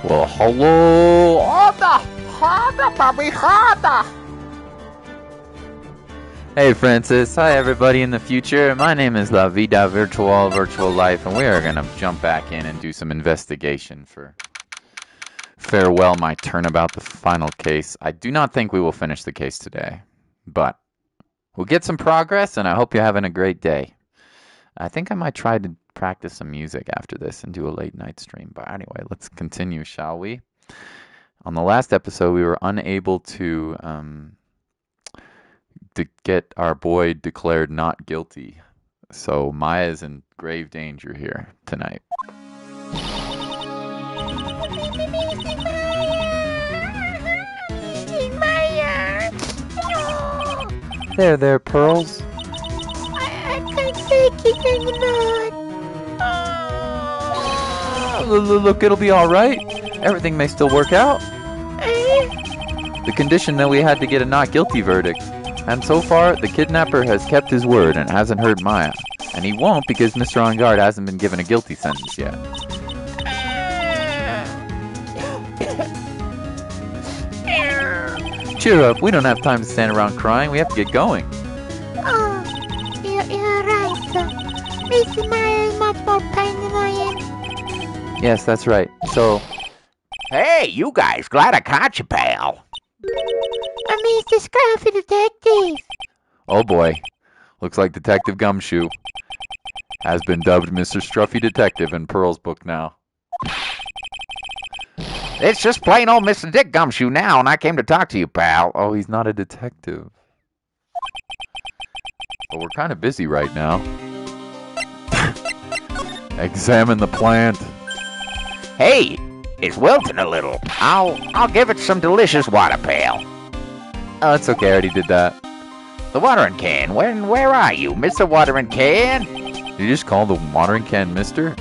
Well, hello, Honda, Bobby, Honda. Hey, Francis. Hi, everybody in the future. My name is La Vida Virtual Life, and we are going to jump back in and do some investigation for Farewell, My Turnabout, the final case. I do not think we will finish the case today, but we'll get some progress, and I hope you're having a great day. I think I might try to practice some music after this and do a late night stream. But anyway, let's continue, shall we? On the last episode, we were unable to get our boy declared not guilty. So Maya's in grave danger here tonight. There, Pearls. I can't take it anymore. Look, it'll be all right. Everything may still work out. The condition that we had to get a not guilty verdict. And so far, the kidnapper has kept his word and hasn't hurt Maya. And he won't because Mr. On Guard hasn't been given a guilty sentence yet. Cheer up, we don't have time to stand around crying. We have to get going. Oh, you're right. Mr. Maya is much more pain than I am. Yes, that's right. So... Hey, you guys, glad I caught you, pal. I'm Mr. Scruffy Detective. Oh boy. Looks like Detective Gumshoe has been dubbed Mr. Scruffy Detective in Pearl's book now. It's just plain old Mr. Dick Gumshoe now, and I came to talk to you, pal. Oh, he's not a detective. But we're kind of busy right now. Examine the plant. Hey, it's wilting a little. I'll give it some delicious water, pal. Oh, it's okay, I already did that. The watering can. Where are you, Mr. Watering Can? Did you just call the watering can Mister?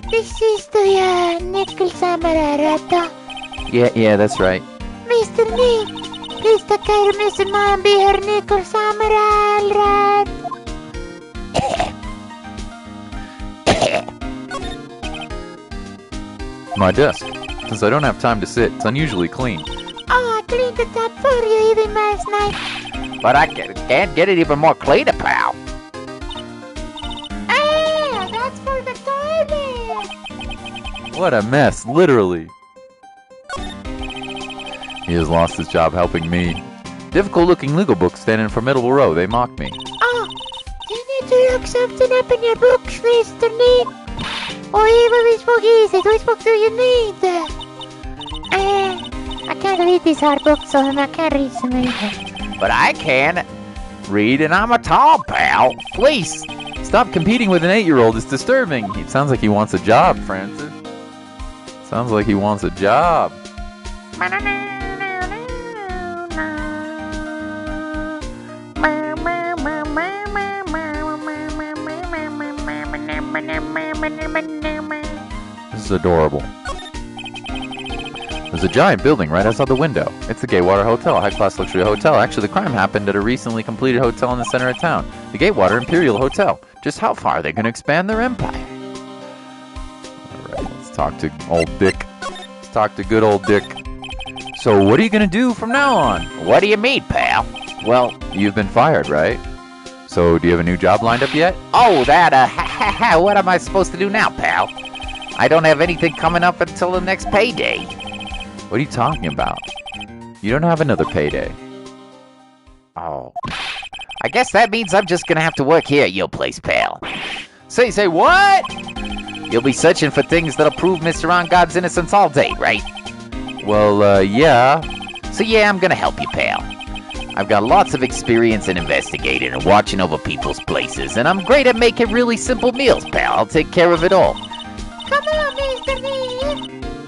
This is the nickel samarata. Yeah, that's right. Mr. Nick, please take care of Mr. Maya and be her nickel samurai, right? My desk. Since I don't have time to sit, it's unusually clean. Oh, I cleaned it up for you even last night. But I can't get it even more cleaner, pal. Ah, that's for the toilet. What a mess, literally. He has lost his job helping me. Difficult-looking legal books stand in a formidable row. They mock me. Oh, you need to look something up in your books, Mr. Nick. Or even which book is it? Which book do you need? I can't read these hard books, so I can't read some either. But I can read, and I'm a tall pal. Please. Stop competing with an 8-year-old. It's disturbing. It sounds like he wants a job, Francis. Sounds like he wants a job. This is adorable. There's a giant building right outside the window. It's the Gatewater Hotel, a high-class luxury hotel. Actually, the crime happened at a recently completed hotel in the center of town. The Gatewater Imperial Hotel. Just how far are they going to expand their empire? Alright, let's talk to old Dick. Let's talk to good old Dick. So, what are you going to do from now on? What do you mean, pal? Well, you've been fired, right? So, do you have a new job lined up yet? Oh, that, what am I supposed to do now, pal? I don't have anything coming up until the next payday. What are you talking about? You don't have another payday. Oh. I guess that means I'm just gonna have to work here at your place, pal. Say what? You'll be searching for things that'll prove Mr. On God's innocence all day, right? Well, yeah. So yeah, I'm gonna help you, pal. I've got lots of experience in investigating and watching over people's places, and I'm great at making really simple meals, pal. I'll take care of it all. Come on, Mr. Nick.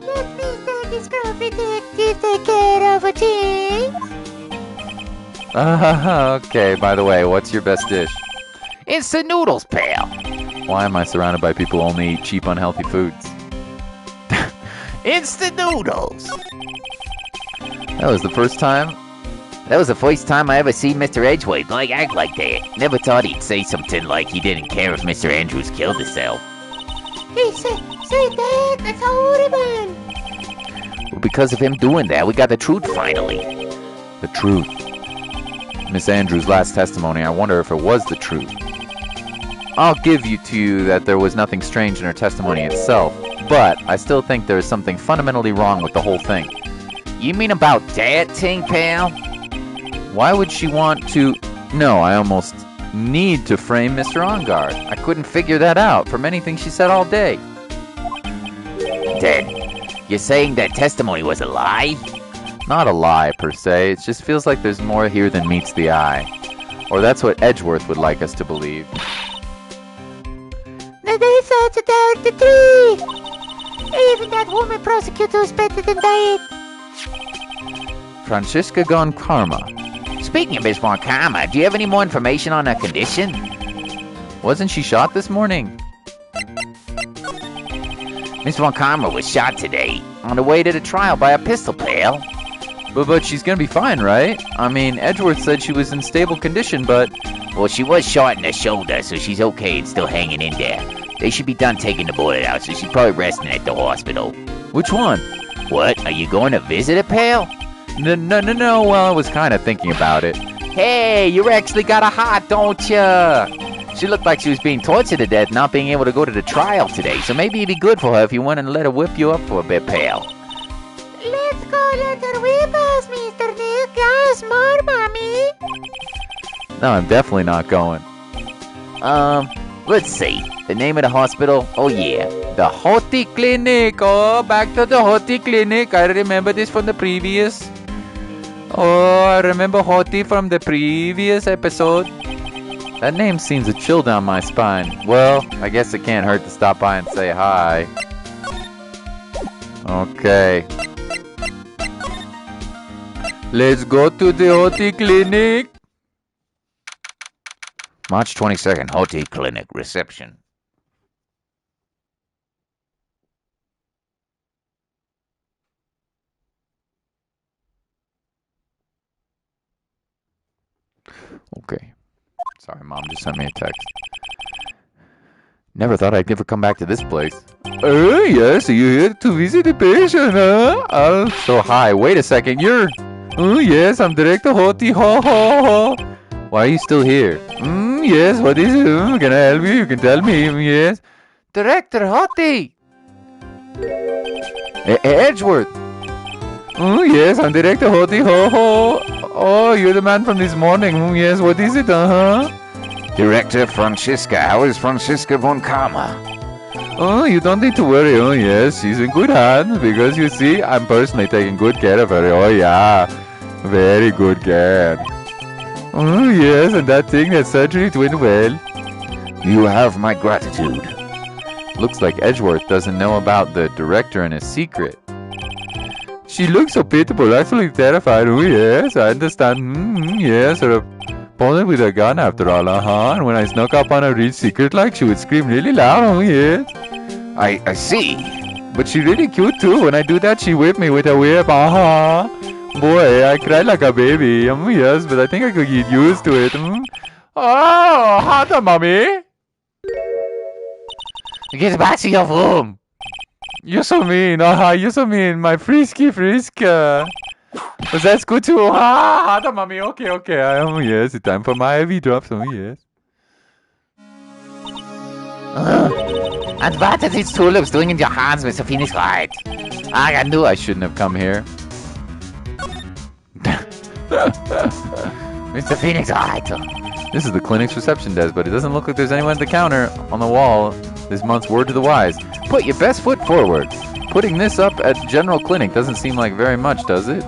Let Mr. Scruffy Detective take care of a thing. Okay, by the way, what's your best dish? Instant noodles, pal. Why am I surrounded by people who only eat cheap, unhealthy foods? Instant noodles. That was the first time That was the first time I ever seen Mr. Edgeworth act like that. Never thought he'd say something like he didn't care if Mr. Andrews killed himself. Hey, say that? That's horrible. Well, because of him doing that, we got the truth finally. The truth. Miss Andrews' last testimony, I wonder if it was the truth. I'll give you to you that there was nothing strange in her testimony itself, but I still think there is something fundamentally wrong with the whole thing. You mean about that thing, pal? Why would she want to... No, I almost need to frame Mr. Ongard. I couldn't figure that out from anything she said all day. Then, you're saying that testimony was a lie? Not a lie, per se. It just feels like there's more here than meets the eye. Or that's what Edgeworth would like us to believe. Now they thought about the tree. Even that woman prosecutor is better than that. Francisca Gon Karma. Speaking of Miss Von Karma, do you have any more information on her condition? Wasn't she shot this morning? Miss Von Karma was shot today, on the way to the trial by a pistol, pal. But she's gonna be fine, right? I mean, Edgeworth said she was in stable condition, but... Well, she was shot in the shoulder, so she's okay and still hanging in there. They should be done taking the bullet out, so she's probably resting at the hospital. Which one? What? Are you going to visit her, pal? No, well, I was kind of thinking about it. Hey, you actually got a heart, don't ya? She looked like she was being tortured to death, not being able to go to the trial today, so maybe it'd be good for her if you went and let her whip you up for a bit, pal. Let's go let her whip us, Mr. Nick. Yes, more, mommy. No, I'm definitely not going. Let's see. The name of the hospital? Oh, yeah. The Hoti Clinic. Oh, back to the Hoti Clinic. I remember this from the previous. Oh, I remember Hoti from the previous episode. That name seems a chill down my spine. Well, I guess it can't hurt to stop by and say hi. Okay. Let's go to the Hoti Clinic. March 22nd, Hoti Clinic, reception. Okay. Sorry, Mom just sent me a text. Never thought I'd ever come back to this place. Oh, yes, are you here to visit the patient, huh? Oh, so hi. Wait a second, you're... Oh, yes, I'm Director Hoti. Ho, ho, ho. Why are you still here? Yes, what is it? Can I help you? You can tell me. Yes. Director Hoti. Edgeworth. Oh, yes, I'm Director Hoti. Ho, ho. Oh, you're the man from this morning. Yes, what is it? Director Francisca. How is Francisca Von Karma? Oh, you don't need to worry. Oh, yes, she's in good hands because you see, I'm personally taking good care of her. Oh, yeah, very good care. Oh, yes, and that thing, that surgery, it went well. You have my gratitude. Looks like Edgeworth doesn't know about the director and his secret. She looks so pitiful, actually terrified. Oh, yes, I understand. Yes, her opponent with a gun after all, and when I snuck up on her real secret like, she would scream really loud. Oh, yes. I see. But she really cute too. When I do that, she whip me with a whip. Boy, I cried like a baby. Yes, but I think I could get used to it. Oh, hot, mommy. Get back to your room. You're so mean. You're so mean. My frisky friska. But that's good too. Hot, mommy. Okay. Yes, it's time for my heavy drops. Yes. And what are these tulips doing in your hands, Mr. Phoenix Wright? I knew I shouldn't have come here. Mr. Phoenix Wright. This is the clinic's reception desk, but it doesn't look like there's anyone at the counter. On the wall, this month's word to the wise. Put your best foot forward. Putting this up at general clinic doesn't seem like very much, does it?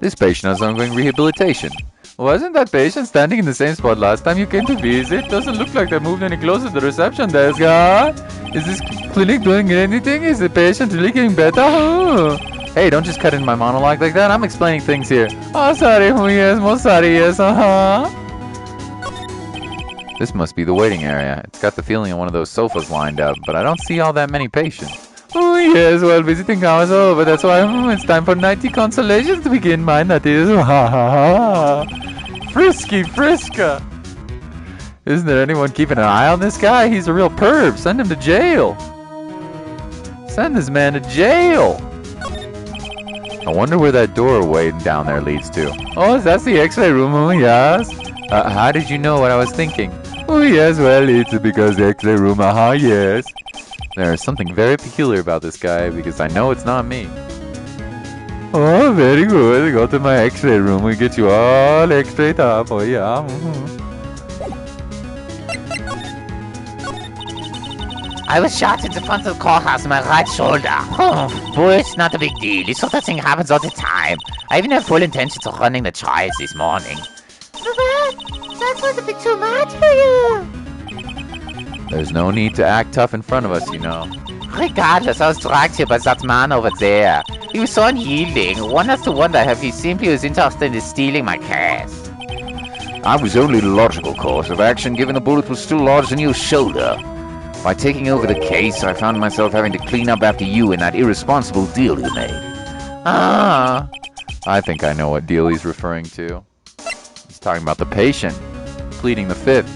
This patient has ongoing rehabilitation. Wasn't that patient standing in the same spot last time you came to visit? Doesn't look like they moved any closer to the reception desk, huh? Is this clinic doing anything? Is the patient really getting better? Oh. Hey, don't just cut in my monologue like that. I'm explaining things here. Oh, sorry. Oh, yes. Most sorry. Yes. This must be the waiting area. It's got the feeling of one of those sofas lined up, but I don't see all that many patients. Oh, yes. Well, visiting hours are over. That's why it's time for nightly consolations to begin. Mine, that is. Frisky Friska. Isn't there anyone keeping an eye on this guy? He's a real perv. Send him to jail. Send this man to jail. I wonder where that doorway down there leads to. Oh, that's the X-ray room. Oh, yes. How did you know what I was thinking? Oh, yes, well, it's because the X-ray room. Yes. There's something very peculiar about this guy because I know it's not me. Oh, very good. Go to my X-ray room. We get you all X-rayed up. Oh, yeah. I was shot in the front of the courthouse in my right shoulder. Oh, boy, it's not a big deal. This sort of thing happens all the time. I even have full intentions of running the trials this morning. That was a bit too much for you. There's no need to act tough in front of us, you know. Regardless, I was dragged here by that man over there. He was so unyielding. One has to wonder if he simply was interested in stealing my case. I was only the logical course of action given the bullet was still lodged in your shoulder. By taking over the case, I found myself having to clean up after you in that irresponsible deal you made. Ah, I think I know what deal he's referring to. He's talking about the patient, pleading the fifth.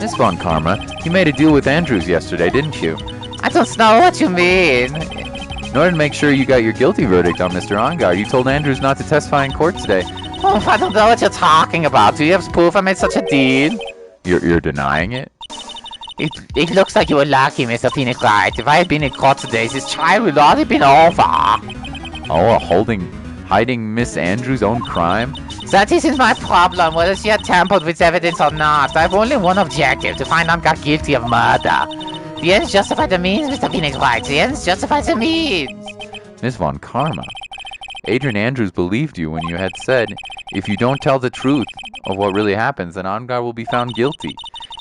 Miss Von Karma, you made a deal with Andrews yesterday, didn't you? I don't know what you mean. In order to make sure you got your guilty verdict on Mr. Ongar, you told Andrews not to testify in court today. Oh, I don't know what you're talking about. Do you have proof I made such a deal? You're denying it? It looks like you were lucky, Mr. Phoenix Wright. If I had been in court today, this trial would already been over. Oh, hiding Miss Andrews' own crime? That isn't my problem, whether she had tampered with evidence or not. I have only one objective, to find Ongar guilty of murder. The ends justify the means, Mr. Phoenix Wright. The ends justify the means. Miss Von Karma, Adrian Andrews believed you when you had said, if you don't tell the truth of what really happens, then Ongar will be found guilty.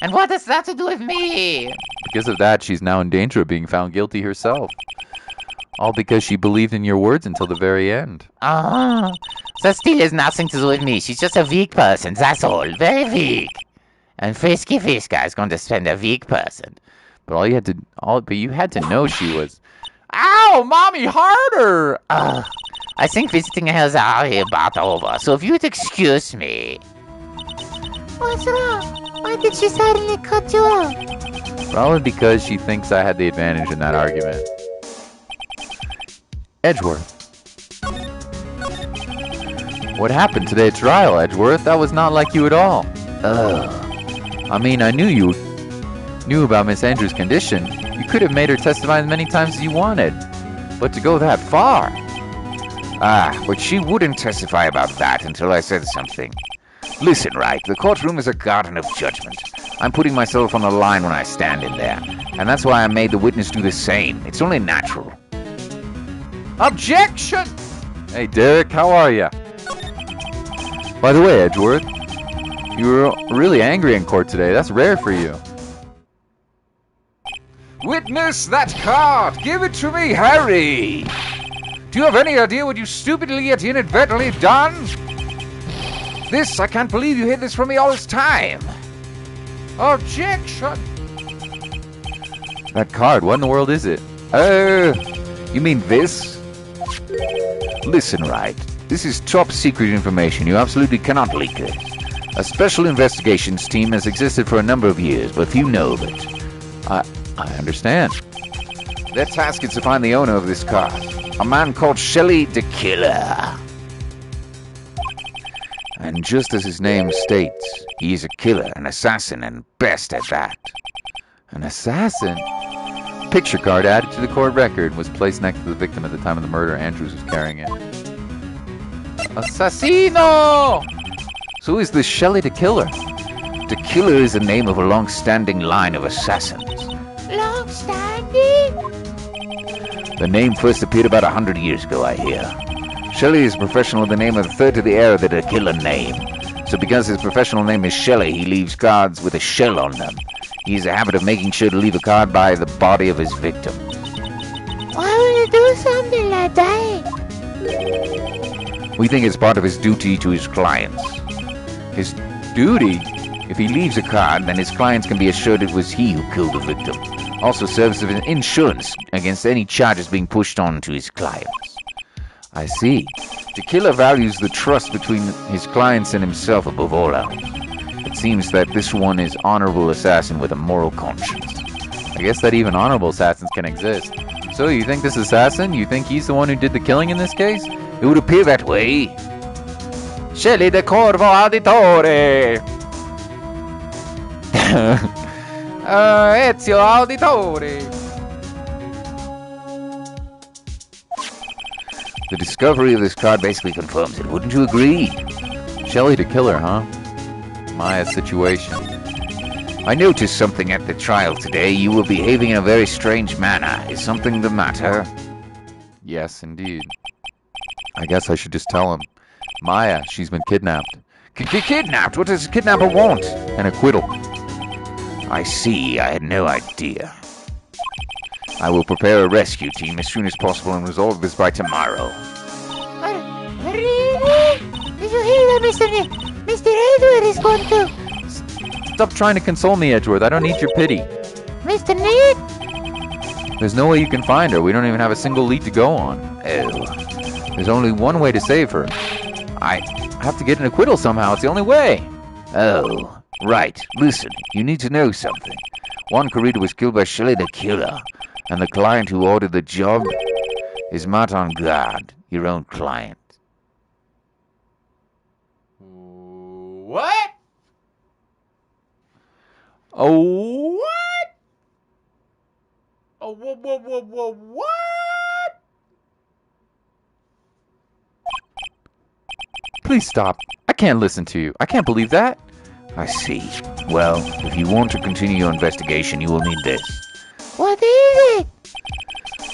And what has that to do with me? Because of that, she's now in danger of being found guilty herself. All because she believed in your words until the very end. Oh, that still has nothing to do with me. She's just a weak person, that's all. Very weak. And Frisky Fisker is going to spend a weak person. But you had to know she was. Ow, mommy, harder! I think visiting her is already about over. So if you'd excuse me. What's wrong? Why did she suddenly cut you off? Probably because she thinks I had the advantage in that argument. Edgeworth. What happened today at trial, Edgeworth? That was not like you at all. I mean, I knew you knew about Miss Andrews' condition. You could have made her testify as many times as you wanted. But to go that far... But she wouldn't testify about that until I said something. Listen, Wright, the courtroom is a garden of judgment. I'm putting myself on the line when I stand in there. And that's why I made the witness do the same. It's only natural. Objection! Hey, Derek, how are you? By the way, Edgeworth, you were really angry in court today. That's rare for you. Witness that card! Give it to me, Harry! Do you have any idea what you stupidly yet inadvertently done? I can't believe you hid this from me all this time. Objection! That card, what in the world is it? You mean this? Listen, Wright. This is top secret information. You absolutely cannot leak it. A special investigations team has existed for a number of years, but few know of it. I understand. Their task is to find the owner of this card. A man called Shelley the Killer. And just as his name states, he is a killer, an assassin, and best at that. An assassin? Picture card added to the court record was placed next to the victim at the time of the murder. Andrews was carrying it. Assassino! So who is this Shelley the Killer? The Killer is the name of a long-standing line of assassins. Long-standing? The name first appeared about 100 years ago, I hear. Shelley is professional with the name of a third to the era that a killer name. So because his professional name is Shelley, he leaves cards with a shell on them. He has a habit of making sure to leave a card by the body of his victim. Why would he do something like that? We think it's part of his duty to his clients. His duty? If he leaves a card, then his clients can be assured it was he who killed the victim. Also serves as insurance against any charges being pushed on to his clients. I see. The killer values the trust between his clients and himself above all else. The it seems that this one is honorable assassin with a moral conscience. I guess that even honorable assassins can exist. So, you think this assassin, you think he's the one who did the killing in this case? It would appear that way. Shelly the Corvo Auditore! Ezio Auditore! The discovery of this card basically confirms it, wouldn't you agree? Shelly the killer, huh? Maya's situation. I noticed something at the trial today. You were behaving in a very strange manner. Is something the matter? Yes, indeed. I guess I should just tell him. Maya, she's been kidnapped. Kidnapped? What does a kidnapper want? An acquittal. I see. I had no idea. I will prepare a rescue team as soon as possible and resolve this by tomorrow. Really? Did you hear that, Mr. Edward is going to... Stop trying to console me, Edgeworth. I don't need your pity. Mr. Nate? There's no way you can find her. We don't even have a single lead to go on. Oh. There's only one way to save her. I have to get an acquittal somehow. It's the only way. Oh. Right. Listen, you need to know something. Juan Corrida was killed by Shelly the Killer, and the client who ordered the job is Martin Guard, your own client. What? Oh, what? Oh, what? Please stop. I can't listen to you. I can't believe that. I see. Well, if you want to continue your investigation, you will need this. What is it?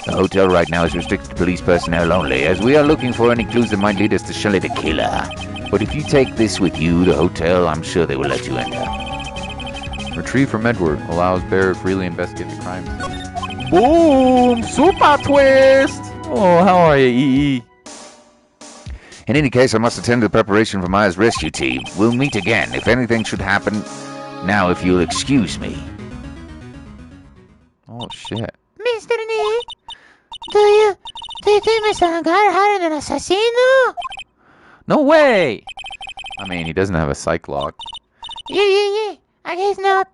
The hotel right now is restricted to police personnel only, as we are looking for any clues that might lead us to Shelly the Killer. But if you take this with you, the hotel, I'm sure they will let you enter. Retrieve from Edward. Allows bearer freely investigate the crime scene. Boom! Super twist! Oh, how are you, EE? In any case, I must attend to the preparation for Maya's rescue team. We'll meet again if anything should happen. Now, if you'll excuse me. Oh, shit. Mr. Nate? Do you think Mr. Guard hired an assassino? No way! I mean, he doesn't have a psych lock. Yeah. I guess not.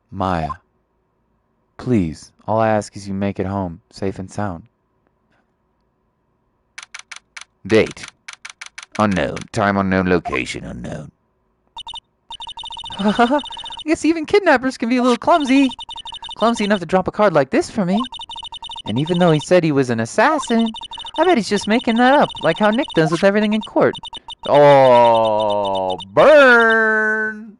Maya. Please, all I ask is you make it home, safe and sound. Date. Unknown. Time unknown. Location unknown. I guess even kidnappers can be a little clumsy. Clumsy enough to drop a card like this for me. And even though he said he was an assassin, I bet he's just making that up, like how Nick does with everything in court. Oh, burn!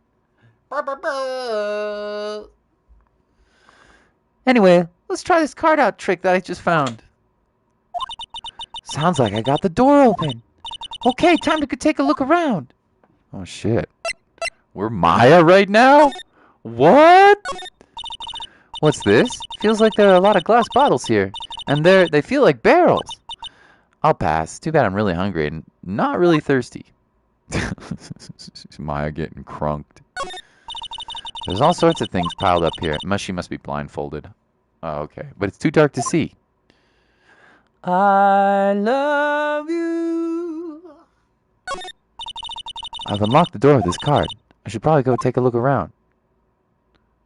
Anyway, let's try this card out trick that I just found. Sounds like I got the door open. Okay, time to take a look around. Oh, shit. We're Maya right now? What? What's this? Feels like there are a lot of glass bottles here. And they feel like barrels. I'll pass. Too bad I'm really hungry and not really thirsty. Maya getting crunked. There's all sorts of things piled up here. She must be blindfolded. Oh, okay. But it's too dark to see. I love you. I've unlocked the door with this card. I should probably go take a look around.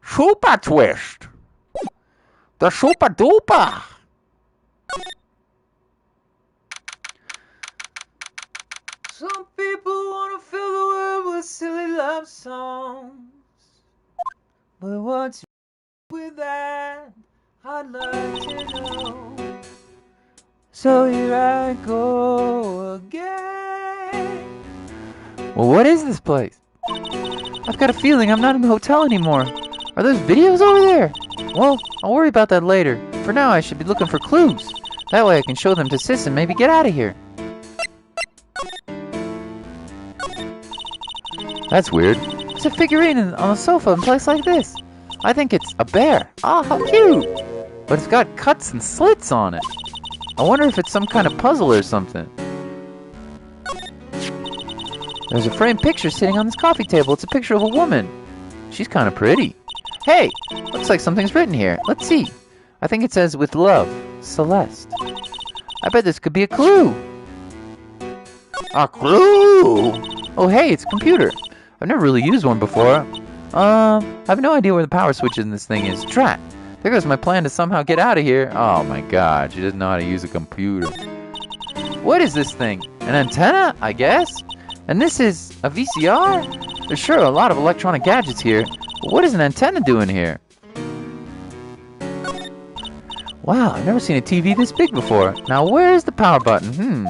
Super twist. The super duper. Some people want to fill the world with silly love songs. But what's with that? I'd like to know. So here I go again. Well, what is this place? I've got a feeling I'm not in the hotel anymore. Are those videos over there? Well, I'll worry about that later. For now, I should be looking for clues. That way I can show them to Sis and maybe get out of here. That's weird. It's a figurine on a sofa in a place like this. I think it's a bear. Oh, how cute! But it's got cuts and slits on it. I wonder if it's some kind of puzzle or something. There's a framed picture sitting on this coffee table. It's a picture of a woman. She's kind of pretty. Hey, looks like something's written here. Let's see. I think it says, with love, Celeste. I bet this could be a clue. A clue? Oh, hey, it's a computer. I've never really used one before. I have no idea where the power switch in this thing is. Drat. There goes my plan to somehow get out of here. Oh my god, she doesn't know how to use a computer. What is this thing? An antenna, I guess? And this is a VCR? There's sure a lot of electronic gadgets here, but what is an antenna doing here? Wow, I've never seen a TV this big before. Now where's the power button?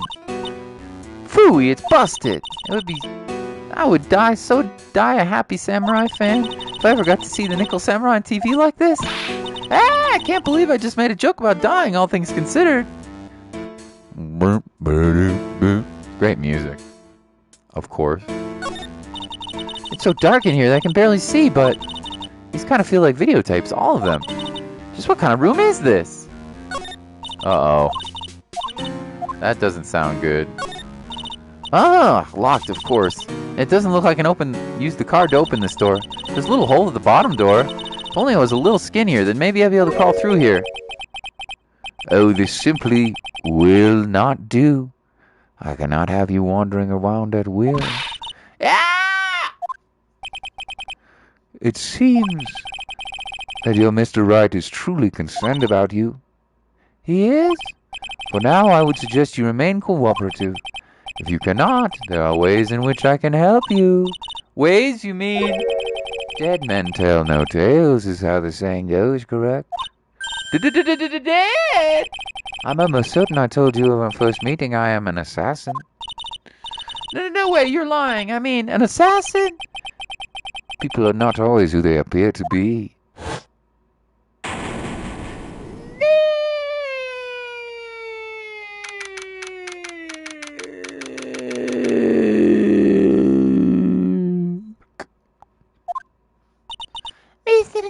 Phooey, it's busted. I would die a happy samurai fan if I ever got to see the Nickel Samurai on TV like this. Ah, I can't believe I just made a joke about dying, all things considered. Great music. Of course. It's so dark in here that I can barely see, but these kind of feel like videotapes, all of them. Just what kind of room is this? Uh-oh. That doesn't sound good. Ah, locked, of course. It doesn't look like I can use the card to open this door. There's a little hole at the bottom door. If only I was a little skinnier, then maybe I'd be able to crawl through here. Oh, this simply will not do. I cannot have you wandering around at will. Ah! It seems that your Mr. Wright is truly concerned about you. He is? For now, I would suggest you remain cooperative. If you cannot, there are ways in which I can help you. Ways, you mean? Dead men tell no tales is how the saying goes, correct? Dead! I'm almost certain I told you in our first meeting I am an assassin. No way, you're lying. I mean, an assassin? People are not always who they appear to be. Mr.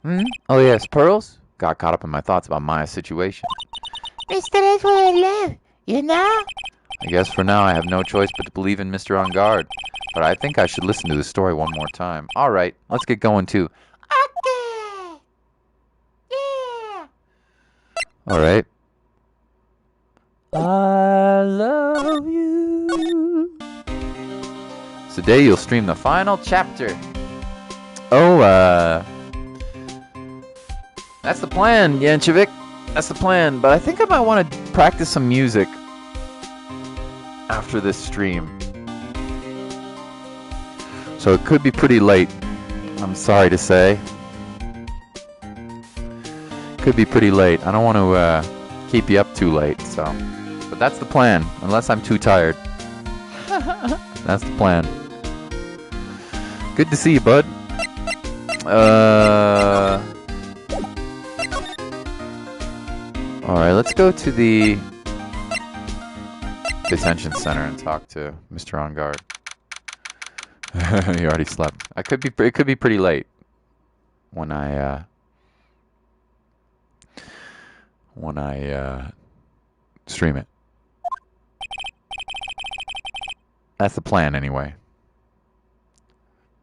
Nick. Oh yes, pearls? Got caught up in my thoughts about Maya's situation. Mr. That's where I live. You know? I guess for now I have no choice but to believe in Mr. On Guard. But I think I should listen to the story one more time. Alright, let's get going too. Okay. Yeah. Alright. I love you. Today you'll stream the final chapter. Oh, that's the plan, Yanchevik. That's the plan. But I think I might want to practice some music after this stream. So it could be pretty late. I'm sorry to say. Could be pretty late. I don't want to keep you up too late, so. But that's the plan, unless I'm too tired. That's the plan. Good to see you, bud. Alright, let's go to the detention center and talk to Mr. On Guard. He already slept. It could be pretty late when I stream it. That's the plan anyway.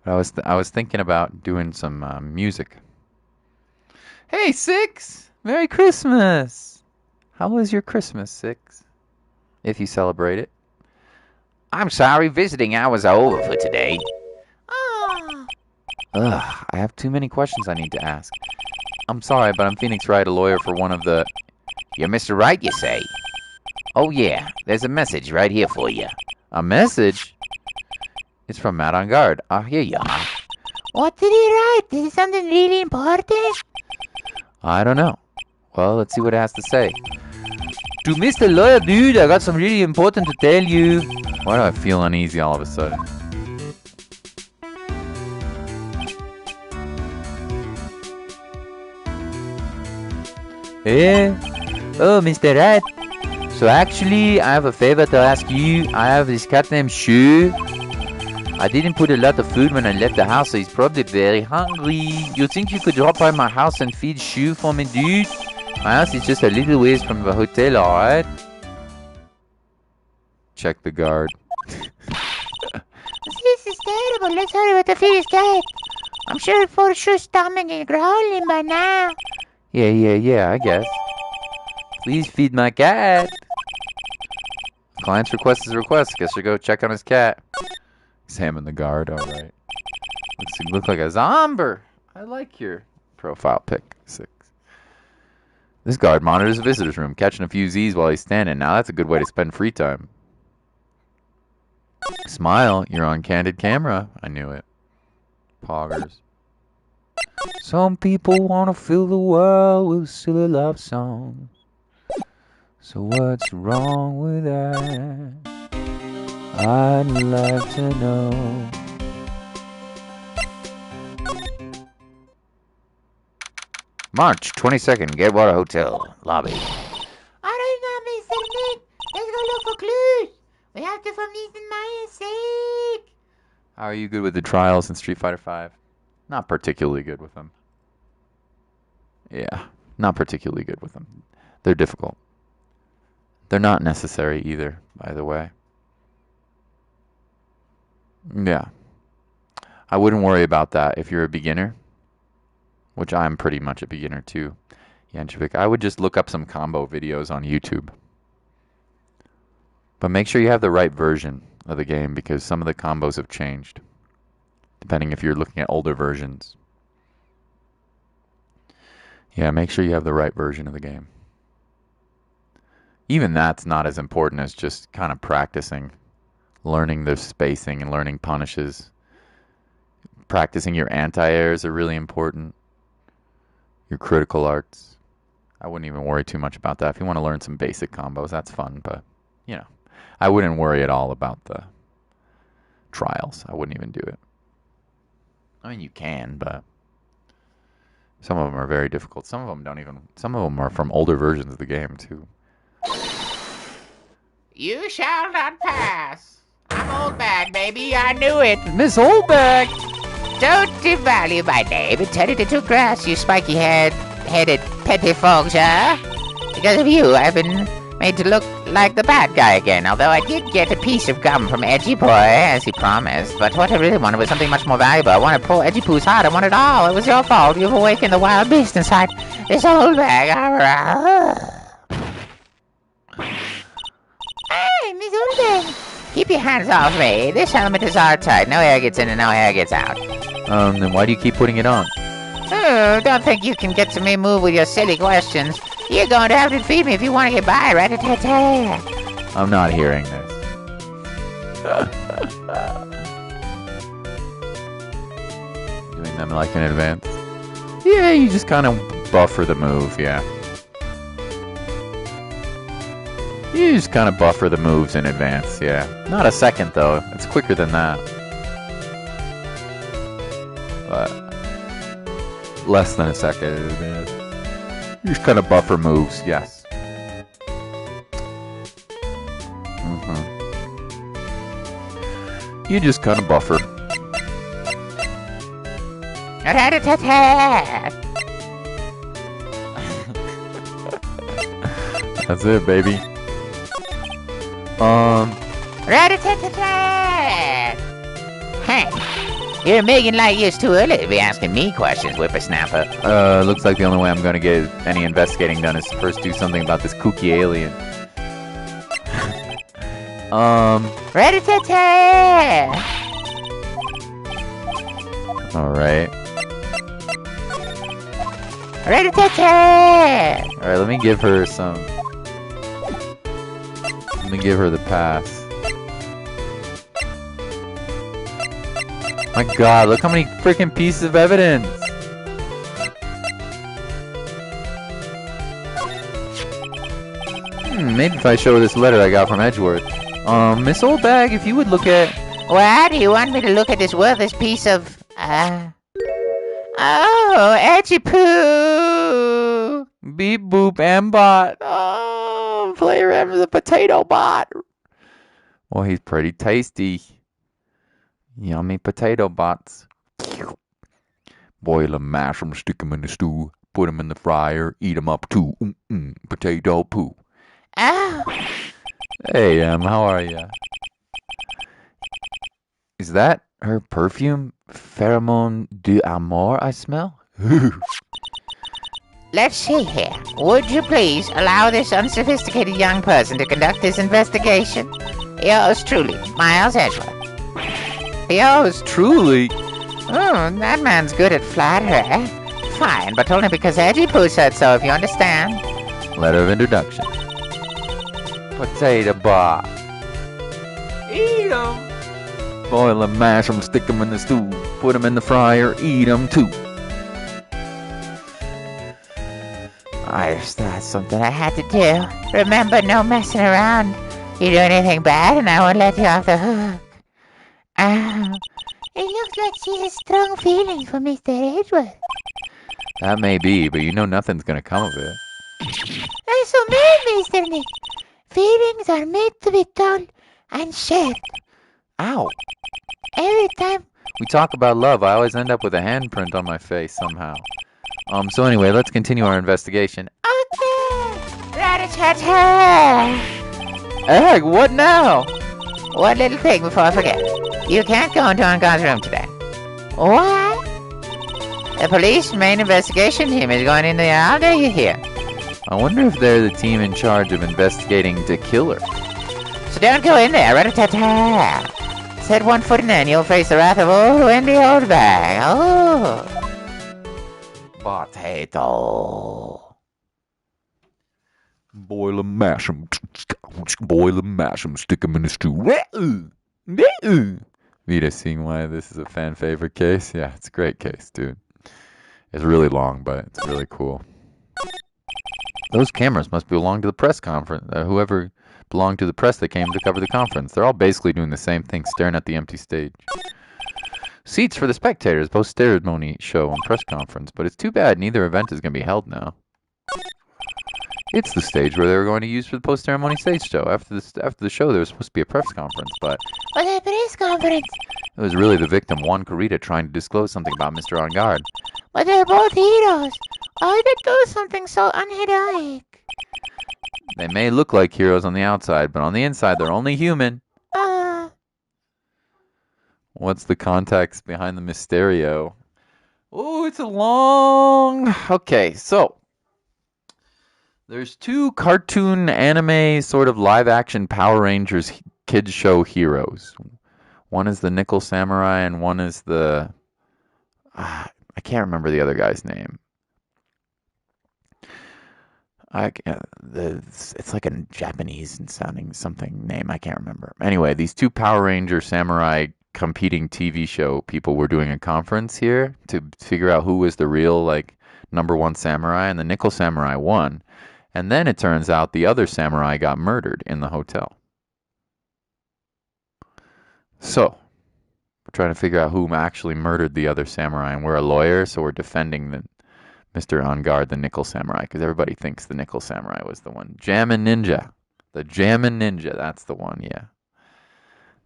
But I was thinking about doing some music. Hey, Six! Merry Christmas! How was your Christmas, Six? If you celebrate it. I'm sorry, visiting hours are over for today. Oh. Ugh, I have too many questions I need to ask. I'm sorry, but I'm Phoenix Wright, a lawyer for one of the... You're Mr. Wright, you say? Oh yeah, there's a message right here for you. A message? It's from Matt On Guard. Here you are. What did he write? Is it something really important? I don't know. Well, let's see what it has to say. To Mr. Lawyer Dude, I got some really important to tell you. Why do I feel uneasy all of a sudden? Oh, Mr. Rat. So actually, I have a favor to ask you. I have this cat named Shu. I didn't put a lot of food when I left the house, so he's probably very hungry. You think you could drop by my house and feed Shu for me, dude? My house is just a little ways from the hotel, alright? Check the guard. This is terrible. Let's hurry with the feed cat. I'm sure for sure stomach is growling by now. Yeah, I guess. Please feed my cat. Client's request is a request. Guess you go check on his cat. Examine the guard. All right. Look like a zombie. I like your profile pic. 6. This guard monitors the visitor's room, catching a few Z's while he's standing. Now that's a good way to spend free time. Smile. You're on candid camera. I knew it. Poggers. Some people want to fill the world with silly love songs. So what's wrong with that? I'd like to know. March 22nd, Gatewater Hotel, lobby. Alright now, Mr. Nick. Let's go look for clues. We have to for Miss and Maya's sake. How are you good with the trials in Street Fighter V? Not particularly good with them. Yeah, not particularly good with them. They're difficult. They're not necessary either, by the way. Yeah. I wouldn't worry about that if you're a beginner, which I'm pretty much a beginner too. Yanchevik, I would just look up some combo videos on YouTube. But make sure you have the right version of the game because some of the combos have changed, depending if you're looking at older versions. Yeah, make sure you have the right version of the game. Even that's not as important as just kind of practicing, learning the spacing and learning punishes. Practicing your anti-airs are really important. Your critical arts. I wouldn't even worry too much about that. If you want to learn some basic combos, that's fun, but, you know, I wouldn't worry at all about the trials. I wouldn't even do it. I mean, you can, but some of them are very difficult. Some of them are from older versions of the game, too. You shall not pass. I'm old bag, baby. I knew it. Miss Oldbag! Don't devalue my name and turn it into grass, you spiky-headed pettifoggers, huh? Because of you, I've been made to look like the bad guy again, although I did get a piece of gum from Edgy Boy, as he promised. But what I really wanted was something much more valuable. I wanted poor Edgy Poo's heart. I wanted it all. It was your fault. You've awakened the wild beast inside this old bag. Hey, Miss Oldbag. Keep your hands off me. This helmet is airtight. No air gets in and no air gets out. Then why do you keep putting it on? Oh, don't think you can get to me move with your silly questions. You're going to have to feed me if you want to get by, rat-a-tat-tat. I'm not hearing this. Doing them like in advance? Yeah, you just kind of buffer the move, yeah. You just kind of buffer the moves in advance, yeah. Not a second, though. It's quicker than that. But less than a second in advance. You just kind of buffer moves, yes. You just kind of buffer. Rat-a-tat-tat. That's it, baby. Rat-a-tat-tat-tat. Hey, you're a million light years too early to be asking me questions, whippersnapper. Looks like the only way I'm gonna get any investigating done is to first do something about this kooky alien. Rat-a-tat-tat. Alright. Rat-a-tat-tat. Alright, let me give her some... Let me give her the pass. My god, look how many freaking pieces of evidence! Maybe if I show her this letter I got from Edgeworth. Miss Oldbag, if you would look at... What? You want me to look at this worthless piece of... Oh, Edgy Poo! Beep boop Ambot. Oh, Player M is a potato bot. Well, he's pretty tasty. Yummy potato bots. Boil 'em, mash 'em, stick 'em in the stew, put 'em in the fryer, eat 'em up too. Potato poo. Oh. Hey, how are ya? Is that her perfume? Pheromone d'amour I smell? Let's see here. Would you please allow this unsophisticated young person to conduct this investigation? Yours truly, Miles Edgeworth. Yours Truly. that man's good at flattery. Fine, but only because Edgy Poo said so, if you understand. Letter of introduction. Potato bar. Eat 'em. Boil 'em, mash 'em, stick 'em in the stew. Put 'em in the fryer, eat 'em too. That's something I had to do. Remember, no messing around. You do anything bad and I won't let you off the hook. It looks like she has strong feelings for Mr. Edgeworth. That may be, but you know nothing's gonna come of it. That's so mean, Mr. Nick. Feelings are meant to be told and shared. Ow. Every time. We talk about love, I always end up with a handprint on my face somehow. So anyway, let's continue our investigation. Okay. Rat-a-tat-tat. Egg, what now? One little thing before I forget. You can't go into Ungod's room today. Why? The police main investigation team is going in there all day, you hear. I wonder if they're the team in charge of investigating the killer. So don't go in there, rat-a-tat-tat. Set one foot in there and you'll face the wrath of old Wendy Oldbag. Oh. Potato. Boil 'em, mash 'em. Boil 'em, mash 'em, stick 'em in the stew. Vita, seeing why this is a fan favorite case? Yeah, it's a great case, dude. It's really long, but it's really cool. Those cameras must belong to the press conference. Whoever belonged to the press that came to cover the conference. They're all basically doing the same thing, staring at the empty stage. Seats for the spectators, post-ceremony show and press conference, but it's too bad neither event is going to be held now. It's the stage where they were going to use for the post-ceremony stage show. After the show, there was supposed to be a press conference, but What a press conference. it was really the victim, Juan Carita, trying to disclose something about Mr. On Guard. But they're both heroes. Why did do something so unheroic? They may look like heroes on the outside, but on the inside, they're only human. What's the context behind the Mysterio? Oh, it's a long... Okay, so... There's two cartoon anime sort of live-action Power Rangers kids show heroes. One is the Nickel Samurai and one is the... I can't remember the other guy's name. It's like a Japanese sounding something name. I can't remember. Anyway, these two Power Ranger Samurai competing TV show people were doing a conference here to figure out who was the real #1 samurai, and the Nickel Samurai won. And then it turns out the other samurai got murdered in the hotel. So we're trying to figure out who actually murdered the other samurai, and we're a lawyer, so we're defending Mr. On Guard, the Nickel Samurai, because everybody thinks the Nickel Samurai was the one. Jammin' Ninja. The Jammin' Ninja, that's the one, yeah.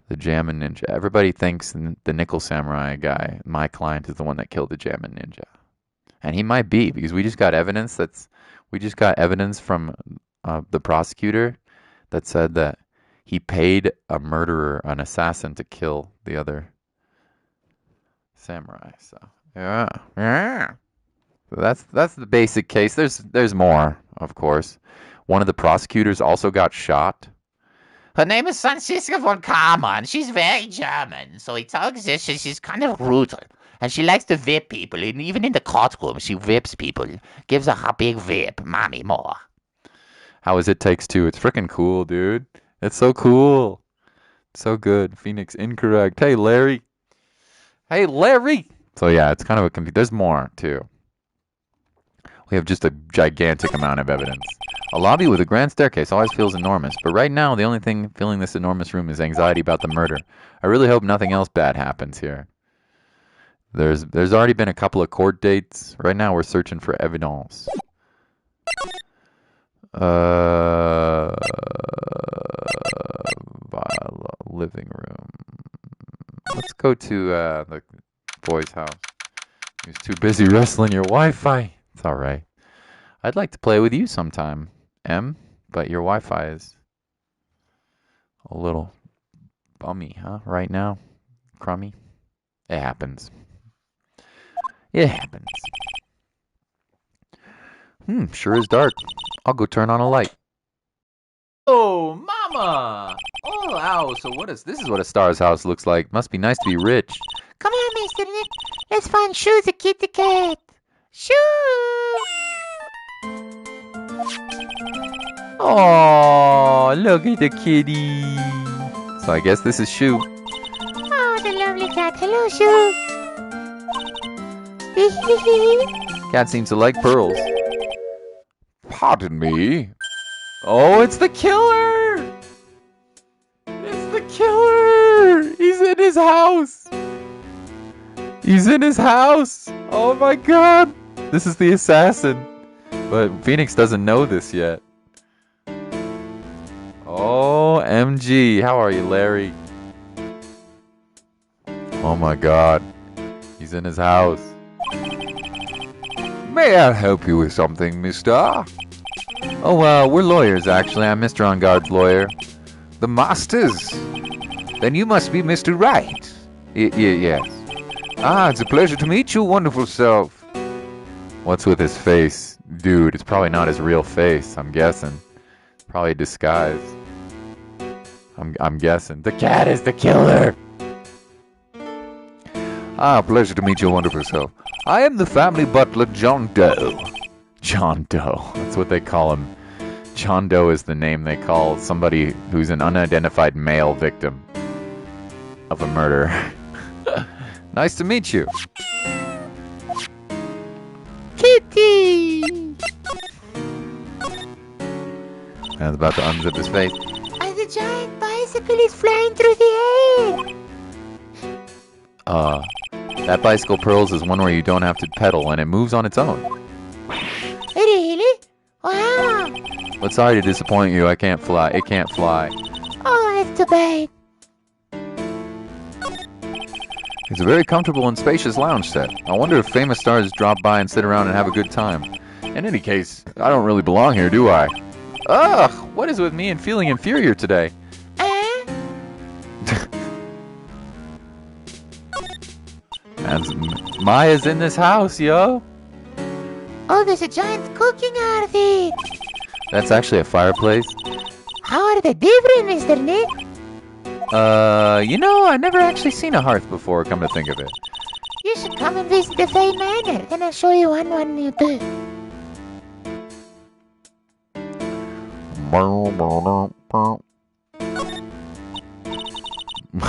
The Jammin' Ninja. Everybody thinks the Nickel Samurai guy, my client, is the one that killed the Jammin' Ninja. And he might be, because we just got evidence from the prosecutor that said that he paid a murderer, an assassin, to kill the other samurai. So yeah. So that's the basic case. There's more, of course. One of the prosecutors also got shot. Her name is Franziska von Karman. She's very German, so he tells us she's kind of brutal. And she likes to whip people. And even in the courtroom, she whips people. Gives her a big whip. Mommy, more. How is It Takes Two? It's freaking cool, dude. It's so cool. So good. Phoenix incorrect. Hey, Larry. Hey, Larry. So yeah, it's kind of a there's more, too. We have just a gigantic amount of evidence. A lobby with a grand staircase always feels enormous, but right now the only thing filling this enormous room is anxiety about the murder. I really hope nothing else bad happens here. There's already been a couple of court dates. Right now we're searching for evidence. Living room. Let's go to the boy's house. He was too busy wrestling your Wi-Fi. It's all right. I'd like to play with you sometime, M, but your Wi-Fi is a little bummy, huh? Right now, crummy. It happens. It happens. Sure is dark. I'll go turn on a light. Oh, Mama! Oh, ow, so this is what a star's house looks like. Must be nice to be rich. Come on, Mr. Nick. Let's find Shoo the kitty cat. Shoo! Oh, look at the kitty. So I guess this is Shoo. Oh, the lovely cat. Hello, Shoo. Cat seems to like pearls. Pardon me. Oh, it's the killer! It's the killer! He's in his house! He's in his house! Oh my god! This is the assassin. But Phoenix doesn't know this yet. Oh, MG. How are you, Larry? Oh my god. He's in his house. May I help you with something, mister? Oh, we're lawyers, actually. I'm Mr. On Guard's lawyer. The masters? Then you must be Mr. Wright. Yes. Ah, it's a pleasure to meet you, wonderful self. What's with his face? Dude, it's probably not his real face, I'm guessing. Probably a disguise. I'm guessing. The cat is the killer! Ah, pleasure to meet you, wonderful self. I am the family butler, John Doe. John Doe. That's what they call him. John Doe is the name they call somebody who's an unidentified male victim of a murder. Nice to meet you. Kitty! Man's about to unzip his face. And the giant bicycle is flying through the air. That bicycle pearls is one where you don't have to pedal and it moves on its own. Really? Wow. But sorry to disappoint you, I can't fly. It can't fly. Oh, that's too bad. It's a very comfortable and spacious lounge set. I wonder if famous stars drop by and sit around and have a good time. In any case, I don't really belong here, do I? Ugh! What is with me and feeling inferior today? And Maya's in this house, yo! Oh, there's a giant cooking outfit. That's actually a fireplace. How are they different, Mr. Nick? I've never actually seen a hearth before, come to think of it. You should come and visit the Fey Manor. Then I'll show you one when you do.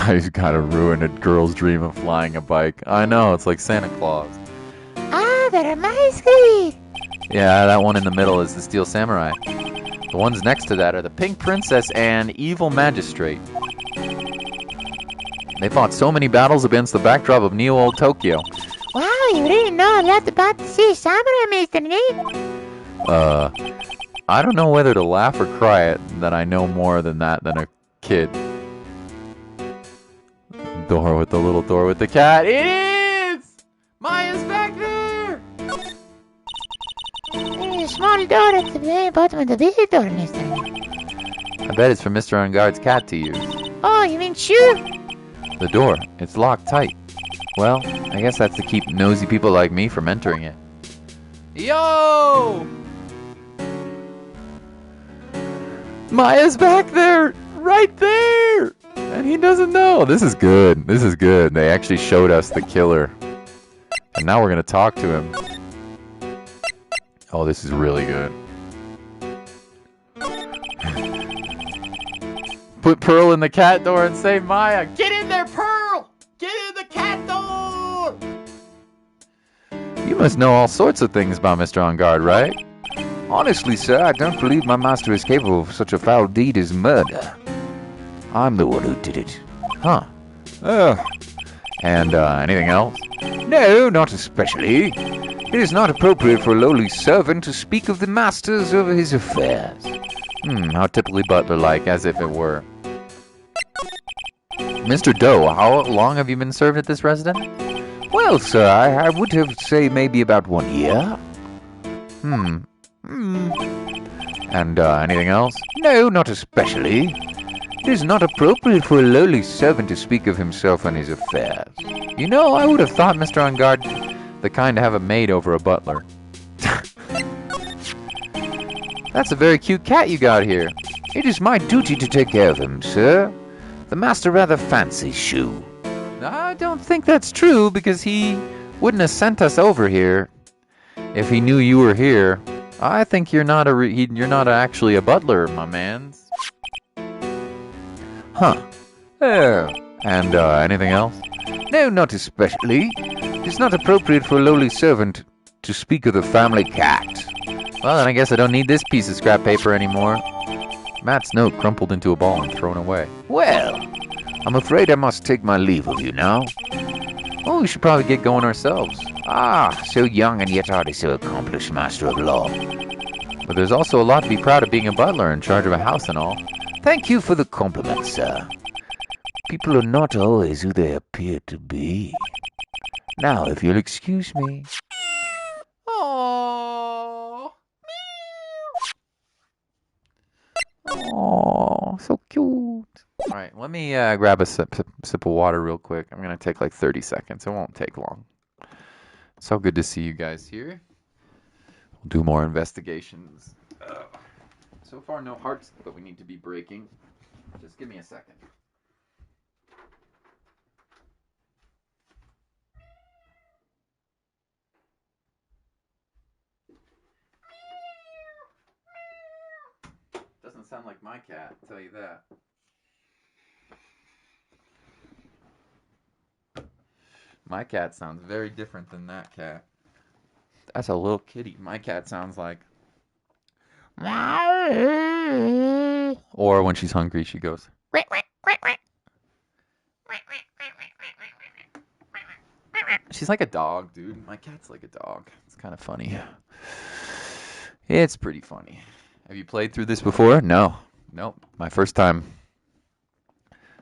He's gotta ruin a girl's dream of flying a bike. I know, it's like Santa Claus. Ah, they're a mice creed. Yeah, that one in the middle is the Steel Samurai. The ones next to that are the Pink Princess and Evil Magistrate. They fought so many battles against the backdrop of Neo-Old Tokyo. Wow, you really know a lot about the Sea Samurai, Mr. Nick. I don't know whether to laugh or cry at that I know more than that than a kid. Door with the little door with the cat. It is! Maya's back there! There's a small door at the very bottom of the visitor, Mr. Nick. I bet it's for Mr. On Guard's cat to use. Oh, you mean Shoo? The door. It's locked tight. Well, I guess that's to keep nosy people like me from entering it. Yo! Maya's back there! Right there! And he doesn't know. This is good. This is good. They actually showed us the killer. And now we're going to talk to him. Oh, this is really good. Put Pearl in the cat door and say, Maya, get in there, Pearl! Get in the cat door! You must know all sorts of things about Mr. On Guard, right? Honestly, sir, I don't believe my master is capable of such a foul deed as murder. I'm the one who did it. Huh. And anything else? No, not especially. It is not appropriate for a lowly servant to speak of the masters of his affairs. How typically butler-like, as if it were. Mr. Doe, how long have you been served at this residence? Well, sir, I would have say maybe about 1 year. And anything else? No, not especially. It is not appropriate for a lowly servant to speak of himself and his affairs. You know, I would have thought Mr. On Guard the kind to have a maid over a butler. That's a very cute cat you got here. It is my duty to take care of him, sir. The master rather fancies Shoe. I don't think that's true, because he wouldn't have sent us over here if he knew you were here. I think you're not actually a butler, my man. Huh. Oh. And anything else? No, not especially. It's not appropriate for a lowly servant to speak of the family cat. Well, then I guess I don't need this piece of scrap paper anymore. Matt's note crumpled into a ball and thrown away. Well, I'm afraid I must take my leave of you now. Oh, we should probably get going ourselves. Ah, so young and yet already so accomplished, master of law. But there's also a lot to be proud of being a butler in charge of a house and all. Thank you for the compliment, sir. People are not always who they appear to be. Now, if you'll excuse me. Aww. Aww, so cute. Alright, let me grab a sip of water real quick. I'm going to take like 30 seconds. It won't take long. So good to see you guys here. We'll do more investigations. So far, no hearts that we need to be breaking. Just give me a second. Doesn't sound like my cat, I'll tell you that. My cat sounds very different than that cat. That's a little kitty. My cat sounds like... Or when she's hungry, she goes... She's like a dog, dude. My cat's like a dog. It's kind of funny. It's pretty funny. Have you played through this before? No. Nope. My first time.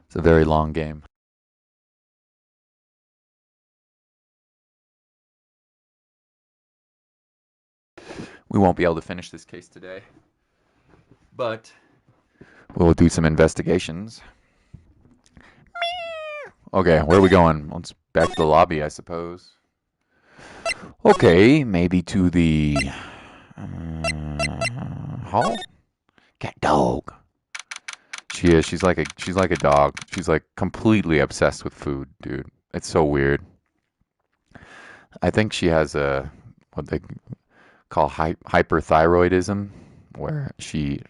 It's a very long game. We won't be able to finish this case today. But we'll do some investigations. Okay, where are we going? Let's back to the lobby, I suppose. Okay, maybe to the hall? Cat dog. She is. She's like a dog. She's like completely obsessed with food, dude. It's so weird. I think she has what they call hyperthyroidism, where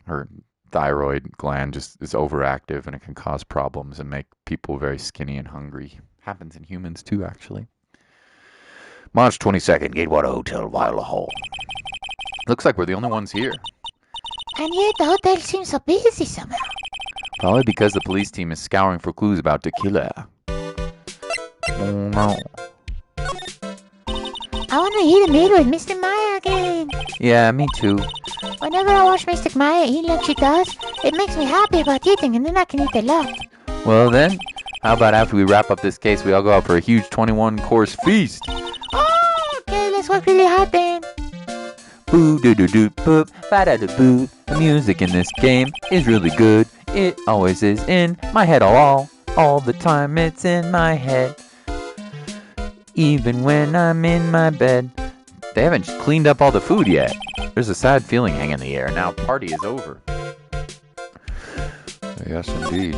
her thyroid gland just is overactive and it can cause problems and make people very skinny and hungry. Happens in humans too, actually. March 22nd, Gatewater Hotel, Wilder Hall. Looks like we're the only ones here. And yet the hotel seems so busy somehow. Probably because the police team is scouring for clues about Tequila. Oh no. I want to eat a meal with Mr. Maya again. Yeah, me too. Whenever I watch Mr. Maya eat like she does, it makes me happy about eating, and then I can eat a lot. Well then, how about after we wrap up this case, we all go out for a huge 21-course feast? Oh, okay, let's work really hard then. Boo doo doo doo boop, ba da doo boo. The music in this game is really good. It always is in my head all the time. It's in my head, even when I'm in my bed. They haven't cleaned up all the food yet. There's a sad feeling hanging in the air. Now party is over. Yes, indeed.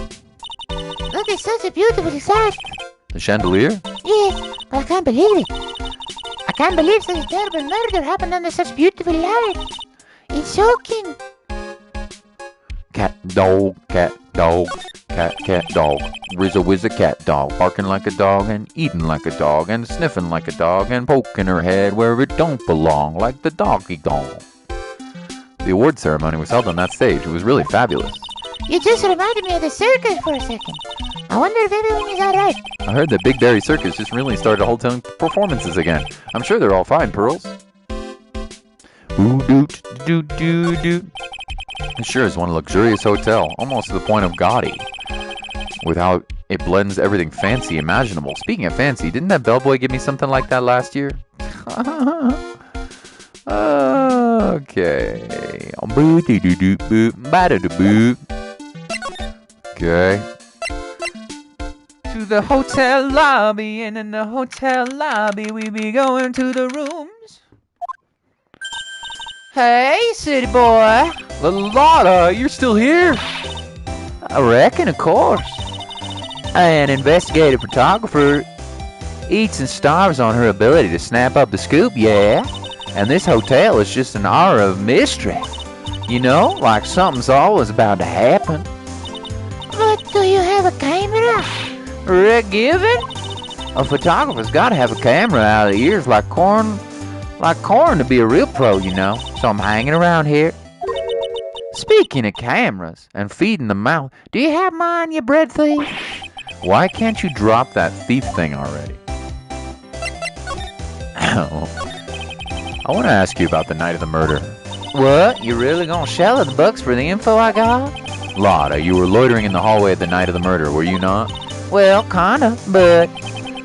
Look, it's such a beautiful sight. The chandelier? Yes, but I can't believe it. I can't believe such a terrible murder happened under such beautiful light. It's shocking. Cat, dog, cat, dog, cat, dog. Rizza wizza cat dog, barking like a dog and eating like a dog and sniffing like a dog and poking her head where it don't belong, like the doggy dog. The award ceremony was held on that stage. It was really fabulous. You just reminded me of the circus for a second. I wonder if everyone is alright. I heard that Big Berry Circus just really started holding performances again. I'm sure they're all fine, Pearls. Ooh doot doot doot doot. It sure is one luxurious hotel, almost to the point of gaudy, with how it blends everything fancy imaginable. Speaking of fancy, didn't that bellboy give me something like that last year? Okay. Okay. To the hotel lobby, and in the hotel lobby we be going to the rooms. Hey, city boy. Lotta, you're still here? I reckon, of course. An investigative photographer eats and starves on her ability to snap up the scoop, yeah. And this hotel is just an aura of mystery. You know, like something's always about to happen. But do you have a camera? Rick Given? A photographer's got to have a camera out of the ears like corn to be a real pro, you know. So I'm hanging around here. Speaking of cameras and feeding the mouth, do you have mine, you bread thief? Why can't you drop that thief thing already? I want to ask you about the night of the murder. What? You really gonna shell the bucks for the info I got? Lotta, you were loitering in the hallway at the night of the murder, were you not? Well, kinda, but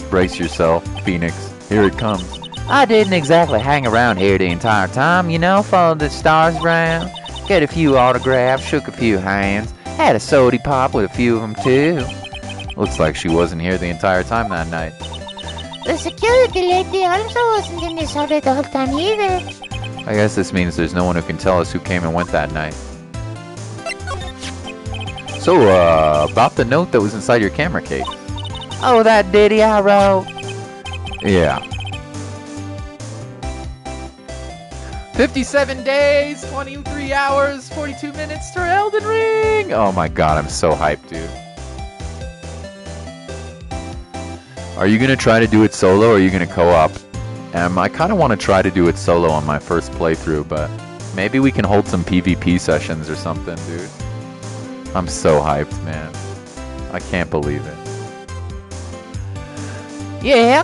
Brace yourself, Phoenix. Here it comes. I didn't exactly hang around here the entire time, you know, followed the stars around, get a few autographs, shook a few hands, had a sody pop with a few of them too. Looks like she wasn't here the entire time that night. The security lady also wasn't in this hotel the whole time either. I guess this means there's no one who can tell us who came and went that night. So, about the note that was inside your camera case. Oh, that ditty I wrote? Yeah. 57 days, 23 hours, 42 minutes to Elden Ring! Oh my god, I'm so hyped, dude. Are you gonna try to do it solo or are you gonna co-op? I kind of want to try to do it solo on my first playthrough, but maybe we can hold some PvP sessions or something, dude. I'm so hyped, man. I can't believe it. Yeah.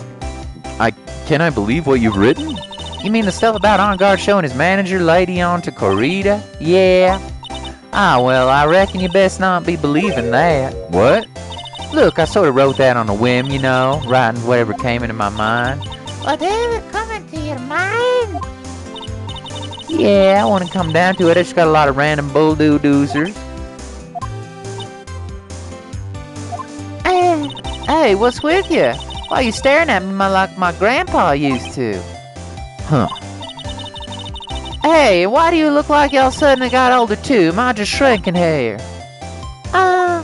Can I believe what you've written? You mean the stuff about On Guard showing his manager lady on to Corrida? Yeah. Ah, well, I reckon you best not be believing that. What? Look, I sort of wrote that on a whim, you know, writing whatever came into my mind. Whatever come into your mind. Yeah, I want to come down to it. I just got a lot of random bull-doo-doozers. Hey, what's with you? Why are you staring at me like my grandpa used to? Huh. Hey, why do you look like y'all suddenly got older too? Am I just shrinking hair? I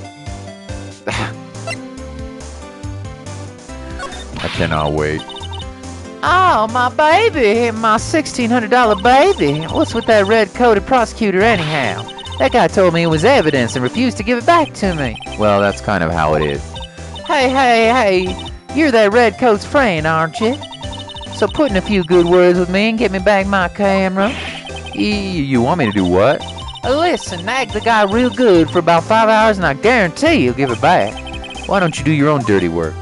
cannot wait. Oh, my baby, my $1,600 baby. What's with that red-coated prosecutor anyhow? That guy told me it was evidence and refused to give it back to me. Well, that's kind of how it is. Hey, you're that redcoat's friend, aren't you? So put in a few good words with me and get me back my camera. You want me to do what? Listen, nag the guy real good for about 5 hours and I guarantee he'll give it back. Why don't you do your own dirty work?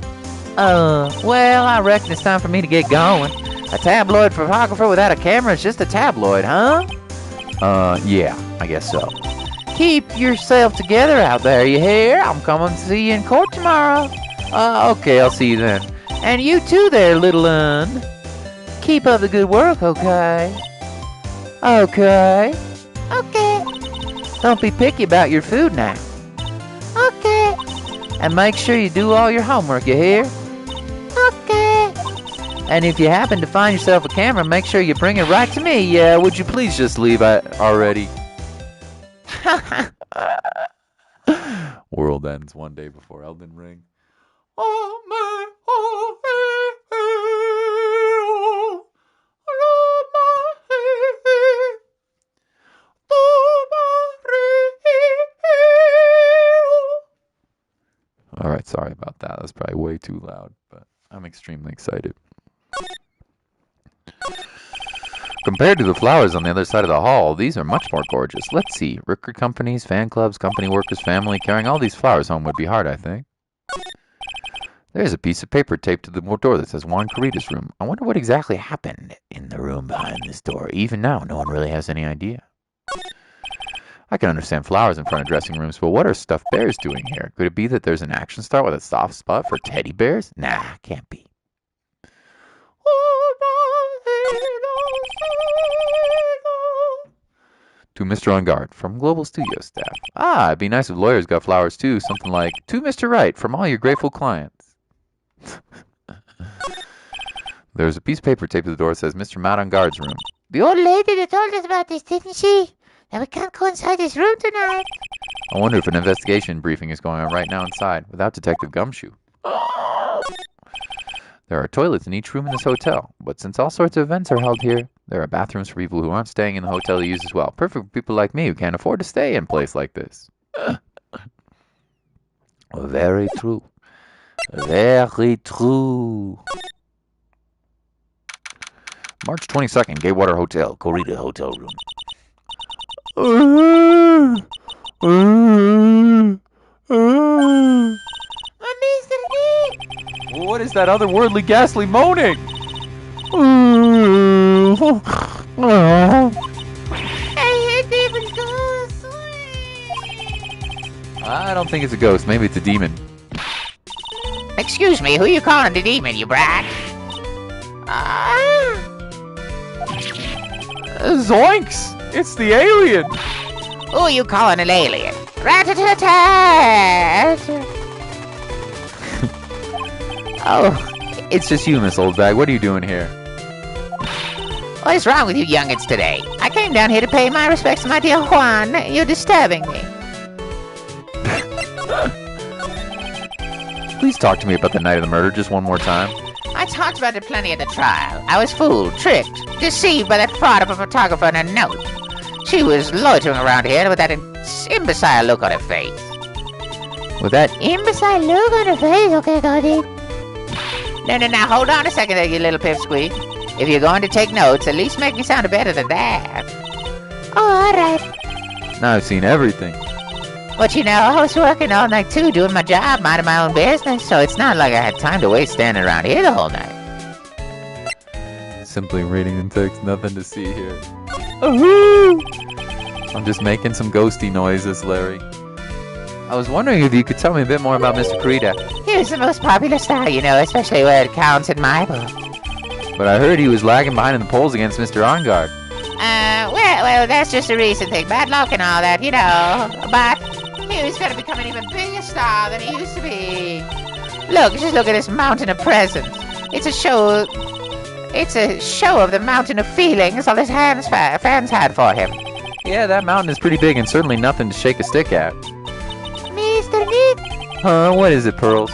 Well, I reckon it's time for me to get going. A tabloid photographer without a camera is just a tabloid, huh? Yeah, I guess so. Keep yourself together out there, you hear? I'm coming to see you in court tomorrow. Okay, I'll see you then. And you too there, little un. Keep up the good work, okay? Okay. Okay. Don't be picky about your food now. Okay. And make sure you do all your homework, you hear? Okay. And if you happen to find yourself a camera, make sure you bring it right to me. Would you please just leave already? World ends one day before Elden Ring. Alright, sorry about that. That's probably way too loud, but I'm extremely excited. Compared to the flowers on the other side of the hall, these are much more gorgeous. Let's see. Record companies, fan clubs, company workers, family. Carrying all these flowers home would be hard, I think. There's a piece of paper taped to the door that says Juan Corrida's room. I wonder what exactly happened in the room behind this door. Even now, no one really has any idea. I can understand flowers in front of dressing rooms, but what are stuffed bears doing here? Could it be that there's an action star with a soft spot for teddy bears? Nah, can't be. To Mr. On Guard, from Global Studio staff. Ah, it'd be nice if lawyers got flowers too. Something like, to Mr. Wright, from all your grateful clients. There's a piece of paper taped to the door that says Mr. Matt On Guard's room. The old lady that told us about this, didn't she? That we can't go inside this room tonight. I wonder if an investigation briefing is going on right now inside without Detective Gumshoe. There are toilets in each room in this hotel, but since all sorts of events are held here, there are bathrooms for people who aren't staying in the hotel to use as well. Perfect for people like me who can't afford to stay in a place like this. Very true. Very true. March 22nd, Gaywater Hotel, Corita Hotel Room. Mr. Nick! What is that otherworldly, ghastly moaning? I heard David's ghost. I don't think it's a ghost. Maybe it's a demon. Excuse me, who you calling the demon, you brat? Zoinks! It's the alien! Who you calling an alien? Rat-a-tat-tat! Oh, it's just you, Miss Oldbag. What are you doing here? What is wrong with you youngins today? I came down here to pay my respects to my dear Juan. You're disturbing me. Please talk to me about the night of the murder just one more time. I talked about it plenty at the trial. I was fooled, tricked, deceived by that fraud of a photographer and a note. She was loitering around here with that imbecile look on her face. With that Imbecile look on her face. Okay, got it. No, hold on a second there, you little pipsqueak. If you're going to take notes, at least make me sound better than that. Oh, alright. now I've seen everything. But you know, I was working all night too, doing my job, minding my own business, so it's not like I had time to waste standing around here the whole night. Simply reading the text, nothing to see here. Ahoo! I'm just making some ghosty noises, Larry. I was wondering if you could tell me a bit more about Mr. Corita. He was the most popular star, you know, especially where it counts in my book. But I heard he was lagging behind in the polls against Mr. Ongard. Well, that's just a recent thing. Bad luck and all that, you know. But he was going to become an even bigger star than he used to be. Look, just look at this mountain of presents. It's a show of the mountain of feelings all his fans had for him. Yeah, that mountain is pretty big and certainly nothing to shake a stick at. Mr. Nick, Huh? What is it, Pearls?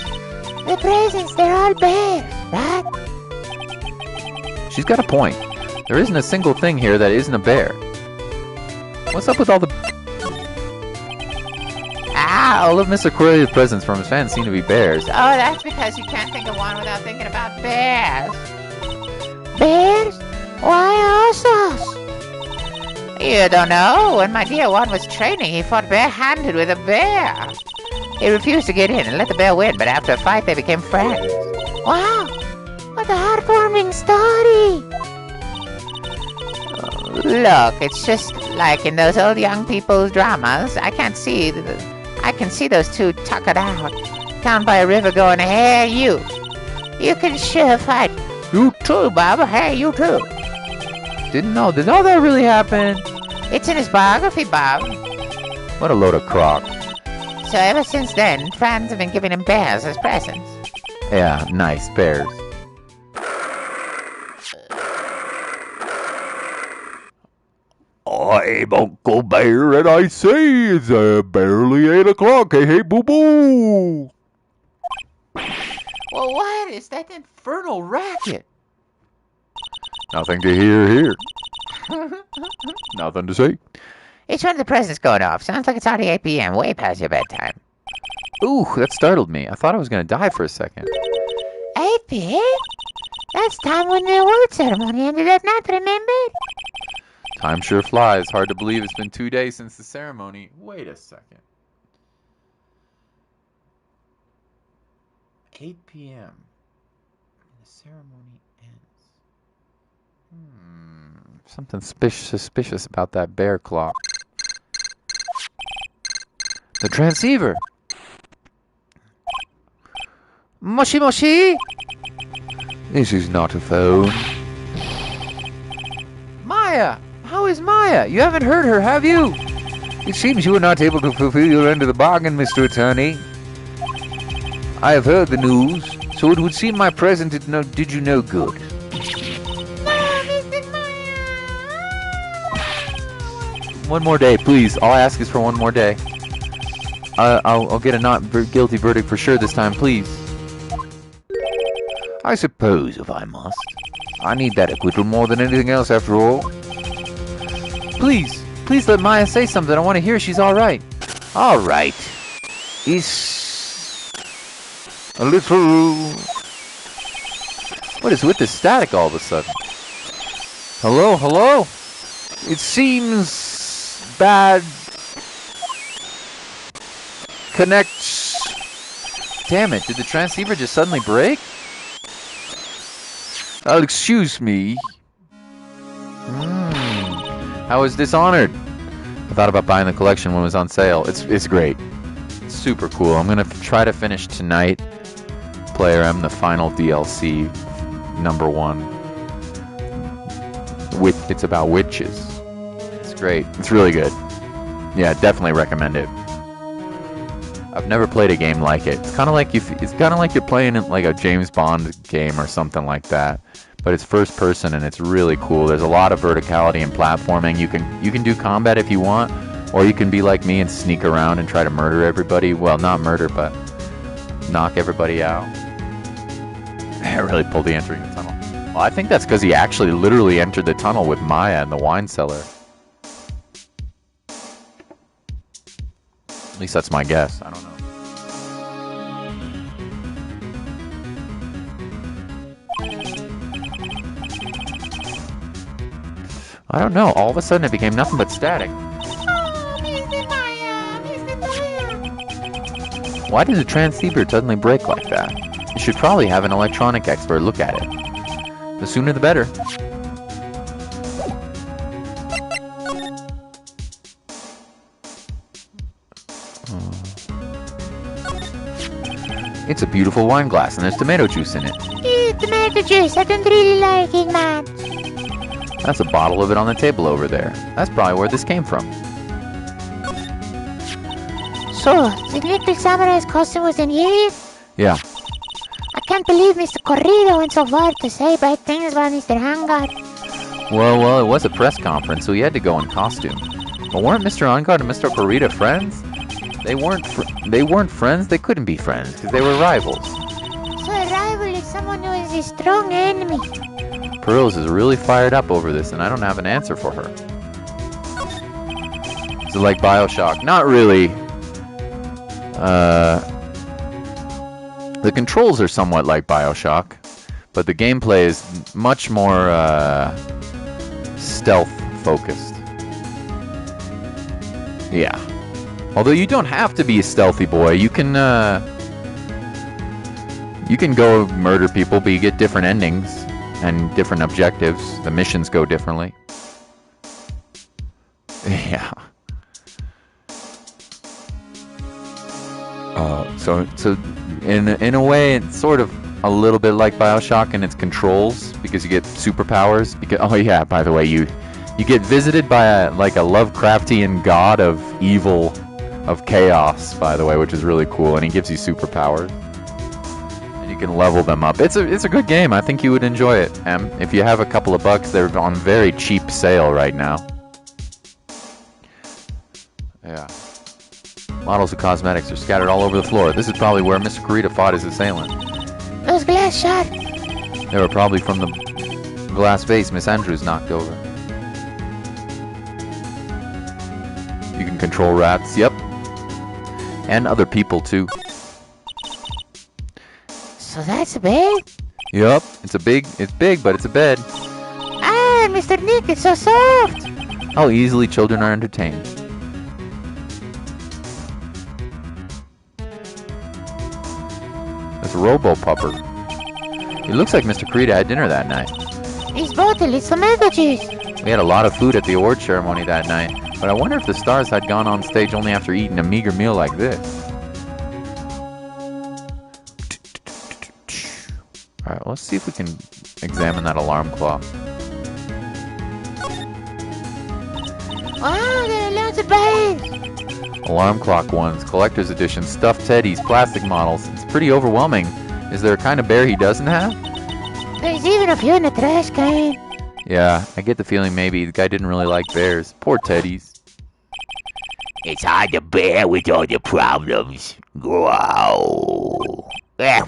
the presents, they're all bears, right? She's got a point. There isn't a single thing here that isn't a bear. What's up with all the... All of Mr. Corita's presents from his fans seem to be bears. Oh, that's because you can't think of one without thinking about bears. Bears? Why osos? You don't know. When my dear one was training, he fought barehanded with a bear. He refused to get in and let the bear win, but after a fight, they became friends. Wow, what a heartwarming story. Look, it's just like in those old young people's dramas. I can see those two tuckered out, down by a river going, hey, you can sure fight. You too, Bob. Hey, you too. Didn't know. Did all that really happen? It's in his biography, Bob. What a load of crock. So ever since then, fans have been giving him bears as presents. Yeah, nice, bears. I'm Uncle Bear, and I say it's barely 8 o'clock. Hey, hey, boo-boo! Well, what is that infernal racket? Nothing to hear here. Nothing to say. It's one of the presents going off. Sounds like it's already 8 p.m., way past your bedtime. Ooh, that startled me. I thought I was going to die for a second. 8 p.m.? That's time when the award ceremony ended at night, remember? Time sure flies. Hard to believe it's been 2 days since the ceremony. Wait a second. 8 p.m. The ceremony ends. Something suspicious about that bear clock. The transceiver! Moshi Moshi! This is not a phone. Maya! How is Maya? You haven't heard her, have you? It seems you were not able to fulfill your end of the bargain, Mr. Attorney. I have heard the news, so it would seem my present did you no good. No, Mr. Maya! One more day, please. All I ask is for one more day. I'll get a not guilty verdict for sure this time, please. I suppose, if I must. I need that acquittal more than anything else, after all. Please. Please let Maya say something. I want to hear she's all right. All right. It's a little... What is with this static all of a sudden? Hello? Hello? It seems bad. Connects. Damn it, did the transceiver just suddenly break? Excuse me. How is Dishonored? I thought about buying the collection when it was on sale. It's great. It's super cool. I'm gonna try to finish tonight. Player M, the final DLC, #1. It's about witches. It's great. It's really good. Yeah, definitely recommend it. I've never played a game like it. It's kind of like you're playing like a James Bond game or something like that. But it's first person and it's really cool. There's a lot of verticality and platforming. You can do combat if you want, or you can be like me and sneak around and try to murder everybody. Well, not murder, but knock everybody out. I really pulled the entering the tunnel. Well, I think that's because he actually literally entered the tunnel with Maya in the wine cellar. At least that's my guess. I don't know. I don't know. All of a sudden it became nothing but static. Oh, Mr. Maya, Mr. Maya. Why did the transceiver suddenly break like that? You should probably have an electronic expert look at it. The sooner the better. It's a beautiful wine glass and there's tomato juice in it. Ew, tomato juice. I don't really like it, man. That's a bottle of it on the table over there. That's probably where this came from. So, the little samurai's costume was in here? Yeah. I can't believe Mr. Corrido went so far to say bad things about Mr. Hangard. Well, it was a press conference, so he had to go in costume. But weren't Mr. Ongard and Mr. Corrida friends? They weren't friends. They couldn't be friends because they were rivals. So a rival is someone who is a strong enemy. Pearls is really fired up over this, and I don't have an answer for her. Is it like BioShock? Not really. The controls are somewhat like BioShock, but the gameplay is much more stealth-focused. Yeah. Although you don't have to be a stealthy boy. You can go murder people, but you get different endings and different objectives. The missions go differently. Yeah. So in a way, it's sort of a little bit like BioShock in its controls because you get superpowers. Because oh yeah, by the way, you get visited by a Lovecraftian god of evil, of chaos. By the way, which is really cool, and he gives you superpowers. And you can level them up. It's a good game. I think you would enjoy it. If you have a couple of bucks, they're on very cheap sale right now. Yeah. Models of cosmetics are scattered all over the floor. This is probably where Mr. Kurita fought his assailant. Those glass shards. They were probably from the glass vase Miss Andrews knocked over. You can control rats, yep. And other people too. So that's a bed? Yup, it's big, but it's a bed. Ah, Mr. Nick, it's so soft. How easily children are entertained. It's a Robo-Pupper. It looks like Mr. Kurita had dinner that night. His bottle is tomato juice. We had a lot of food at the award ceremony that night, but I wonder if the stars had gone on stage only after eating a meager meal like this. Alright, let's see if we can examine that alarm clock. Wow, there are lots of bags. Alarm clock ones, collector's edition, stuffed teddies, plastic models. It's pretty overwhelming. Is there a kind of bear he doesn't have? There's even a few in the trash can. Yeah, I get the feeling maybe the guy didn't really like bears. Poor teddies. It's hard to bear with all your problems. Growl. I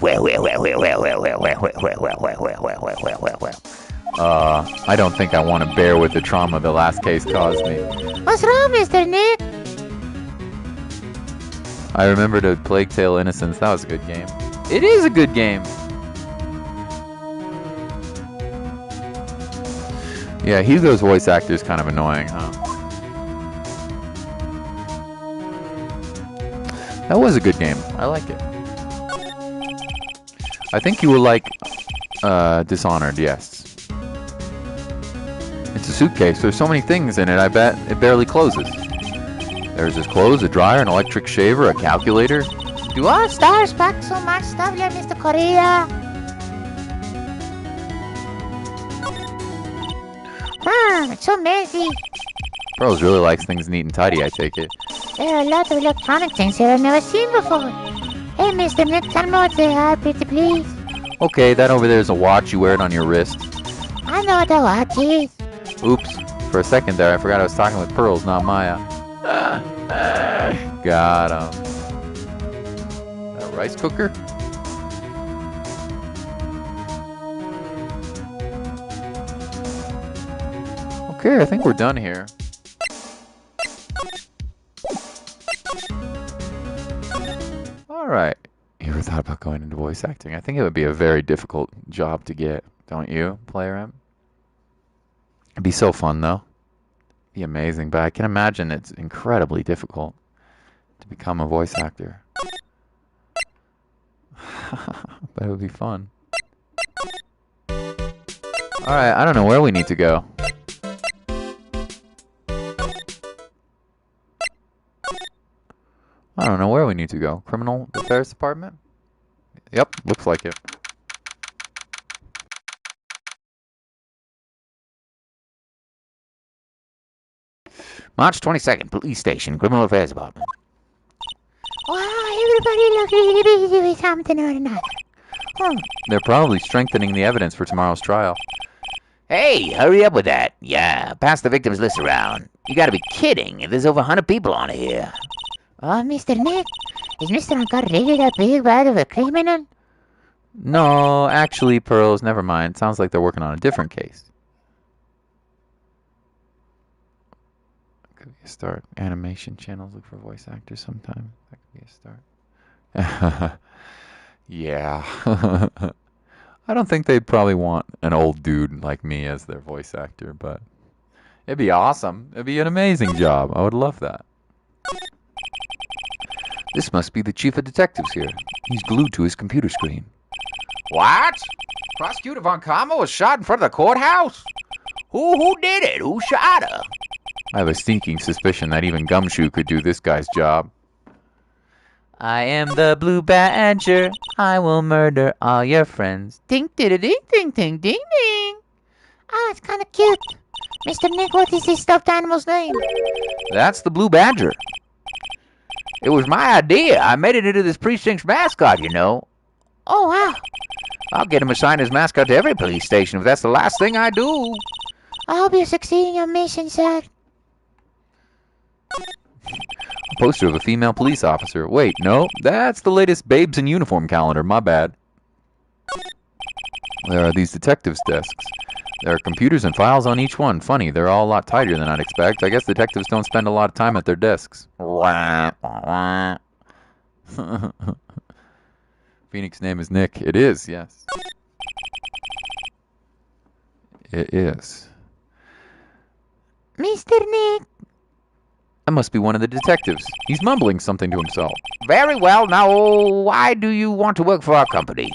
don't think I want to bear with the trauma the last case caused me. What's wrong, Mr. Nick? I remember to Plague Tale Innocence. That was a good game. It is a good game. Yeah, Hugo's voice actor is kind of annoying, huh? That was a good game. I like it. I think you will like Dishonored, yes. It's a suitcase. There's so many things in it, I bet it barely closes. There's his clothes, a dryer, an electric shaver, a calculator. Do all stars pack so much stuff like Mr. Korea? It's so messy. Pearls really likes things neat and tidy, I take it. There are a lot of electronic things here I've never seen before. Hey, Mr. Nick, tell me what they are, pretty please. Okay, that over there is a watch. You wear it on your wrist. I know what a watch is. Oops. For a second there, I forgot I was talking with Pearls, not Maya. Got him. A rice cooker? Okay, I think we're done here. Alright. You ever thought about going into voice acting? I think it would be a very difficult job to get, don't you, Player M? It'd be so fun, though. It'd be amazing, but I can imagine it's incredibly difficult to become a voice actor. But it would be fun. Alright, I don't know where we need to go. I don't know where we need to go. Criminal Affairs Department? Yep, looks like it. March 22nd, Police Station, Criminal Affairs Department. Wow, everybody looks really busy with something or another. They're probably strengthening the evidence for tomorrow's trial. Hey, hurry up with that. Yeah, pass the victims list around. You gotta be kidding. There's over 100 people on here. Oh, Mr. Nick, is Mr. Uncle really that big bad of a criminal? No, actually, Pearls, never mind. Sounds like they're working on a different case. Could be a start. Animation channels look for voice actors sometimes. That could be a start. Yeah. I don't think they'd probably want an old dude like me as their voice actor, but it'd be awesome. It'd be an amazing job. I would love that. This must be the chief of detectives here. He's glued to his computer screen. What? Prosecutor Von Kama was shot in front of the courthouse? Who did it? Who shot her? I have a sneaking suspicion that even Gumshoe could do this guy's job. I am the Blue Badger. I will murder all your friends. Ding, ding, ding, ding, ding, ding, ding. Ah, it's kind of cute. Mr. Nick, what is this stuffed animal's name? That's the Blue Badger. It was my idea. I made it into this precinct's mascot, you know. Oh, wow. I'll get him assigned as mascot to every police station if that's the last thing I do. I hope you succeed in your mission, sir. A poster of a female police officer. Wait, no, that's the latest Babes in Uniform calendar. My bad. There are these detectives' desks. There are computers and files on each one. Funny, they're all a lot tighter than I'd expect. I guess detectives don't spend a lot of time at their desks. Phoenix's name is Nick. It is, yes. It is. Mr. Nick. That must be one of the detectives. He's mumbling something to himself. Very well. Now, why do you want to work for our company?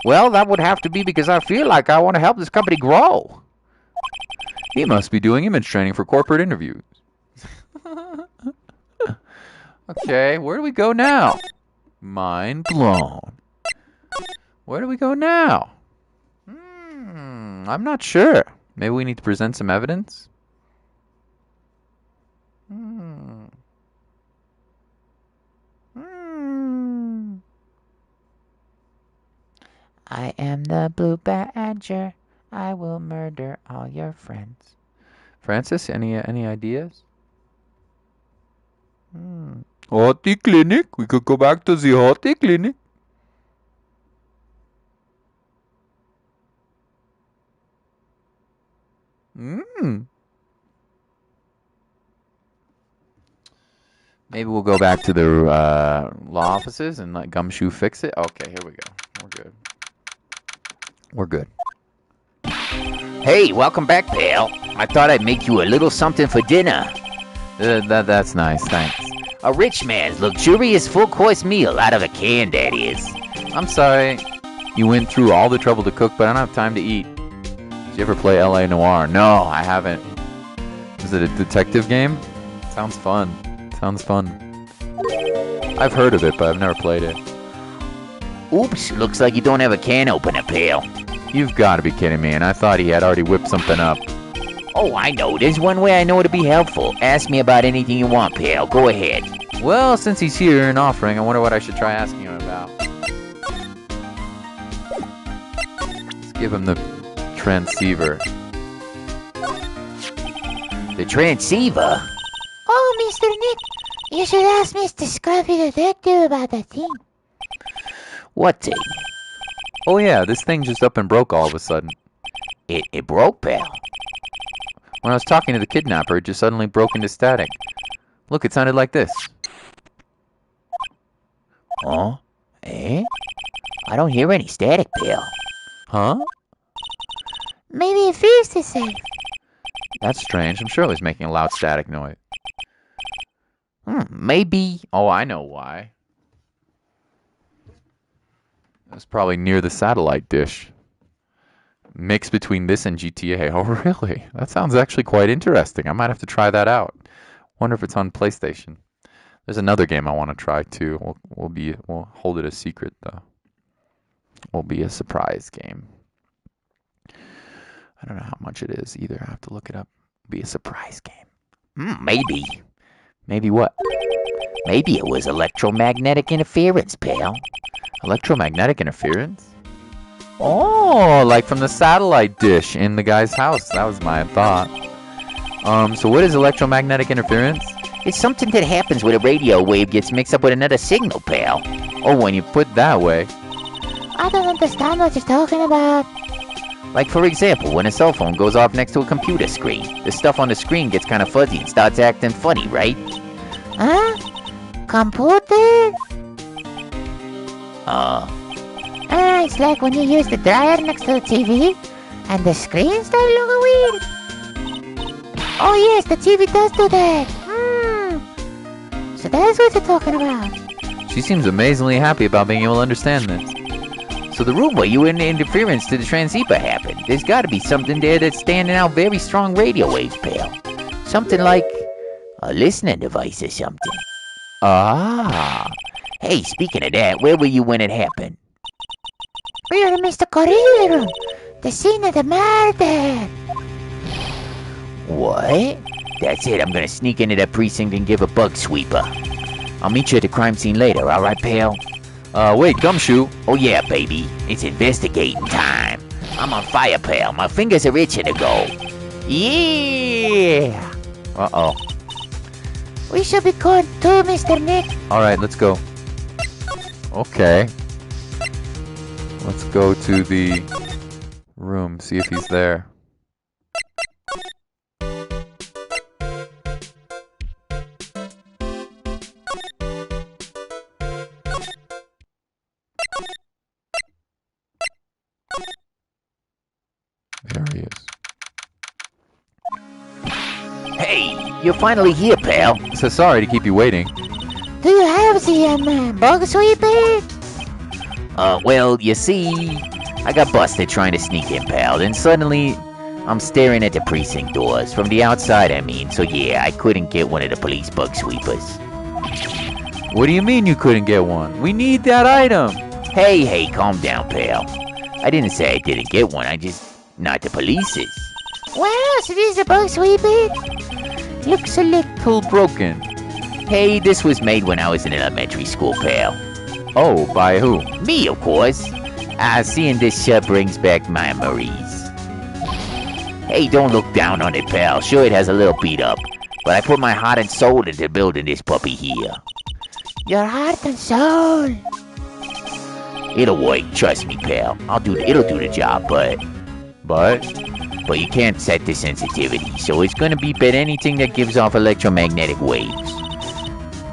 Well, that would have to be because I feel like I want to help this company grow. He must be doing image training for corporate interviews. Okay, where do we go now? Mind blown. Where do we go now? I'm not sure. Maybe we need to present some evidence? I am the Blue Badger. I will murder all your friends. Francis, any ideas? Hottie clinic. We could go back to the hottie clinic. Maybe we'll go back to the law offices and let Gumshoe fix it. Okay, here we go. We're good. We're good. Hey, welcome back, pal. I thought I'd make you a little something for dinner. That's nice, thanks. A rich man's luxurious full-course meal out of a can, that is. I'm sorry you went through all the trouble to cook, but I don't have time to eat. Did you ever play L.A. Noire? No, I haven't. Is it a detective game? Sounds fun. Sounds fun. I've heard of it, but I've never played it. Oops, looks like you don't have a can opener, pal. You've got to be kidding me, and I thought he had already whipped something up. Oh, I know. There's one way I know to be helpful. Ask me about anything you want, pal. Go ahead. Well, since he's here and offering, I wonder what I should try asking him about. Let's give him the transceiver. The transceiver? Oh, Mr. Nick, you should ask Mr. Scruffy Detective about that thing. What thing? Oh yeah, this thing just up and broke all of a sudden. It broke, pal. When I was talking to the kidnapper, it just suddenly broke into static. Look, it sounded like this. Huh? Eh? I don't hear any static, pal. Huh? Maybe it feels the same. That's strange. I'm sure it was making a loud static noise. Maybe. Oh, I know why. It was probably near the satellite dish. Mix between this and GTA. Oh, really? That sounds actually quite interesting. I might have to try that out. Wonder if it's on PlayStation. There's another game I want to try too. We'll hold it a secret though. Will be a surprise game. I don't know how much it is either. I have to look it up. It'll be a surprise game. Maybe. Maybe what? Maybe it was electromagnetic interference, pal. Electromagnetic interference? Oh, like from the satellite dish in the guy's house. That was my thought. So what is electromagnetic interference? It's something that happens when a radio wave gets mixed up with another signal, pal. Oh, when you put that way. I don't understand what you're talking about. Like, for example, when a cell phone goes off next to a computer screen, the stuff on the screen gets kind of fuzzy and starts acting funny, right? Huh? Computer? It's like when you use the dryer next to the TV, and the screen starts looking weird. Oh yes, the TV does do that. So that's what you're talking about. She seems amazingly happy about being able to understand this. So the room where you interference to the transceiver happened. There's got to be something there that's standing out very strong radio waves, pal. Something like a listening device or something. Ah. Hey, speaking of that, where were you when it happened? We are in Mr. Corrillo room, the scene of the murder. What? That's it, I'm gonna sneak into that precinct and give a bug sweeper. I'll meet you at the crime scene later, alright, pal? Wait, Gumshoe. Oh yeah, baby. It's investigating time. I'm on fire, pal. My fingers are itching to go. Yeah! Uh-oh. We should be going too, Mr. Nick. Alright, let's go. Okay. Let's go to the room, see if he's there. There he is. Hey, you're finally here, pal. So sorry to keep you waiting. Do you have the bug sweeper? Well, you see, I got busted trying to sneak in, pal, and suddenly I'm staring at the precinct doors. From the outside, I mean. So yeah, I couldn't get one of the police bug sweepers. What do you mean you couldn't get one? We need that item. Hey, calm down, pal. I didn't say I didn't get one, I just... not the police's. Well, so this is a bug sweeper. Looks a little broken. Hey, this was made when I was in elementary school, pal. Oh, by who? Me, of course. Seeing this brings back memories. Hey, don't look down on it, pal. Sure, it has a little beat up. But I put my heart and soul into building this puppy here. Your heart and soul. It'll work, trust me, pal. It'll do the job, but you can't set the sensitivity, so it's gonna beep at anything that gives off electromagnetic waves.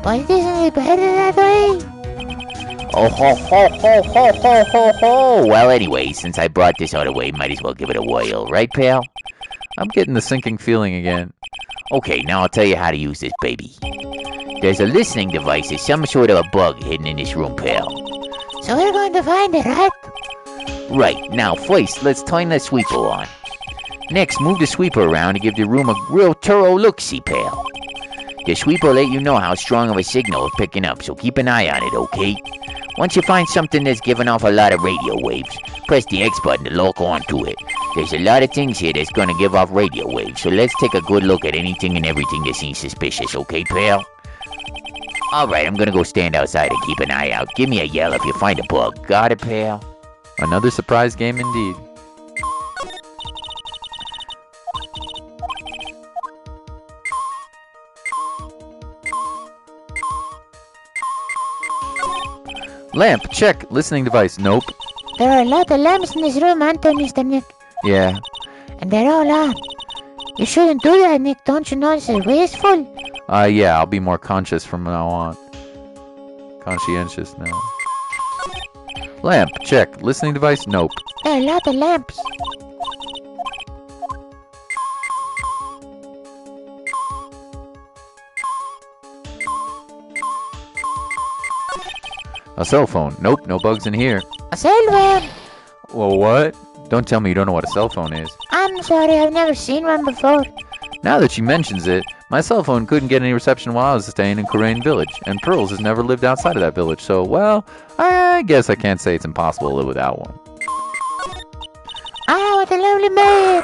But isn't it better that way? Oh ho ho ho ho ho ho ho! Well, anyway, since I brought this other way, might as well give it a whirl, right, pal? I'm getting the sinking feeling again. Okay, now I'll tell you how to use this baby. There's a listening device, there's some sort of a bug hidden in this room, pal. So we're going to find it, right? Right, now first, let's turn the sweeper on. Next, move the sweeper around to give the room a real thorough look-see, pal. The sweeper will let you know how strong of a signal it's picking up, so keep an eye on it, okay? Once you find something that's giving off a lot of radio waves, press the X button to lock onto it. There's a lot of things here that's gonna give off radio waves, so let's take a good look at anything and everything that seems suspicious, okay, pal? Alright, I'm gonna go stand outside and keep an eye out. Give me a yell if you find a bug. Got it, pal? Another surprise game indeed. Lamp, check. Listening device, nope. There are a lot of lamps in this room, aren't there, Mr. Nick? Yeah. And they're all on. You shouldn't do that, Nick. Don't you know it's wasteful? Yeah, I'll be more conscious from now on. Conscientious now. Lamp, check. Listening device, nope. There are a lot of lamps. A cell phone, nope, no bugs in here. A cell phone? Well, what? Don't tell me you don't know what a cell phone is. I'm sorry, I've never seen one before. Now that she mentions it, my cell phone couldn't get any reception while I was staying in Korean Village, and Pearls has never lived outside of that village, so, well, I guess I can't say it's impossible to live without one. Ah, what a lovely man!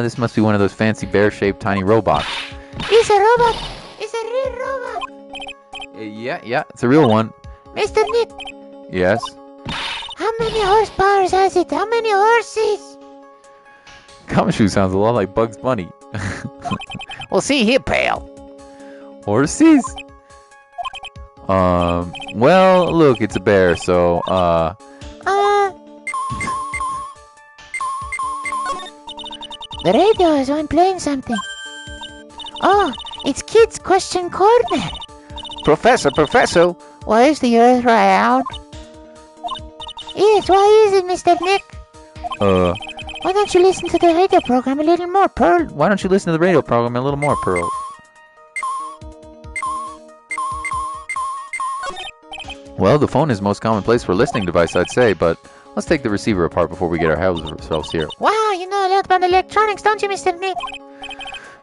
This must be one of those fancy bear-shaped tiny robots. It's a robot! It's a real robot! Yeah, it's a real one. Mr. Nick, Yes? how many horsepower has it? How many horses? Gumshoe sounds a lot like Bugs Bunny. Well, see here, pal. Horses? Well, look, it's a bear, so, The radio is on playing something. Oh, it's Kids Question Corner. Professor, Why is the earth round? Yes, why is it, Mr. Nick? Why don't you listen to the radio program a little more, Pearl? why don't you listen to the radio program a little more, Pearl? Well, the phone is the most common place for a listening device, I'd say, but let's take the receiver apart before we get ourselves here. Wow, you know a lot about electronics, don't you, Mr. Nick?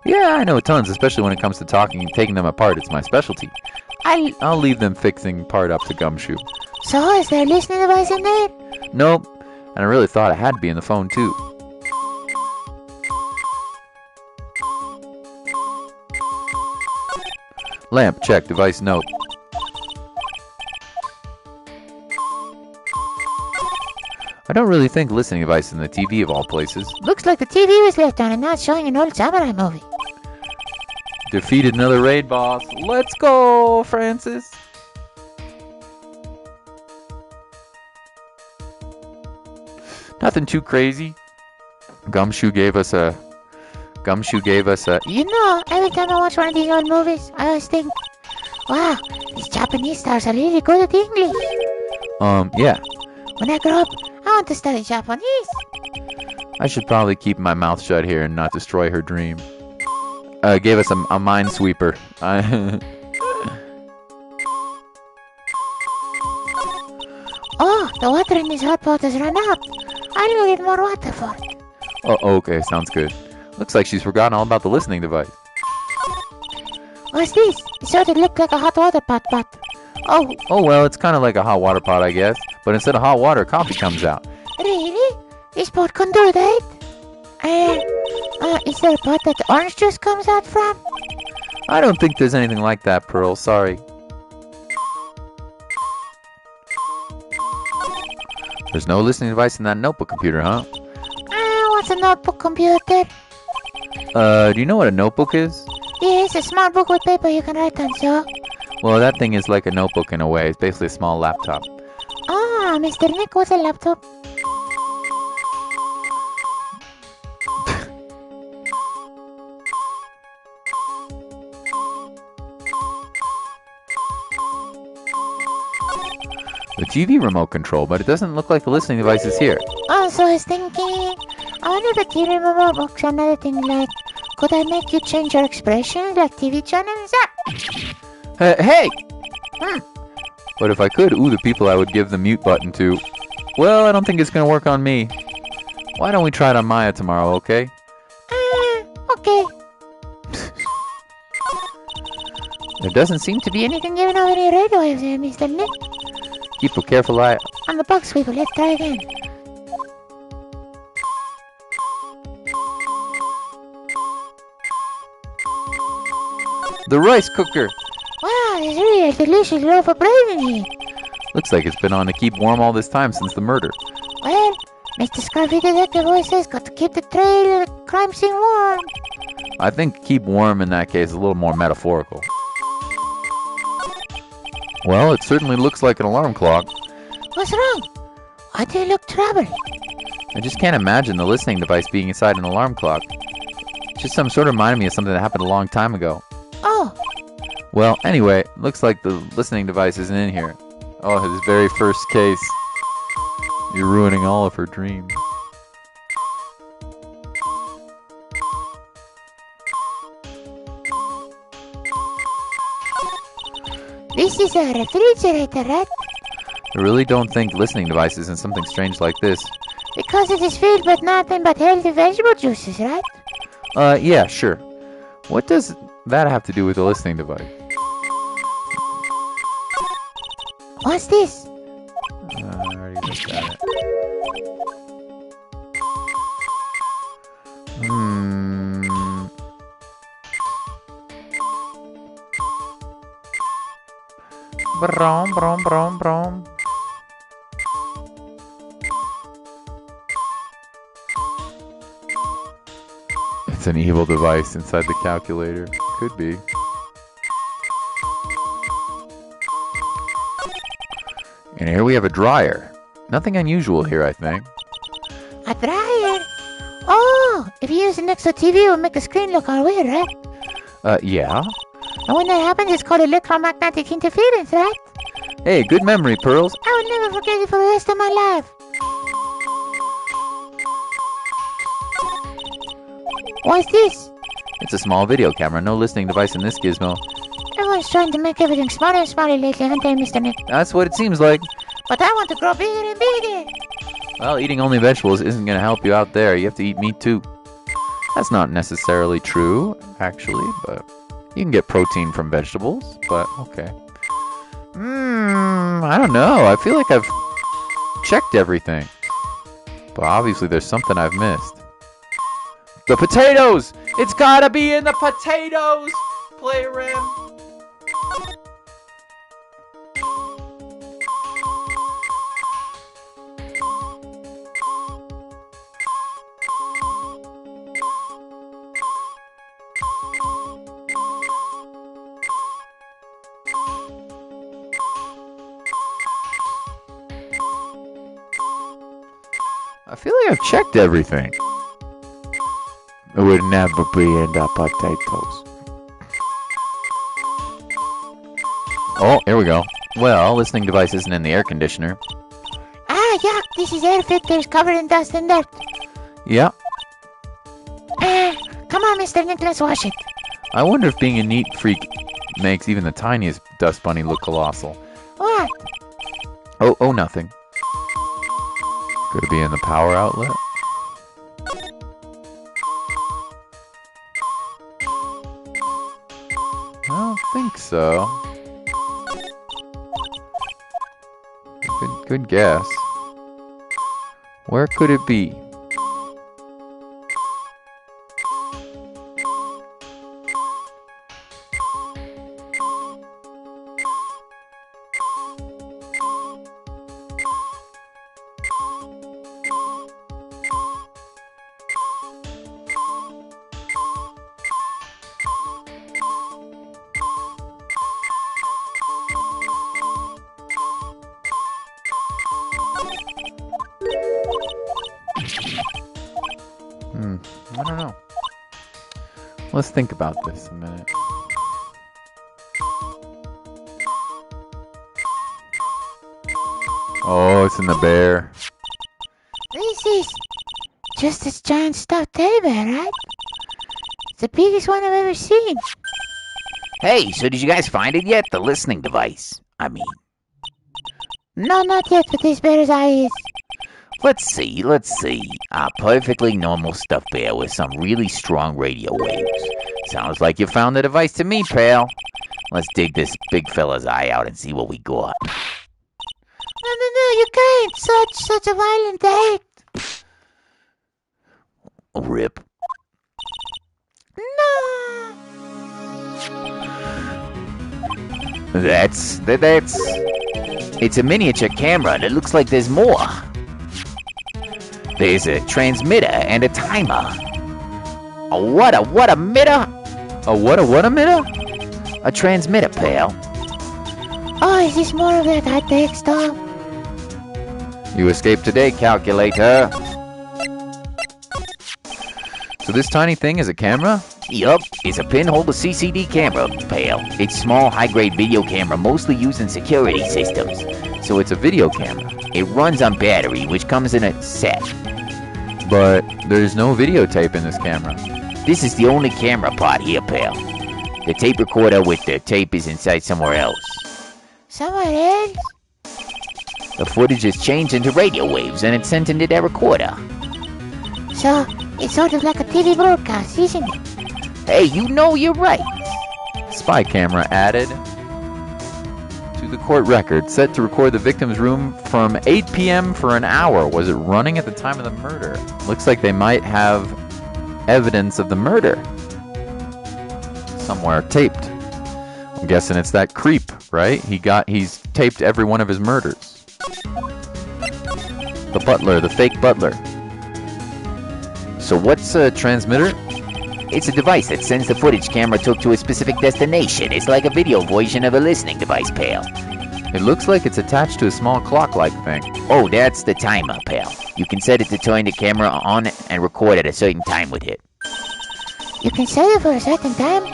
Yeah, I know tons, especially when it comes to talking and taking them apart. It's my specialty. I'll leave them fixing part up to Gumshoe. So, is there a listening device in there? Nope, and I really thought it had to be in the phone, too. Lamp, check. Device, nope. I don't really think listening device is in the TV of all places. Looks like the TV was left on and not showing an old samurai movie. Defeated another raid boss. Let's go, Francis. Nothing too crazy. Gumshoe gave us a. You know, every time I watch one of these old movies, I always think, wow, these Japanese stars are really good at English. Yeah. When I grow up, I want to study Japanese. I should probably keep my mouth shut here and not destroy her dream. Gave us a minesweeper. Oh, the water in this hot pot has run out. I'll go get more water for it. Oh, okay, sounds good. Looks like she's forgotten all about the listening device. What's this? It sort of looked like a hot water pot. Oh, well, it's kind of like a hot water pot, I guess. But instead of hot water, coffee comes out. Really? This pot can do that? Is there a pot that orange juice comes out from? I don't think there's anything like that, Pearl. Sorry. There's no listening device in that notebook computer, huh? That's a notebook computer. Do you know what a notebook is? Yes, a small book with paper you can write on, so. Well, that thing is like a notebook in a way. It's basically a small laptop. Ah, Mr. Nick, what's a laptop? The TV remote control, but it doesn't look like the listening device is here. Oh, so I was thinking, I wonder if the TV remote works on other things like, could I make you change your expressions like TV channels? Hey! But if I could, the people I would give the mute button to. Well, I don't think it's gonna work on me. Why don't we try it on Maya tomorrow, okay? Okay. There doesn't seem to be any. Anything giving over any radio waves there, Mr. Nick? Keep a careful eye. On the box, people, let's try again. The rice cooker! Wow, there's really a delicious loaf of bread in here. Looks like it's been on to keep warm all this time since the murder. Well, Mr. Scruffy Detective always says got to keep the trail of the crime scene warm. I think keep warm in that case is a little more metaphorical. Well, it certainly looks like an alarm clock. What's wrong? Why do you look troubled? I just can't imagine the listening device being inside an alarm clock. Just some sort of reminded me of something that happened a long time ago. Oh, Well, anyway, looks like the listening device isn't in here. Oh, his very first case. You're ruining all of her dreams. this is a refrigerator, right? I really don't think listening devices in something strange like this. Because it is filled with nothing but healthy vegetable juices, right? Yeah, sure. What does that have to do with the listening device? What's this? I already looked at it. Brom, brom, brom, brom. It's an evil device inside the calculator. Could be. And here we have a dryer. Nothing unusual here, I think. A dryer? Oh, if you use it next to a TV, it will make the screen look all weird, right? Yeah. And when that happens, it's called electromagnetic interference, right? Hey, good memory, Pearls. I will never forget it for the rest of my life. What's this? It's a small video camera. No listening device in this gizmo. Everyone's trying to make everything smaller and smaller lately, aren't they, Mr. Nick? That's what it seems like. But I want to grow bigger and bigger. Well, eating only vegetables isn't going to help you out there. You have to eat meat too. That's not necessarily true, actually, but you can get protein from vegetables, but okay. I don't know. I feel like I've checked everything. But obviously there's something I've missed. The potatoes! It's gotta be in the potatoes! Play Ram. I feel like I've checked everything. It would never be in the potatoes. Oh, here we go. Well, listening device isn't in the air conditioner. Ah, yuck, this is air filters covered in dust and dirt. Yeah. Come on, Mr. Nick, let's wash it. I wonder if being a neat freak makes even the tiniest dust bunny look colossal. What? Oh, nothing. Could it be in the power outlet? I don't think so. Good guess. Where could it be? Let's think about this a minute. Oh, it's in the bear. This is just this giant stuffed teddy bear, right? It's the biggest one I've ever seen. Hey, so did you guys find it yet? The listening device. I mean, No, not yet, but this bear's eye is. let's see. A perfectly normal stuffed bear with some really strong radio waves. Sounds like you found the device to me, pal. Let's dig this big fella's eye out and see what we got. No, you can't. Such a violent act. Rip. No. That's... It's a miniature camera, and it looks like there's more. There's a transmitter and a timer. A what emitter? A what emitter? A transmitter, pal. Oh, is this more of that high-tech stuff? You escaped today, calculator. So this tiny thing is a camera? Yup, it's a pinhole to CCD camera, pal. It's small, high-grade video camera, mostly used in security systems. So it's a video camera. It runs on battery, which comes in a set. But there's no videotape in this camera. This is the only camera part here, pal. The tape recorder with the tape is inside somewhere else. Somewhere else? The footage is changed into radio waves and it's sent into their recorder. So, it's sort of like a TV broadcast, isn't it? Hey, you know you're right. Spy camera added to the court record, set to record the victim's room from 8 p.m. for an hour. Was it running at the time of the murder? Looks like they might have evidence of the murder somewhere taped. I'm guessing it's that creep, right? He's taped every one of his murders. The butler, the fake butler. So what's a transmitter? It's a device that sends the footage camera took to a specific destination. It's like a video version of a listening device, pal. It looks like it's attached to a small clock-like thing. Oh, that's the timer, pal. You can set it to turn the camera on and record at a certain time with it. You can set it for a certain time?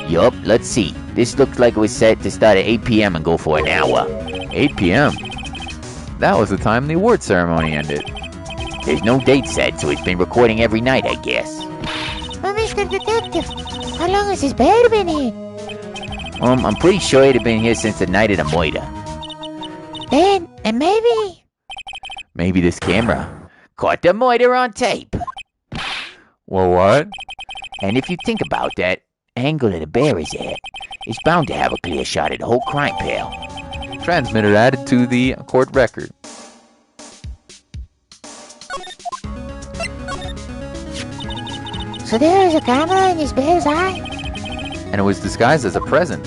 Yup, let's see. This looks like it was set to start at 8 p.m. and go for an hour. 8 p.m.? That was the time the award ceremony ended. There's no date set, so it's been recording every night, I guess. But Mr. Detective, how long has this bear been here? I'm pretty sure it had been here since the night of the murder. Then, and maybe... Maybe this camera caught the murder on tape. Well, what? And if you think about that angle that the bear is at, it's bound to have a clear shot at the whole crime, pal. Transmitter added to the court record. So there is a camera in this bear's eye? And it was disguised as a present.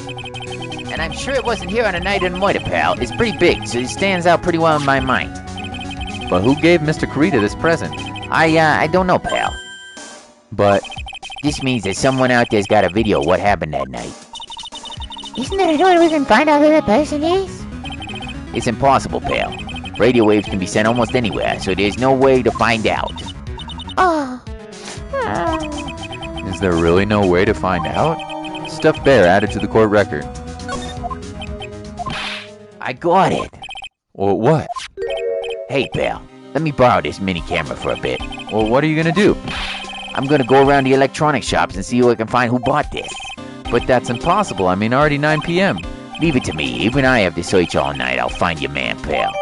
And I'm sure it wasn't here on a night in murder, pal. It's pretty big, so it stands out pretty well in my mind. But who gave Mr. Karita this present? I don't know, pal. But This means that someone out there's got a video of what happened that night. Isn't there any way we can find out who that person is? It's impossible, pal. Radio waves can be sent almost anywhere, so there's no way to find out. Oh. is there really no way to find out? Stuffed bear added to the court record. I got it. Well, what? Hey, pal. Let me borrow this mini camera for a bit. Well, what are you gonna do? I'm gonna go around the electronic shops and see who I can find who bought this. But that's impossible. I mean, already 9 p.m. Leave it to me. Even I have to search all night. I'll find your man, pal.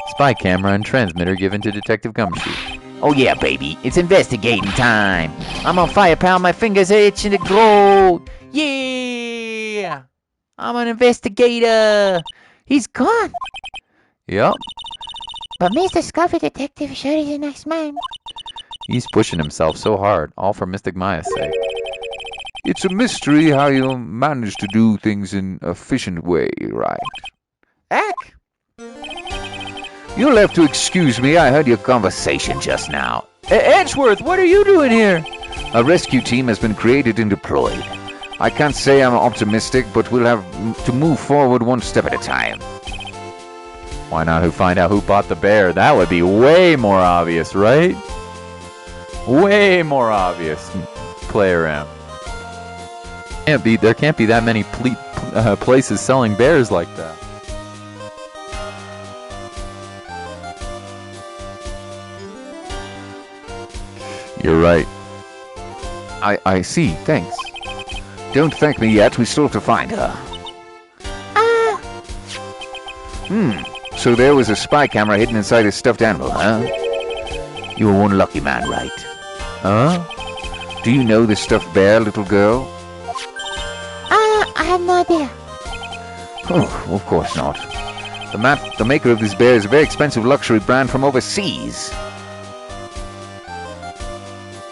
Spy camera and transmitter given to Detective Gumshoe. Oh yeah, baby. It's investigating time. I'm on fire, pal. My fingers are itching to glow. Yeah! I'm an investigator. He's gone. Yep. But Mr. Scuffy Detective sure is a nice man. He's pushing himself so hard, all for Mystic Maya's sake. It's a mystery how you manage to do things in an efficient way, Wright. Ack! You'll have to excuse me, I heard your conversation just now. Edgeworth, what are you doing here? A rescue team has been created and deployed. I can't say I'm optimistic, but we'll have to move forward one step at a time. Why not find out who bought the bear? That would be way more obvious, right? Way more obvious, Player M. There can't be that many places selling bears like that. You're right. I see, thanks. Don't thank me yet, we still have to find her. So there was a spy camera hidden inside a stuffed animal, huh? You were one lucky man, Wright. Huh? Do you know the stuffed bear, little girl? I have no idea. Oh, of course not. The maker of this bear is a very expensive luxury brand from overseas.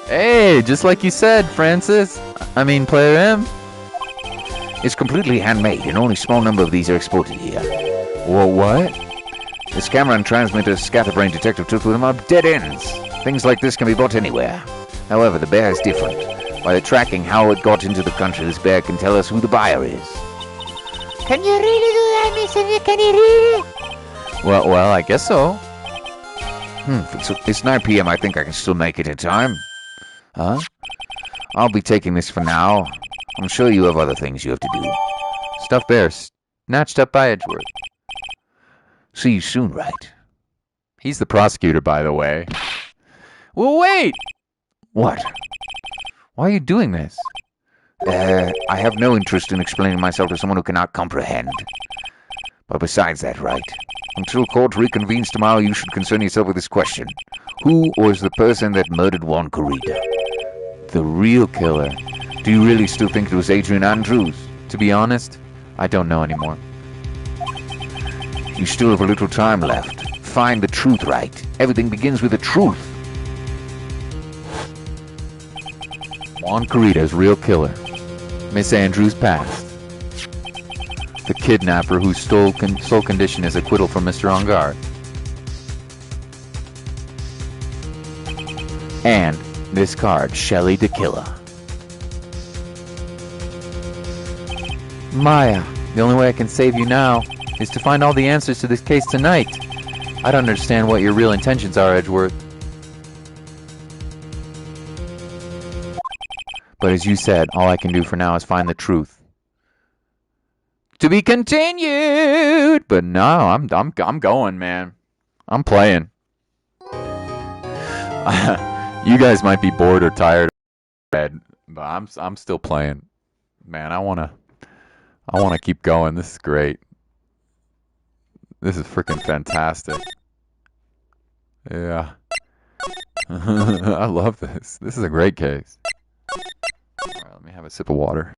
Hey, just like you said, Francis. I mean, Player M. It's completely handmade, and only a small number of these are exported here. Well, what? This camera and transmitter scatterbrain detective took with them are dead ends. Things like this can be bought anywhere. However, the bear is different. By the tracking how it got into the country, this bear can tell us who the buyer is. Can you really do that, Mr. Can you really? Well, I guess so. It's 9 p.m. I think I can still make it in time. Huh? I'll be taking this for now. I'm sure you have other things you have to do. Stuffed bear snatched up by Edgeworth. See you soon, Wright. He's the prosecutor, by the way. Well, wait! What? Why are you doing this? I have no interest in explaining myself to someone who cannot comprehend. But besides that, Wright, until court reconvenes tomorrow, you should concern yourself with this question. Who was the person that murdered Juan Corrida? The real killer. Do you really still think it was Adrian Andrews? To be honest, I don't know anymore. You still have a little time left. Find the truth, Wright. Everything begins with the truth. Juan Corrida's real killer. Miss Andrews passed. The kidnapper whose sole condition is acquittal from Mr. Ongar. And this card, Shelley the Killer. Maya, the only way I can save you now is to find all the answers to this case tonight. I don't understand what your real intentions are, Edgeworth. But as you said, all I can do for now is find the truth. To be continued! But no, I'm going, man. I'm playing. You guys might be bored or tired, but I'm still playing. Man, I wanna keep going. This is great. This is freaking fantastic. Yeah. I love this. This is a great case. Alright, let me have a sip of water.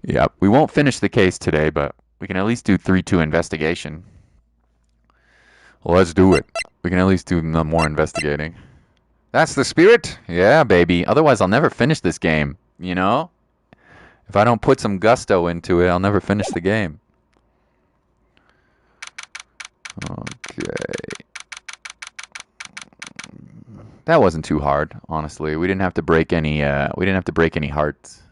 Yeah, we won't finish the case today, but we can at least do 3-2 investigation. Well, let's do it. We can at least do more investigating. That's the spirit? Yeah, baby. Otherwise, I'll never finish this game, you know? If I don't put some gusto into it, I'll never finish the game. Okay. That wasn't too hard, honestly. We didn't have to break any hearts.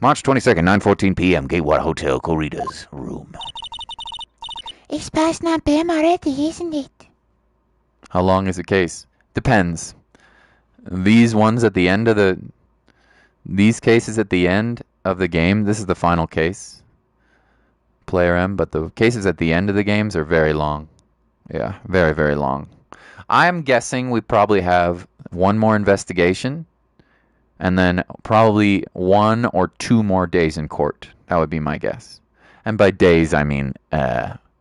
March 22nd, 9:14 p.m. Gateway Hotel, Corrida's room. It's past 9 p.m. already, isn't it? How long is the case? Depends. These ones at the end of these cases at the end of the game, this is the final case. Player M, but the cases at the end of the games are very long. Yeah, very, very long. I'm guessing we probably have one more investigation and then probably 1 or 2 more days in court. That would be my guess. And by days, I mean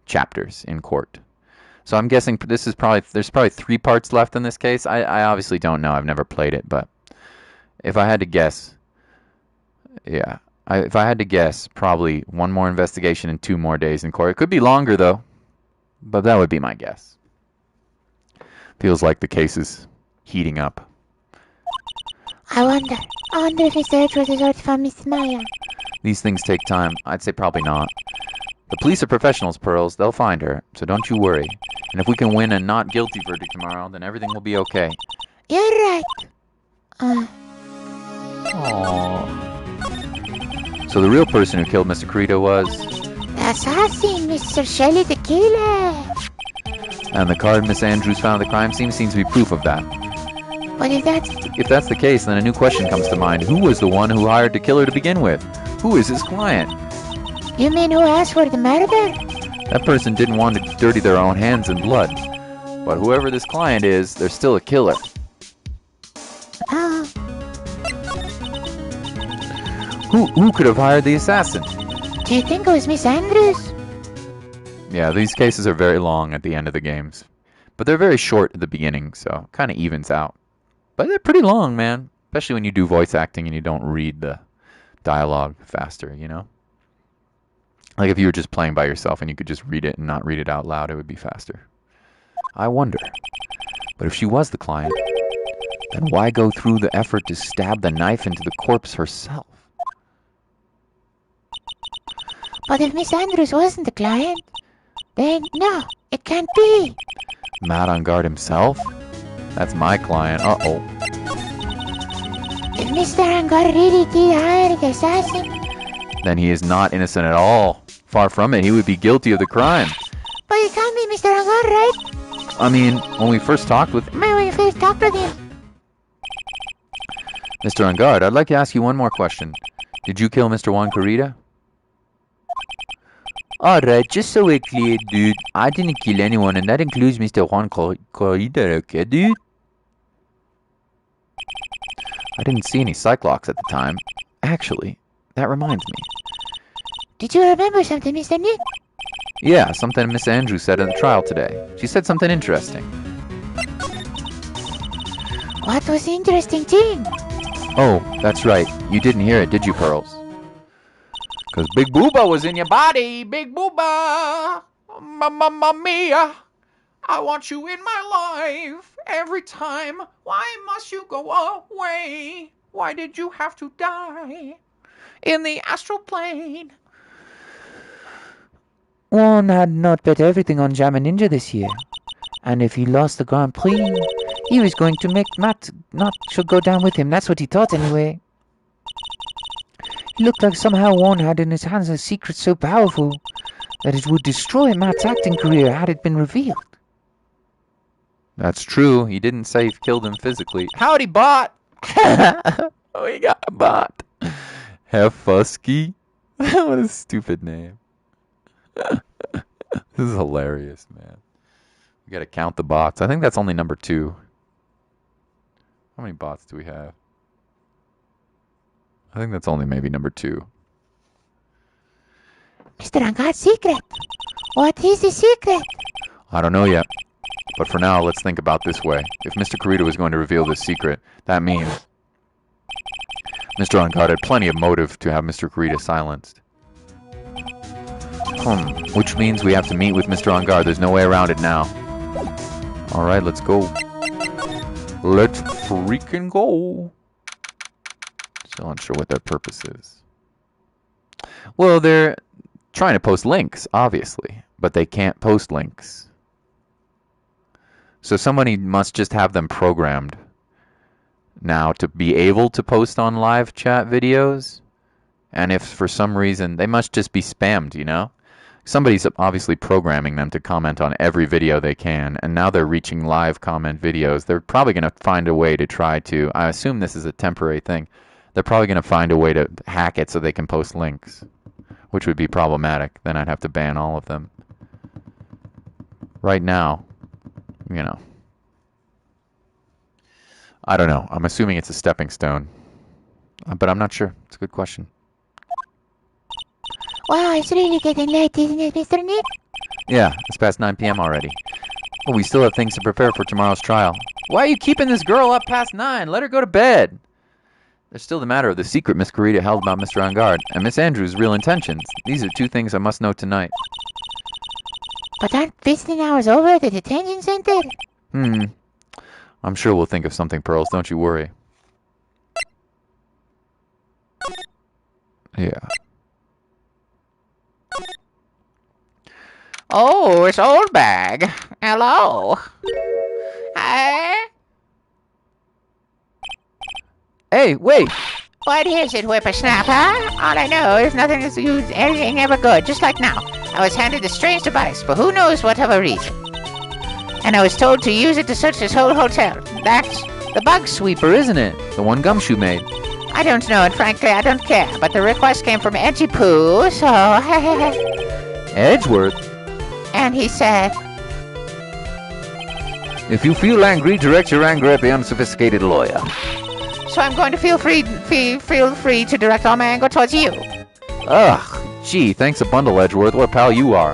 chapters in court. So I'm guessing there's probably 3 parts left in this case. I obviously don't know. I've never played it, but if I had to guess, yeah. If I had to guess, probably 1 more investigation and 2 more days in court. It could be longer, though, but that would be my guess. Feels like the case is heating up. I wonder if Mr. Edgeworth has already found Miss Maya. These things take time. I'd say probably not. The police are professionals, Pearls. They'll find her, so don't you worry. And if we can win a not guilty verdict tomorrow, then everything will be okay. You're right. Aww. So the real person who killed Mr. Corrida was... The assassin, Mr. Shelley the Killer. And the card Miss Andrews found at the crime scene seems to be proof of that. But If that's the case, then a new question comes to mind. Who was the one who hired the killer to begin with? Who is his client? you mean who asked for the murder? That person didn't want to dirty their own hands in blood. But whoever this client is, they're still a killer. Oh, Who could have hired the assassin? do you think it was Miss Andrews? Yeah, these cases are very long at the end of the games. But they're very short at the beginning, so it kind of evens out. But they're pretty long, man. Especially when you do voice acting and you don't read the dialogue faster, you know? Like if you were just playing by yourself and you could just read it and not read it out loud, it would be faster. I wonder. But if she was the client, then why go through the effort to stab the knife into the corpse herself? But if Miss Andrews wasn't the client, then no, it can't be. Matt on guard himself? That's my client. Uh-oh. If Mr. Angar really did hire the assassin, Then he is not innocent at all. Far from it, he would be guilty of the crime. but it can't be Mr. Angar, right? I mean, when we first talked with When we first talked with him. Mr. Angard, I'd like to ask you one more question. Did you kill Mr. Juan Corrida? Alright, just so we're clear, dude. I didn't kill anyone, and that includes Mr. Juan Corrida, okay, dude? I didn't see any Cyclops at the time. Actually, that reminds me. Did you remember something, Mr. Nick? Yeah, something Miss Andrews said in the trial today. She said something interesting. What was the interesting thing? Oh, that's right. You didn't hear it, did you, Pearls? Because Big Booba was in your body. Big Booba. Mamma mia. I want you in my life every time. Why must you go away? Why did you have to die in the astral plane? Juan had not bet everything on Jammin' Ninja this year. And if he lost the Grand Prix, he was going to make Matt not should go down with him. That's what he thought anyway. It looked like somehow Juan had in his hands a secret so powerful that it would destroy Matt's acting career had it been revealed. That's true. He didn't say he killed him physically. Howdy, bot! We got a bot. Hefusky. What a stupid name. This is hilarious, man. We gotta count the bots. I think that's only number 2. How many bots do we have? I think that's only maybe number 2. Mr. Angar's secret. What is the secret? I don't know yet. But for now, let's think about this way. If Mr. Corrida was going to reveal this secret, that means Mr. Angard had plenty of motive to have Mr. Corrida silenced. Which means we have to meet with Mr. Angard. There's no way around it now. Alright, let's go. Let's freaking go. Still unsure what their purpose is. Well, they're trying to post links, obviously. But they can't post links. So somebody must just have them programmed now to be able to post on live chat videos. And if for some reason, they must just be spammed, you know? Somebody's obviously programming them to comment on every video they can, and now they're reaching live comment videos. They're probably going to find a way to try to, I assume this is a temporary thing, they're probably going to find a way to hack it so they can post links, which would be problematic. Then I'd have to ban all of them. Right now, you know, I don't know. I'm assuming it's a stepping stone, but I'm not sure. It's a good question. Wow, it's really getting late, isn't it, Mr. Nick? Yeah, it's past 9 p.m. already. But we still have things to prepare for tomorrow's trial. Why are you keeping this girl up past 9? Let her go to bed. There's still the matter of the secret Miss Corrida held about Mr. Angard and Miss Andrews' real intentions. These are 2 things I must know tonight. But aren't visiting hours over at the detention center? I'm sure we'll think of something, Pearls. Don't you worry. Yeah. Oh, it's Old Bag. Hello. Hi. Hey, wait! What is it, whippersnapper? All I know is nothing is used, anything ever good, just like now. I was handed a strange device, for who knows what of a reason. and I was told to use it to search this whole hotel. That's the bug sweeper. Sweeper, isn't it? The one Gumshoe made. I don't know, and frankly, I don't care. But the request came from Edgy Poo, so... Edgeworth? And he said, If you feel angry, direct your anger at the unsophisticated lawyer. so I'm going to feel free to direct all my anger towards you. Ugh, gee, thanks a bundle, Edgeworth. What a pal you are.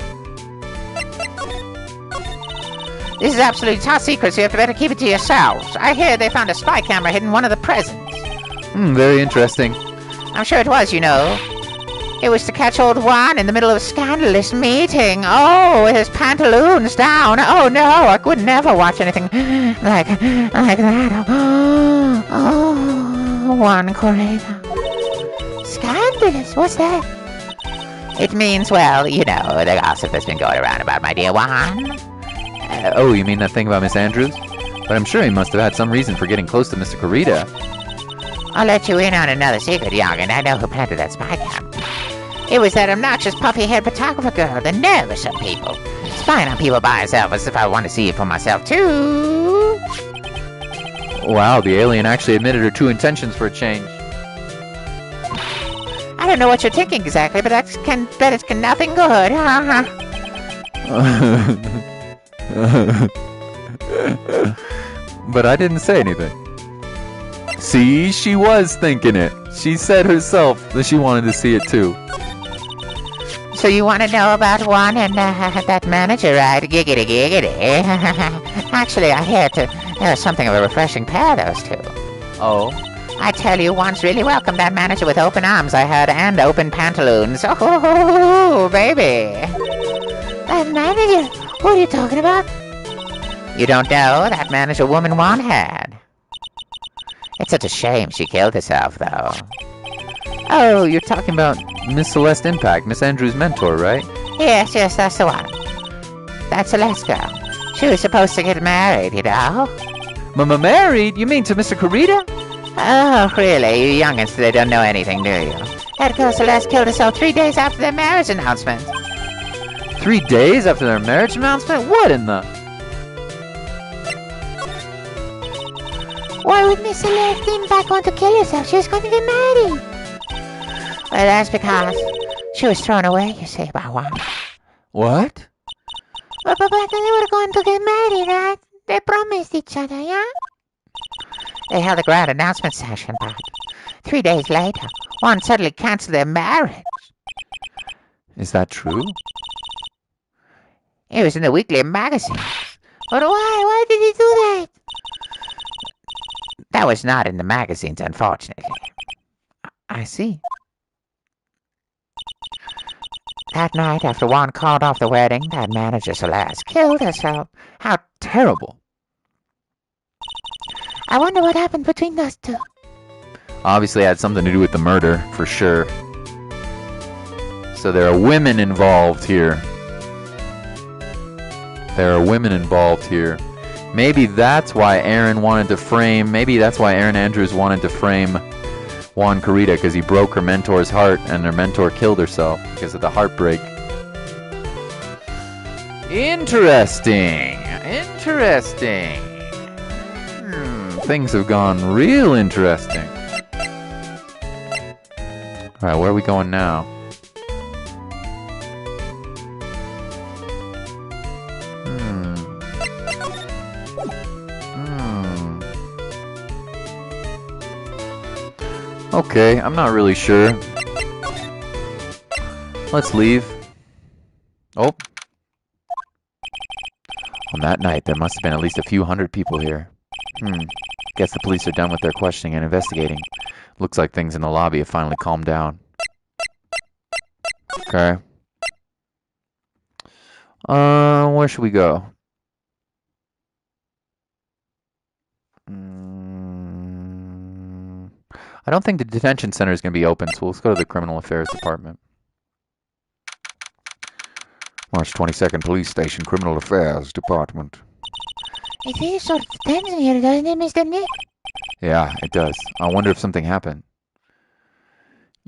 This is absolutely top secret, so you have to better keep it to yourselves. I hear they found a spy camera hidden in one of the presents. Very interesting. I'm sure it was, you know. It was to catch old Juan in the middle of a scandalous meeting. Oh, with his pantaloons down. Oh, no, I could never watch anything like that. Oh, Juan Correa. Scandalous, what's that? It means, well, you know, the gossip that's been going around about my dear Juan. Oh, you mean that thing about Miss Andrews? But I'm sure he must have had some reason for getting close to Mr. Corita. I'll let you in on another secret, young'un. I know who planted that spy cam. It was that obnoxious puffy-haired photographer girl, the nerve of some people. Spying on people by herself as if I want to see it for myself, too. Wow, the alien actually admitted her true intentions for a change. I don't know what you're thinking exactly, but it's nothing good. But I didn't say anything. See, she was thinking it. She said herself that she wanted to see it too. So you want to know about Juan and that manager, right? Giggity, giggity. Actually, I hear there's something of a refreshing pair, those two. Oh? I tell you, Juan's really welcomed that manager with open arms, I heard, and open pantaloons. Oh, baby. That manager? Who are you talking about? You don't know? That manager woman Juan had. It's such a shame she killed herself, though. Oh, you're talking about Miss Celeste Impact, Miss Andrews' mentor, right? Yes, that's the one. That's Celeste girl. She was supposed to get married, you know. Married? You mean to Mr. Corita? Oh, really? You youngins, they don't know anything, do you? That girl Celeste killed herself 3 days after their marriage announcement. 3 days after their marriage announcement? What in the... Why would Miss Celeste Impact want to kill herself? She was going to get married. Well, that's because she was thrown away, you see, by Juan. What? But they were going to get married, right? They promised each other, yeah? They held a grand announcement session, but 3 days later, Juan suddenly canceled their marriage. Is that true? It was in the weekly magazine. But why? Why did he do that? That was not in the magazines, unfortunately. I see. That night, after Juan called off the wedding, that manager Celeste killed herself. How terrible. I wonder what happened between those two. Obviously it had something to do with the murder, for sure. So there are women involved here. Maybe that's why Aaron Andrews wanted to frame Juan Corita, because he broke her mentor's heart and her mentor killed herself because of the heartbreak. Interesting. Things have gone real interesting. Alright, where are we going now? Okay, I'm not really sure. Let's leave. Oh. On that night, there must have been at least a few hundred people here. Guess the police are done with their questioning and investigating. Looks like things in the lobby have finally calmed down. Okay. Where should we go? I don't think the detention center is going to be open, so let's go to the criminal affairs department. March 22nd, Police Station, Criminal Affairs Department. It is sort of tense in here, doesn't it, Mr. Nick? Yeah, it does. I wonder if something happened.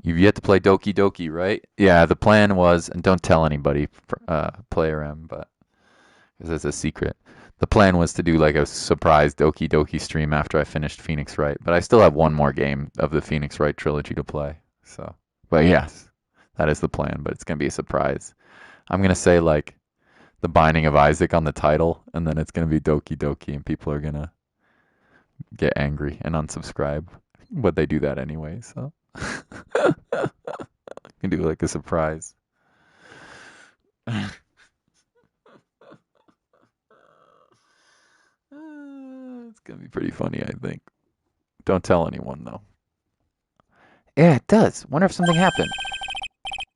You've yet to play Doki Doki, right? Yeah, the plan was, and don't tell anybody, Player M, but because it's a secret. The plan was to do like a surprise Doki Doki stream after I finished Phoenix Wright, but I still have one more game of the Phoenix Wright trilogy to play. So, but yes, that is the plan, but it's going to be a surprise. I'm going to say like The Binding of Isaac on the title, and then it's going to be Doki Doki, and people are going to get angry and unsubscribe. But they do that anyway, so. You can do like a surprise. It's gonna be pretty funny, I think. Don't tell anyone though. Yeah, it does. Wonder if something happened.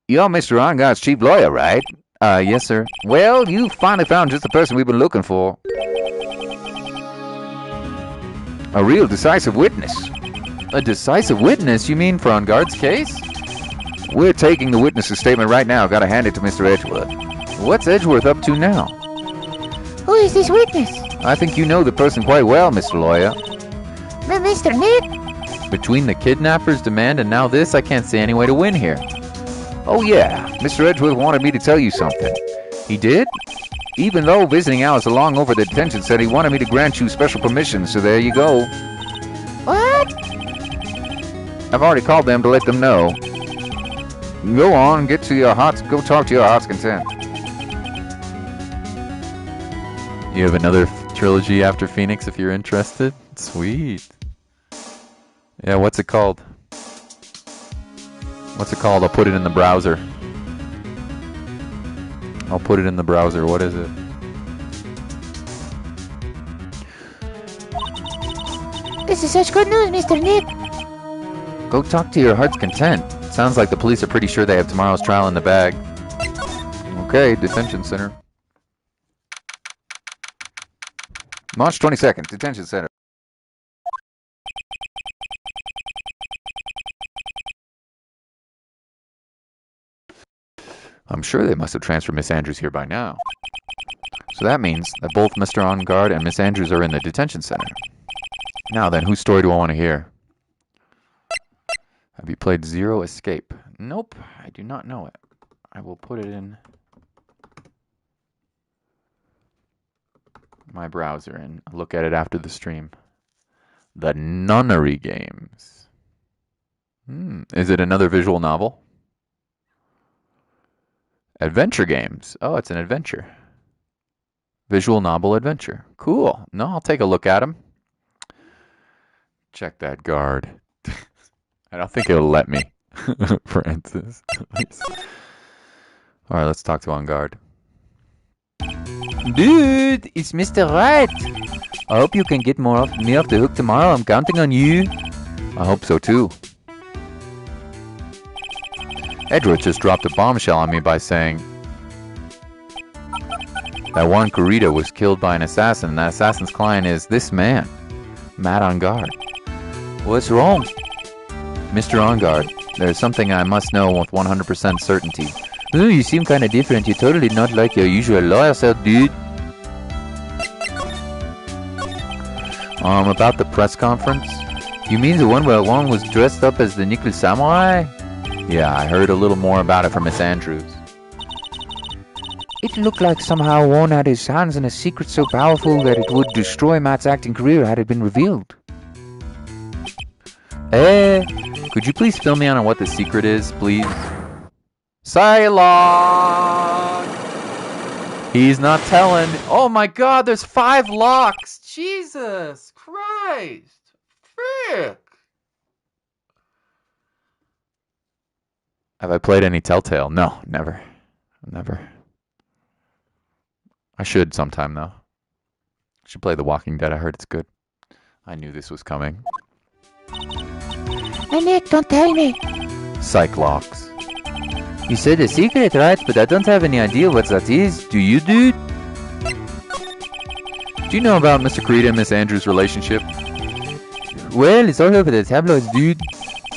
You're Mr. Ongar's chief lawyer, right? Yes, sir. Well, you finally found just the person we've been looking for. A real decisive witness. A decisive witness? You mean for On Guard's case? We're taking the witness's statement right now. Gotta hand it to Mr. Edgeworth. What's Edgeworth up to now? Who is this witness? I think you know the person quite well, Mr. Lawyer. Mr. Nick? Between the kidnapper's demand and now this, I can't see any way to win here. Oh yeah, Mr. Edgeworth wanted me to tell you something. He did? Even though visiting hours are long over, the detention said he wanted me to grant you special permission, so there you go. What? I've already called them to let them know. Go on, go talk to your heart's content. You have another trilogy after Phoenix if you're interested? Sweet. Yeah, what's it called? What's it called? I'll put it in the browser. What is it? This is such good news, Mr. Nick. Go talk to your heart's content. Sounds like the police are pretty sure they have tomorrow's trial in the bag. Okay, detention center. March 22nd, detention center. I'm sure they must have transferred Miss Andrews here by now. So that means that both Mr. On Guard and Miss Andrews are in the detention center. Now then, whose story do I want to hear? Have you played Zero Escape? Nope, I do not know it. I will put it in my browser and look at it after the stream. The Nunnery Games. Is it another visual novel? Adventure games. Oh, it's an adventure. Visual novel adventure. Cool. No, I'll take a look at them. Check that guard. I don't think it'll let me, Francis. All right, let's talk to On Guard. Dude, it's Mr. Wright. I hope you can get me off the hook tomorrow. I'm counting on you. I hope so too. Edward just dropped a bombshell on me by saying that Juan Corrida was killed by an assassin, and that assassin's client is this man, Matt On Guard. What's wrong? Mr. On Guard, there's something I must know with 100% certainty. Ooh, you seem kind of different. You're totally not like your usual lawyer self, dude. About the press conference? You mean the one where Juan was dressed up as the Nickel Samurai? Yeah, I heard a little more about it from Miss Andrews. It looked like somehow Juan had his hands in a secret so powerful that it would destroy Matt's acting career had it been revealed. Could you please fill me in on what the secret is, please? Cylon! He's not telling. Oh my god, there's 5 locks! Jesus Christ! Frick! Have I played any Telltale? No, never. Never. I should sometime, though. I should play The Walking Dead. I heard it's good. I knew this was coming. Hey, Nick, don't tell me. Cyclops. You said a secret, right? But I don't have any idea what that is. Do you, dude? Do you know about Mr. Corrida and Miss Andrews' relationship? Well, it's all over the tabloids, dude.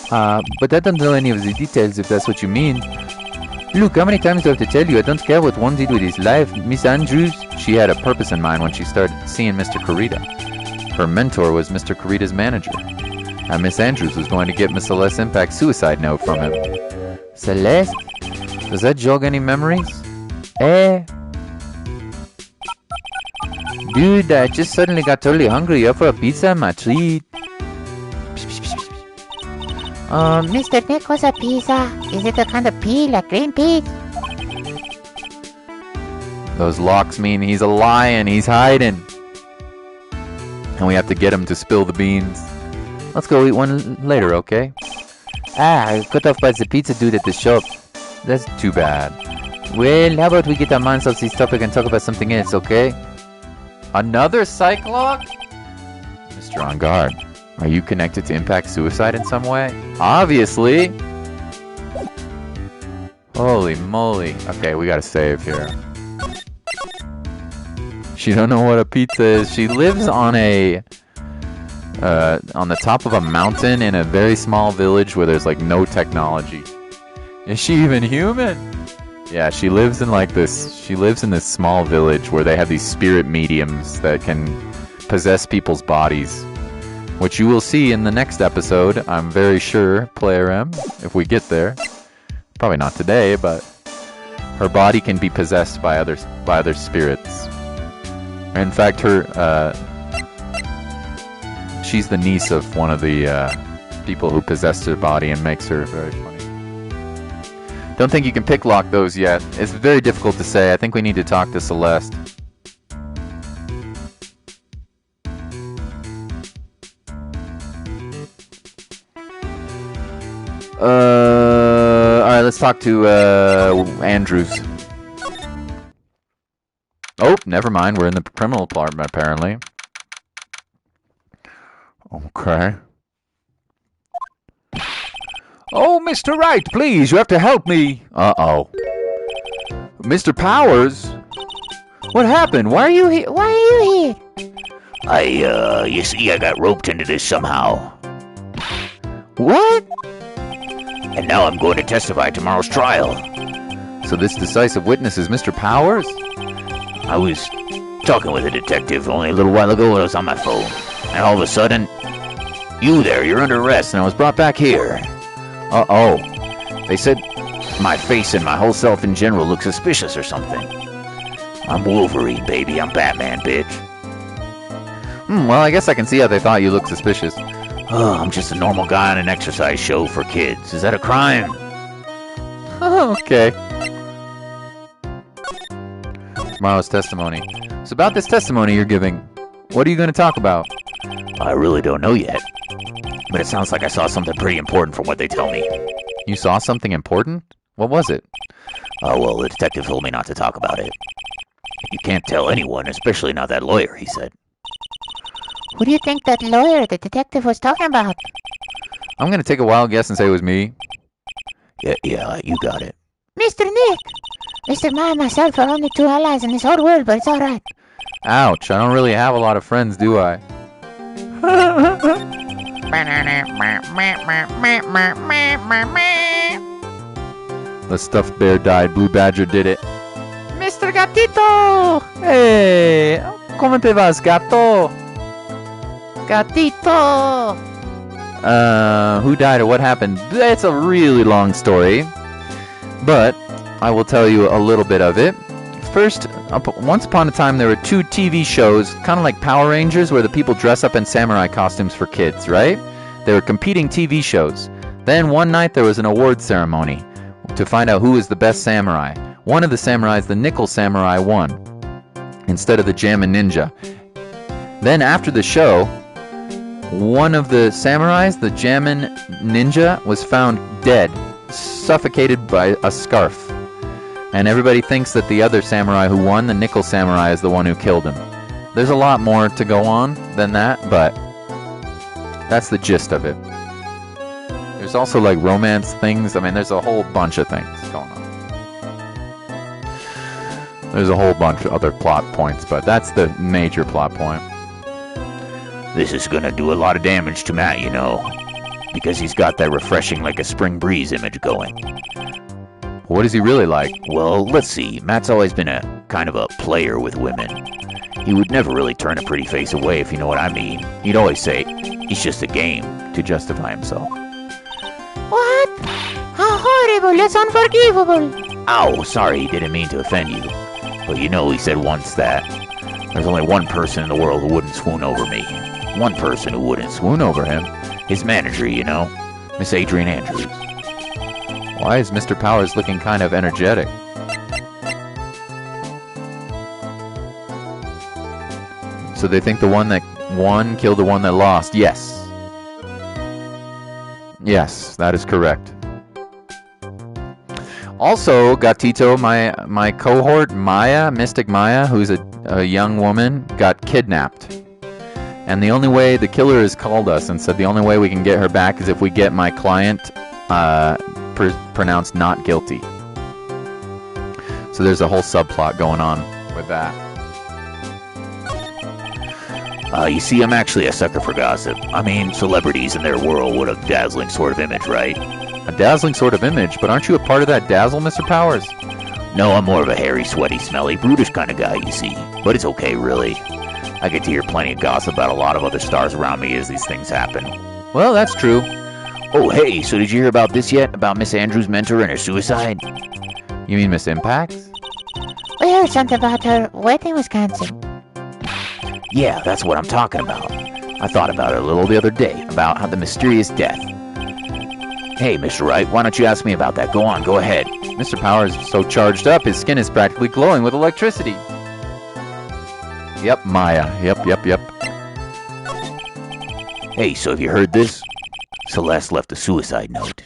But I don't know any of the details, if that's what you mean. Look, how many times do I have to tell you? I don't care what one did with his life. Miss Andrews, she had a purpose in mind when she started seeing Mr. Corrida. Her mentor was Mr. Corrida's manager. And Miss Andrews was going to get Miss Celeste's impact suicide note from him. Celeste? Does that jog any memories? Dude, I just suddenly got totally hungry. You up for a pizza? My treat. Mr. Nick, what's a pizza? Is it a kind of pea, like green peas? Those locks mean he's a lion. He's hiding. And we have to get him to spill the beans. Let's go eat one later, okay? I got off by the pizza dude at the shop. That's too bad. Well, how about we get our minds off this topic and talk about something else, okay? Another Cyclops? Mr. On Guard, are you connected to Impact Suicide in some way? Obviously! Holy moly. Okay, we gotta save here. She don't know what a pizza is. She lives on the top of a mountain in a very small village where there's like no technology. Is she even human? Yeah, she lives in this small village where they have these spirit mediums that can possess people's bodies, which you will see in the next episode, I'm very sure, Player M, if we get there. Probably not today, but her body can be possessed by other spirits. In fact, she's the niece of one of the people who possessed her body and makes her very funny. Don't think you can pick lock those yet. It's very difficult to say. I think we need to talk to Celeste. Alright, let's talk to Andrews. Oh, never mind. We're in the criminal department, apparently. Okay. Oh, Mr. Wright, please, you have to help me. Uh-oh. Mr. Powers? What happened? Why are you here? Why are you here? You see, I got roped into this somehow. What? And now I'm going to testify at tomorrow's trial. So this decisive witness is Mr. Powers? I was talking with a detective only a little while ago when I was on my phone. And all of a sudden, you're under arrest, and I was brought back here. Uh-oh. They said my face and my whole self in general look suspicious or something. I'm Wolverine, baby. I'm Batman, bitch. Well, I guess I can see how they thought you looked suspicious. Oh, I'm just a normal guy on an exercise show for kids. Is that a crime? Oh, okay. Tomorrow's testimony. So about this testimony you're giving, what are you going to talk about? I really don't know yet. But it sounds like I saw something pretty important from what they tell me. You saw something important? What was it? Oh, well, the detective told me not to talk about it. You can't tell anyone, especially not that lawyer, he said. Who do you think that lawyer, the detective, was talking about? I'm going to take a wild guess and say it was me. Yeah, you got it. Mr. Nick! Mr. Ma and myself are only two allies in this whole world, but it's alright. Ouch, I don't really have a lot of friends, do I? The stuffed bear died. Blue Badger did it. Mr. Gatito! Hey! ¿Cómo te vas, gato? Gatito! Who died or what happened? It's a really long story, but I will tell you a little bit of it. First, once upon a time, there were two TV shows, kind of like Power Rangers, where the people dress up in samurai costumes for kids, right? They were competing TV shows. Then one night there was an award ceremony to find out who was the best samurai. One of the samurais, the Nickel Samurai, won instead of the Jammin' Ninja. Then after the show, one of the samurais, the Jammin' Ninja, was found dead, suffocated by a scarf. And everybody thinks that the other samurai who won, the Nickel Samurai, is the one who killed him. There's a lot more to go on than that, but that's the gist of it. There's also like romance things. I mean, there's a whole bunch of things going on. There's a whole bunch of other plot points, but that's the major plot point. This is gonna do a lot of damage to Matt, you know, because he's got that refreshing like a spring breeze image going. What is he really like? Well, let's see. Matt's always been a kind of a player with women. He would never really turn a pretty face away, if you know what I mean. He'd always say, it's just a game, to justify himself. What? How horrible! That's unforgivable! Ow, sorry, he didn't mean to offend you. But you know, he said once that There's only one person in the world who wouldn't swoon over me. One person who wouldn't. Swoon over him? His manager, you know. Miss Adrian Andrews. Why is Mr. Powers looking kind of energetic? So they think the one that won killed the one that lost. Yes. Yes, that is correct. Also, Gatito, my cohort, Maya, Mystic Maya, who's a young woman, got kidnapped. And the only way, the killer has called us and said the only way we can get her back is if we get my client pronounced not guilty. So there's a whole subplot going on with that. You see, I'm actually a sucker for gossip. I mean, celebrities in their world would have a dazzling sort of image, right? A dazzling sort of image, but aren't you a part of that dazzle, Mr. Powers? No, I'm more of a hairy, sweaty, smelly, brutish kind of guy, you see. But it's okay, really. I get to hear plenty of gossip about a lot of other stars around me as these things happen. Well, that's true. Oh, hey, so did you hear about this yet? About Miss Andrews' mentor and her suicide? You mean Miss Impact? We heard something about her wedding was canceled. Yeah, that's what I'm talking about. I thought about it a little the other day, about how the mysterious death. Hey, Mr. Wright, why don't you ask me about that? Go on, go ahead. Mr. Powers is so charged up, his skin is practically glowing with electricity. Yep, Maya. Yep. Hey, so have you heard this? Celeste left a suicide note.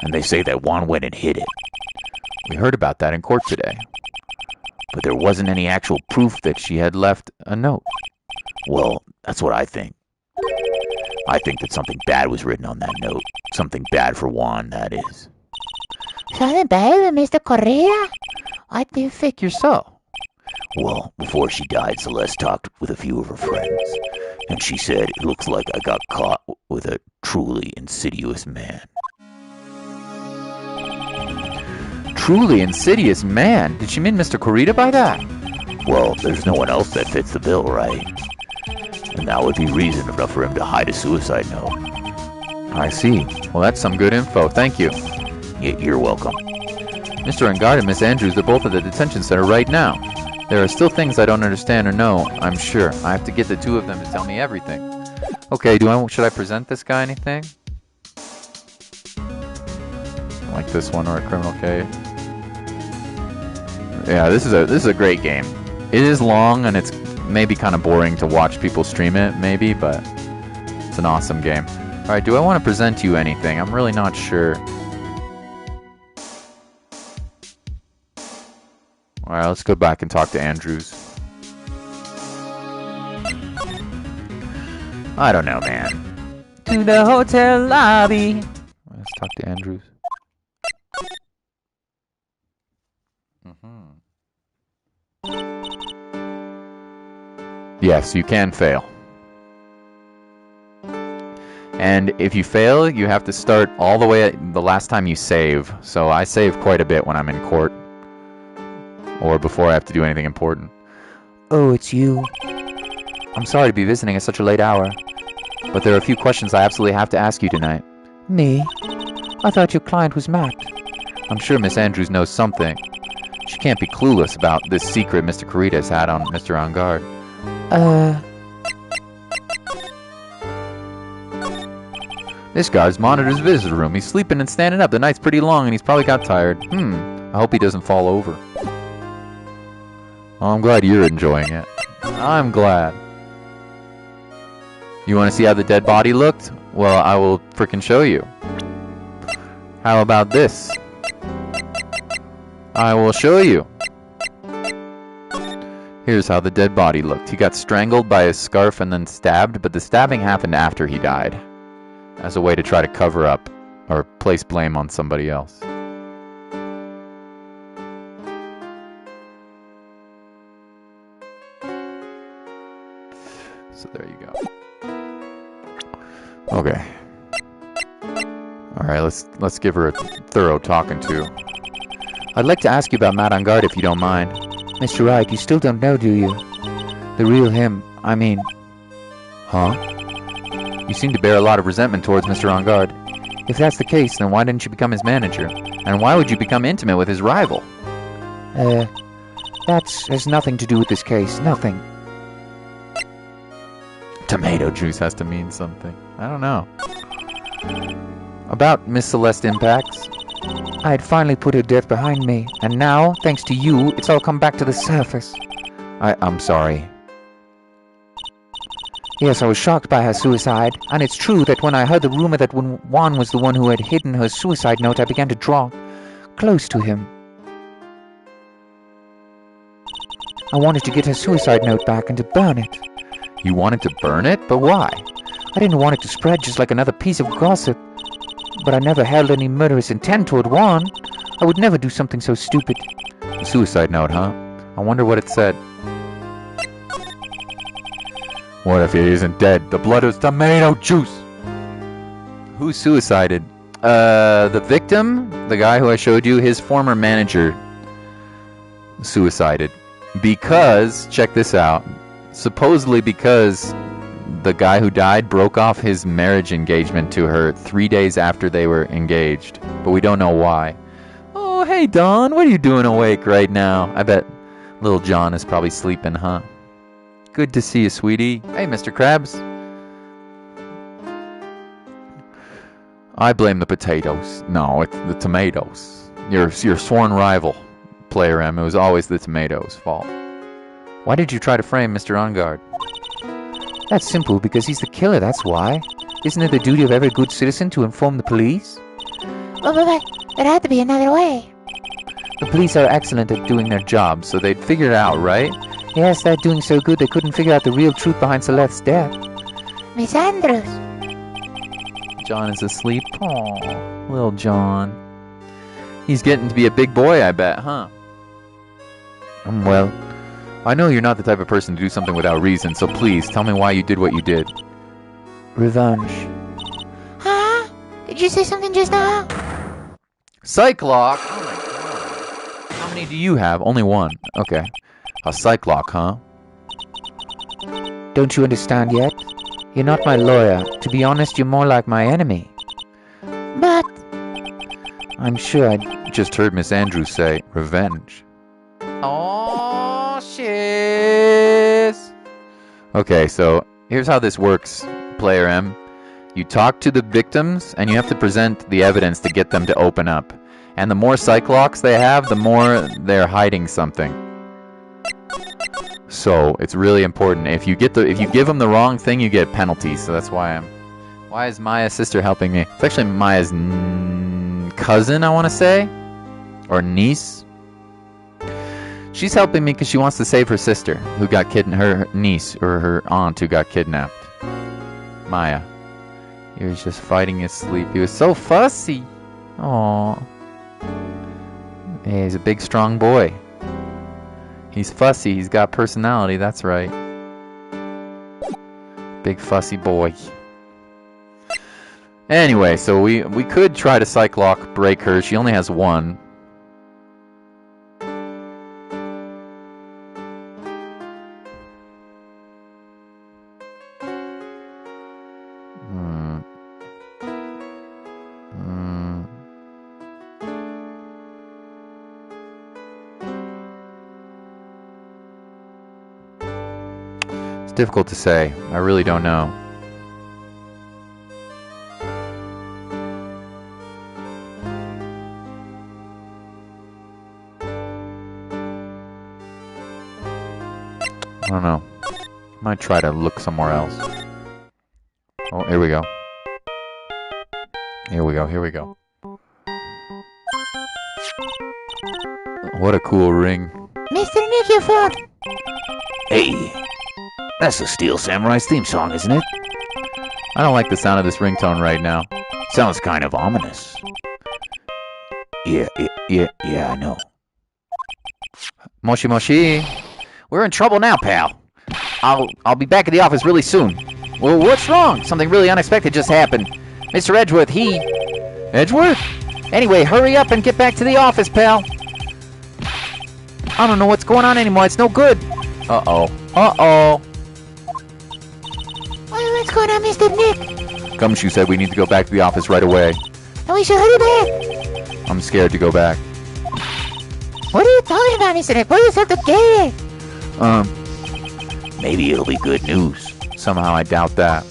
And they say that Juan went and hid it. We heard about that in court today. But there wasn't any actual proof that She had left a note. Well, that's what I think. I think that something bad was written on that note. Something bad for Juan, that is. Something bad with Mr. Correa? What do you figure so? Well, before she died, Celeste talked with a few of her friends. And she said, it looks like I got caught with a truly insidious man. Truly insidious man? Did she mean Mr. Correa by that? Well, there's no one else that fits the bill, right? And that would be reason enough for him to hide a suicide note. I see. Well, that's some good info. Thank you. You're welcome. Mr. Angard and Miss Andrews, they're both at the detention center right now. There are still things I don't understand or know, I'm sure. I have to get the two of them to tell me everything. Okay, should I present this guy anything? Like this one or a criminal case? Yeah, this is a great game. It is long and it's maybe kind of boring to watch people stream it, maybe, but it's an awesome game. Alright, do I want to present you anything? I'm really not sure. Alright, let's go back and talk to Andrews. I don't know, man. To the hotel lobby. Let's talk to Andrews. Yes, you can fail. And if you fail, you have to start all the way at the last time you save. So I save quite a bit when I'm in court. Or before I have to do anything important. Oh, it's you. I'm sorry to be visiting at such a late hour, but there are a few questions I absolutely have to ask you tonight. Me? I thought your client was Matt. I'm sure Miss Andrews knows something. She can't be clueless about this secret Mr. Correa has had on Mr. Angard. This guard's monitors his visitor room. He's sleeping and standing up. The night's pretty long and he's probably got tired. I hope he doesn't fall over. Oh, I'm glad you're enjoying it. I'm glad. You want to see how the dead body looked? Well, I will frickin' show you. How about this? I will show you. Here's how the dead body looked. He got strangled by his scarf and then stabbed, but the stabbing happened after he died, as a way to try to cover up or place blame on somebody else. So there you go. Okay. All right, let's give her a thorough talking to. I'd like to ask you about Matt Angard if you don't mind. Mr. Wright, you still don't know, do you? The real him, I mean... Huh? You seem to bear a lot of resentment towards Mr. Angard. If that's the case, then why didn't you become his manager? And why would you become intimate with his rival? That has nothing to do with this case. Nothing. Tomato juice has to mean something. I don't know. About Miss Celeste Impacts. I had finally put her death behind me, and now, thanks to you, it's all come back to the surface. I'm sorry. Yes, I was shocked by her suicide, and it's true that when I heard the rumor that Juan was the one who had hidden her suicide note, I began to draw close to him. I wanted to get her suicide note back and to burn it. You wanted to burn it? But why? I didn't want it to spread just like another piece of gossip. But I never held any murderous intent toward Juan. I would never do something so stupid. A suicide note, huh? I wonder what it said. What if he isn't dead? The blood is tomato juice! Who suicided? The victim? The guy who I showed you, his former manager suicided. Because, check this out, supposedly because the guy who died broke off his marriage engagement to her 3 days after they were engaged. But we don't know why. Oh, hey Don, what are you doing awake right now? I bet little John is probably sleeping, huh? Good to see you, sweetie. Hey, Mr. Krabs. I blame the potatoes. No, it's the tomatoes. Your sworn rival, Player M. It was always the tomatoes' fault. Why did you try to frame Mr. Ongard? That's simple, because he's the killer, that's why. Isn't it the duty of every good citizen to inform the police? But there had to be another way. The police are excellent at doing their job, so they'd figure it out, right? Yes, they're doing so good they couldn't figure out the real truth behind Celeste's death. Miss Andrews. John is asleep. Aw, little John. He's getting to be a big boy, I bet, huh? Well, I know you're not the type of person to do something without reason, so please, tell me why you did what you did. Revenge. Huh? Did you say something just now? Cyclock! Oh my god. How many do you have? Only one. Okay. A Cyclock, huh? Don't you understand yet? You're not my lawyer. To be honest, you're more like my enemy. But... I'm sure I just heard Miss Andrews say, revenge. Oh, shit. Okay, so here's how this works, Player M. You talk to the victims, and you have to present the evidence to get them to open up. And the more Cyclocks they have, the more they're hiding something. So it's really important. If you give them the wrong thing, you get penalties. So that's why Why is Maya's sister helping me? It's actually Maya's cousin, I want to say, or niece. She's helping me because she wants to save her sister, who got kidnapped. Her niece or her aunt who got kidnapped. Maya. He was just fighting his sleep. He was so fussy. Aww. Hey, he's a big, strong boy. He's fussy. He's got personality. That's right. Big, fussy boy. Anyway, so we could try to Cyclock break her. She only has one. It's difficult to say. I really don't know. I don't know. Might try to look somewhere else. Oh, here we go. Here we go, here we go. What a cool ring. Mr. Nick, your phone. Hey, that's the Steel Samurai's theme song, isn't it? I don't like the sound of this ringtone right now. Sounds kind of ominous. Yeah, I know. Moshi Moshi. We're in trouble now, pal. I'll be back at the office really soon. Well, what's wrong? Something really unexpected just happened. Mr. Edgeworth, Edgeworth? Anyway, hurry up and get back to the office, pal. I don't know what's going on anymore. It's no good. Uh-oh. Uh-oh. What's going on, Mr. Nick? Gumshoe said we need to go back to the office right away. And we should hurry back. I'm scared to go back. What are you talking about, Mr. Egg? Pull yourself together. Maybe it'll be good news. Somehow I doubt that.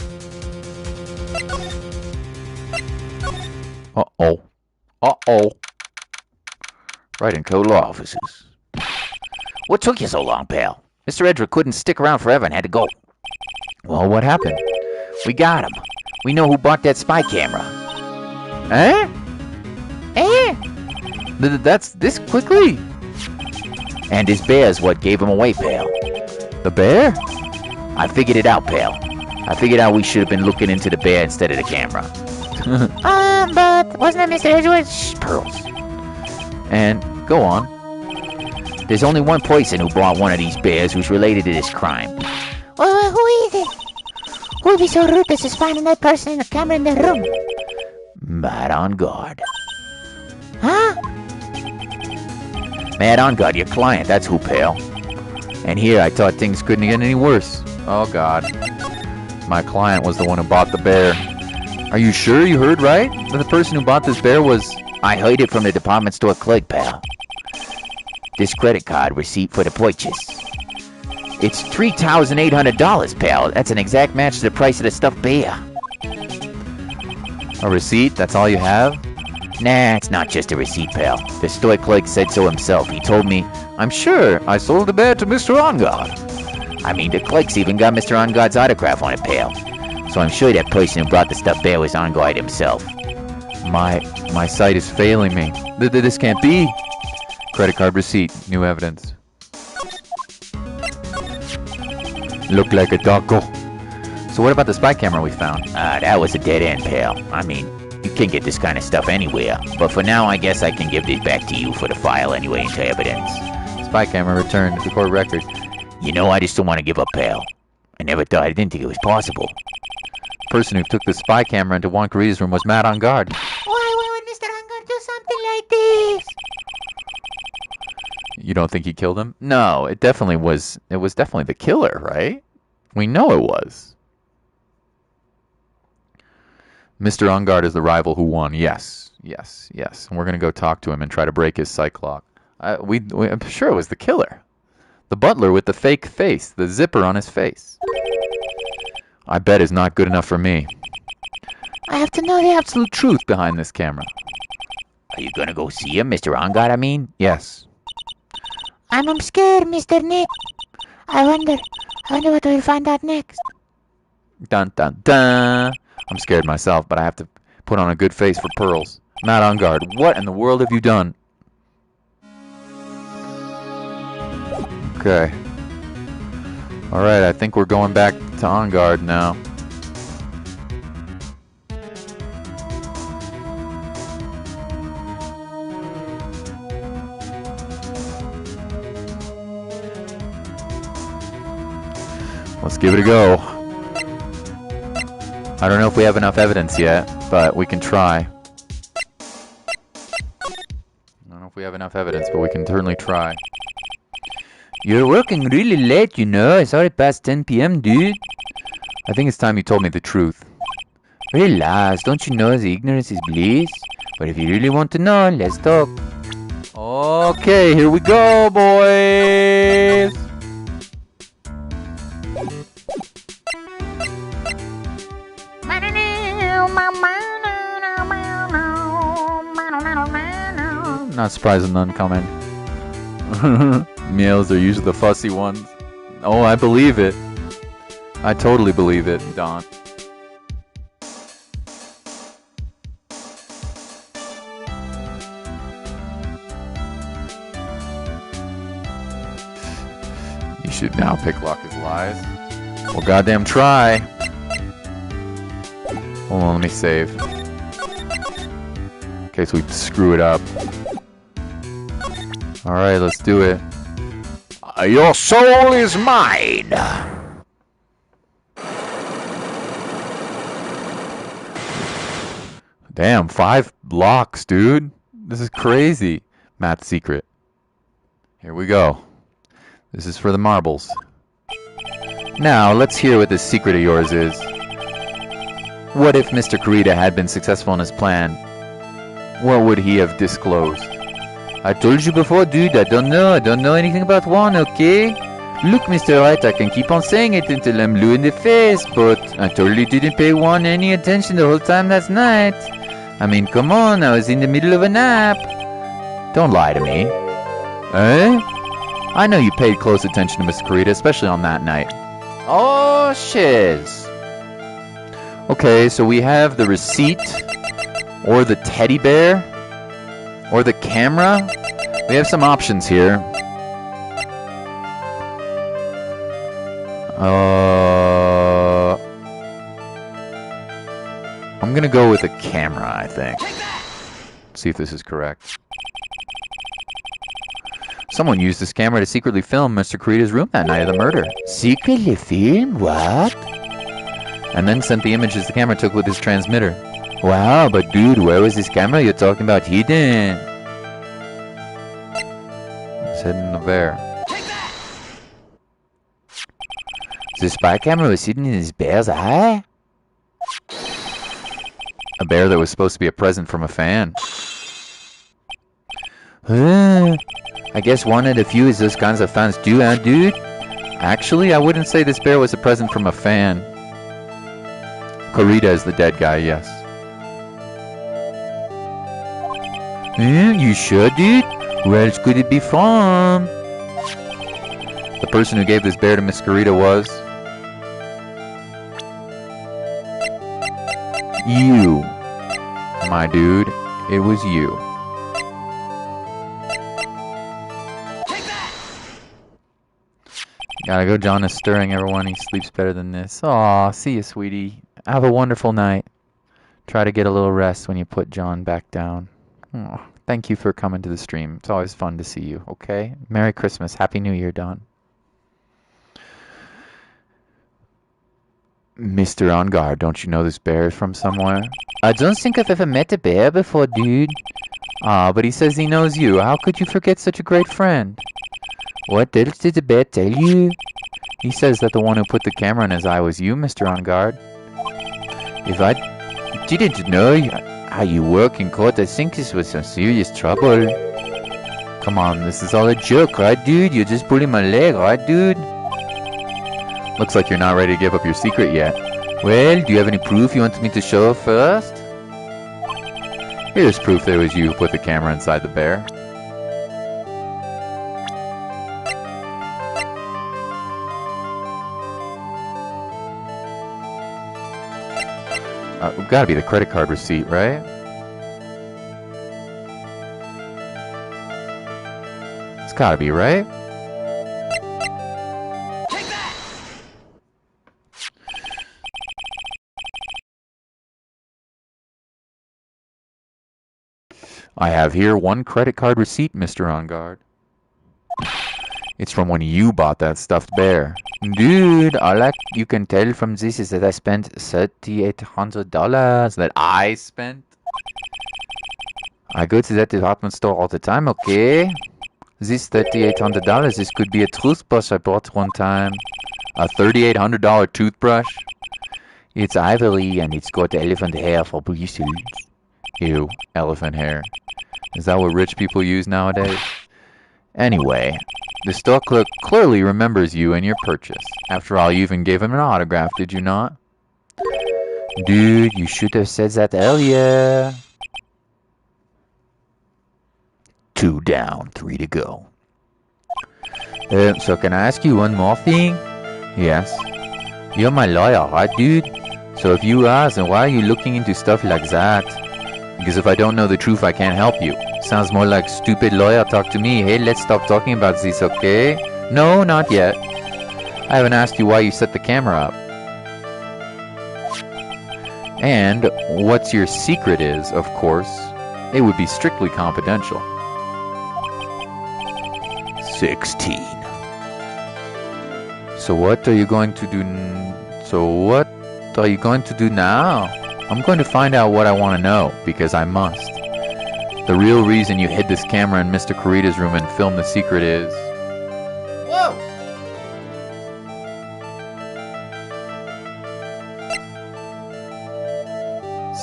Uh-oh. Uh-oh. Right in Code Law offices. What took you so long, pal? Mr. Edric couldn't stick around forever and had to go. Well, what happened? We got him. We know who bought that spy camera. Eh? Eh? That's this quickly? And his bear's what gave him away, pal. The bear? I figured it out, pal. I figured out we should have been looking into the bear instead of the camera. But wasn't it Mr. Edgewood? Shh, Pearls. And go on. There's only one person who bought one of these bears who's related to this crime. Well, who is it? Who would be so rude as to spy on that person in the camera in the room? Matt on guard. Huh? Matt on guard, your client, that's who, pal. And here I thought things couldn't get any worse. Oh, God. My client was the one who bought the bear. Are you sure you heard right? That the person who bought this bear was... I heard it from the department store clerk, pal. This credit card receipt for the purchase. It's $3,800, pal. That's an exact match to the price of the stuffed bear. A receipt? That's all you have? Nah, it's not just a receipt, pal. The store clerk said so himself. He told me, I'm sure I sold the bear to Mr. Ongard. I mean, the clerk's even got Mr. Ongard's autograph on it, pal. So I'm sure that person who brought the stuffed bear was Ongard himself. My sight is failing me. This can't be. Credit card receipt. New evidence. Look like a taco. So what about the spy camera we found? That was a dead end, pal. I mean, you can get this kind of stuff anywhere. But for now, I guess I can give this back to you for the file anyway into evidence. Spy camera returned to court record. You know, I just don't want to give up, pal. I didn't think it was possible. The person who took the spy camera into Juan Corrida's room was Matt on guard. Why would Mr. Ongard do something like this? You don't think he killed him? No, it was definitely the killer, right? We know it was. Mr. Ongard is the rival who won. Yes. And we're going to go talk to him and try to break his psych lock. I'm sure it was the killer. The butler with the fake face, the zipper on his face. I bet is not good enough for me. I have to know the absolute truth behind this camera. Are you gonna go see him, Mr. Ongard, I mean? Yes. I'm scared, Mr. Nick. I wonder what we'll find out next. Dun dun dun. I'm scared myself, but I have to put on a good face for Pearls. Matt Ongard, what in the world have you done? Okay. Alright, I think we're going back to Ongard now. Let's give it a go. I don't know if we have enough evidence yet, but we can try. I don't know if we have enough evidence, but we can certainly try. You're working really late, you know. It's already past 10 p.m., dude. I think it's time you told me the truth. Relax, don't you know the ignorance is bliss? But if you really want to know, let's talk. Okay, here we go, boys! Not surprised none coming. Males are usually the fussy ones. Oh, I believe it. I totally believe it, Don. You should now picklock his lies. Well, goddamn try. Hold on, let me save. In case we screw it up. Alright, let's do it. Your soul is mine! Damn, 5 locks, dude. This is crazy. Matt's secret. Here we go. This is for the marbles. Now, let's hear what this secret of yours is. What if Mr. Corrida had been successful in his plan? What would he have disclosed? I told you before, dude, I don't know anything about one, okay? Look, Mr. Wright, I can keep on saying it until I'm blue in the face, but I totally didn't pay one any attention the whole time last night. I mean, come on, I was in the middle of a nap. Don't lie to me. Eh? I know you paid close attention to Miss Karita, especially on that night. Oh, shiz. Okay, so we have the receipt, or the teddy bear, or the camera. We have some options here. I'm gonna go with the camera, I think. See if this is correct. Someone used this camera to secretly film Mr. Karita's room that night of the murder. Secretly film? What? And then sent the images the camera took with his transmitter. Wow, but dude, where was this camera you're talking about hidden? It's hidden in the bear. The spy camera was hidden in his bear's eye? A bear that was supposed to be a present from a fan. I guess one of the few is those kinds of fans do, huh, dude? Actually, I wouldn't say this bear was a present from a fan. Karita is the dead guy, yes. You sure, dude? Where else could it be from? The person who gave this bear to Miss Karita was... You. My dude, it was you. Gotta go, John is stirring everyone. He sleeps better than this. Aw, see you, sweetie. Have a wonderful night. Try to get a little rest when you put John back down. Aw, thank you for coming to the stream. It's always fun to see you, okay? Merry Christmas. Happy New Year, Don. Mr. On Guard, don't you know this bear is from somewhere? I don't think I've ever met a bear before, dude. Ah, but he says he knows you. How could you forget such a great friend? What else did the bear tell you? He says that the one who put the camera in his eye was you, Mr. On Guard. If I didn't know how you work in court, I think this was some serious trouble. Come on, this is all a joke, right, dude? You're just pulling my leg, right, dude? Looks like you're not ready to give up your secret yet. Well, do you have any proof you want me to show first? Here's proof that it was you who put the camera inside the bear. Gotta be the credit card receipt, right? It's gotta be, right? I have here one credit card receipt, Mr. On Guard. It's from when you bought that stuffed bear. Dude, all you can tell from this is that I spent $3,800. That I spent? I go to that department store all the time, okay? This $3,800, this could be a toothbrush I bought one time. A $3,800 toothbrush? It's ivory and it's got elephant hair for bristles. Ew, elephant hair. Is that what rich people use nowadays? Anyway, the store clerk clearly remembers you and your purchase. After all, you even gave him an autograph, did you not? Dude, you should have said that earlier. 2 down, 3 to go. So can I ask you one more thing? Yes. You're my lawyer, right, dude? So if you are, then why are you looking into stuff like that? Because if I don't know the truth, I can't help you. Sounds more like stupid lawyer talk to me. Hey, let's stop talking about this, okay? No, not yet. I haven't asked you why you set the camera up. And what your secret is, of course. It would be strictly confidential. 16. So what are you going to do? Now? I'm going to find out what I want to know, because I must. The real reason you hid this camera in Mr. Karita's room and filmed the secret is... Whoa!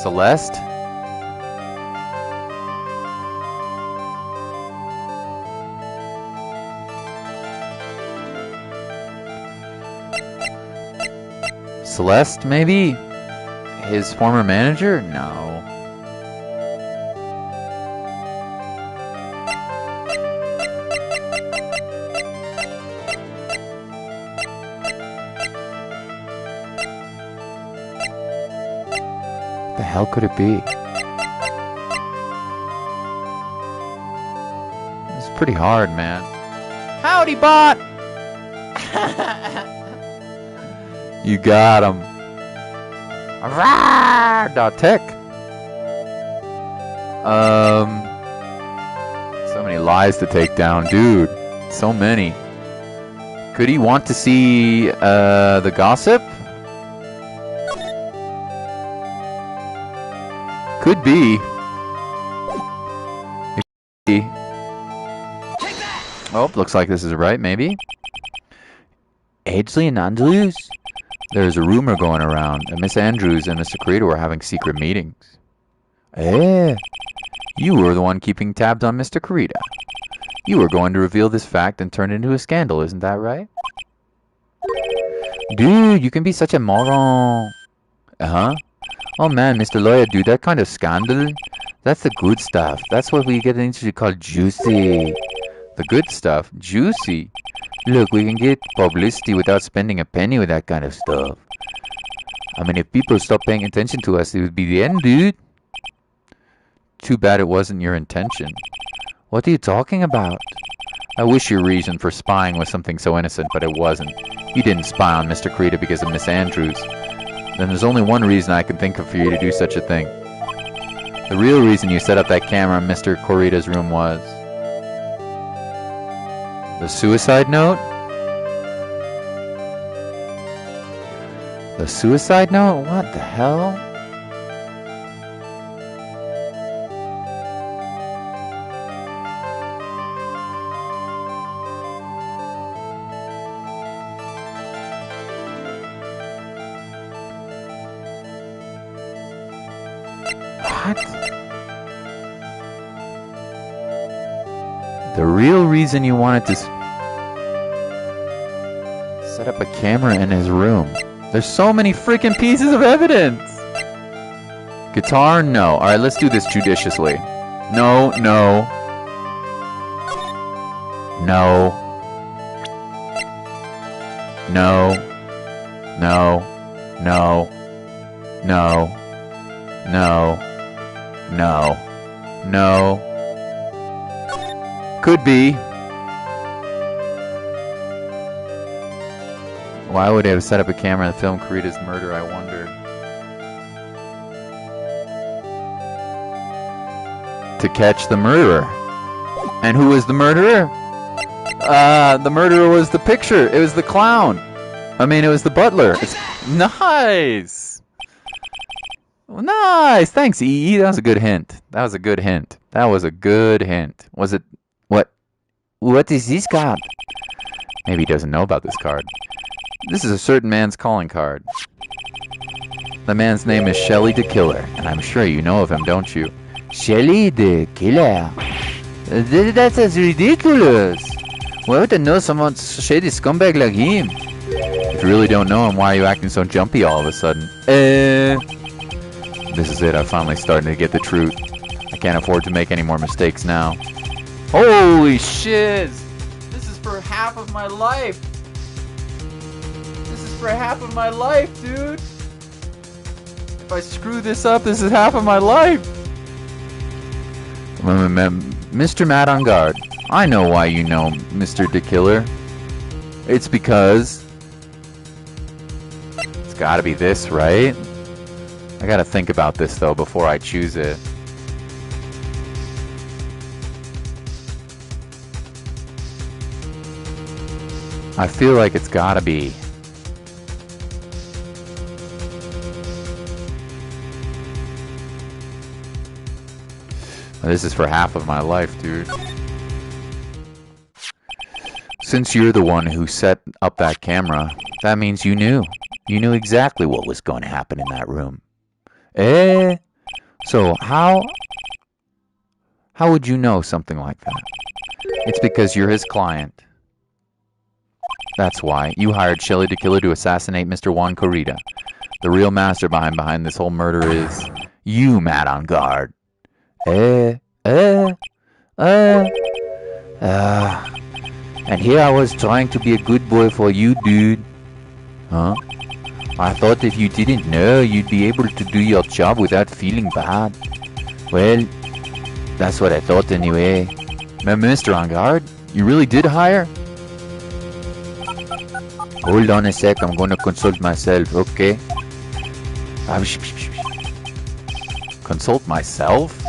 Celeste? Celeste, maybe? His former manager? No. The hell could it be? It's pretty hard, man. Howdy, bot! You got him. Tech. So many lies to take down, dude. So many. Could he want to see the gossip? Could be. It could be. Oh, looks like this is right, maybe. Aidsley and Andrews? There's a rumor going around that Miss Andrews and Mr. Creator were having secret meetings. Eh? You were the one keeping tabs on Mr. Carita. You were going to reveal this fact and turn it into a scandal, isn't that right? Dude, you can be such a moron. Uh-huh. Oh man, Mr. Lawyer, dude, that kind of scandal, that's the good stuff. That's what we get into called juicy. The good stuff? Juicy? Look, we can get publicity without spending a penny with that kind of stuff. I mean, if people stop paying attention to us, it would be the end, dude. Too bad it wasn't your intention. What are you talking about? I wish your reason for spying was something so innocent, but it wasn't. You didn't spy on Mr. Creator because of Miss Andrews. Then there's only one reason I can think of for you to do such a thing. The real reason you set up that camera in Mr. Corita's room was... the suicide note? The suicide note? What the hell? What? The real reason you wanted to set up a camera in his room. There's so many freaking pieces of evidence. Guitar? No. Alright, let's do this judiciously. No, no. No. No. No. No. No. No. No. No. Could be. Why would they have set up a camera and film Carita's murder, I wonder? To catch the murderer. And who was the murderer? The murderer was the picture. It was the clown. I mean, it was the butler. It's nice. Nice. Thanks, EE. That was a good hint. That was a good hint. That was a good hint. Was it... what? What is this card? Maybe he doesn't know about this card. This is a certain man's calling card. The man's name is Shelly the Killer, and I'm sure you know of him, don't you? Shelly the Killer? That is ridiculous. Why would I know someone shady scumbag like him? If you really don't know him, why are you acting so jumpy all of a sudden? This is it, I'm finally starting to get the truth. I can't afford to make any more mistakes now. Holy shiz! This is for half of my life! This is for half of my life, dude! If I screw this up, this is half of my life! Mr. Matt on guard. I know why you know Mr. the Killer. It's because... it's gotta be this, right? I gotta think about this, though, before I choose it. I feel like it's gotta be. This is for half of my life, dude. Since you're the one who set up that camera, that means you knew. You knew exactly what was going to happen in that room. So how would you know something like that? It's because you're his client. That's why. You hired Shelley the Killer to assassinate Mr. Juan Corrida. The real mastermind behind this whole murder is you, Matt on guard. And here I was trying to be a good boy for you, dude. Huh? I thought if you didn't know, you'd be able to do your job without feeling bad. Well, that's what I thought anyway. Mr. On guard? You really did hire? Hold on a sec, I'm gonna consult myself, okay? Consult myself?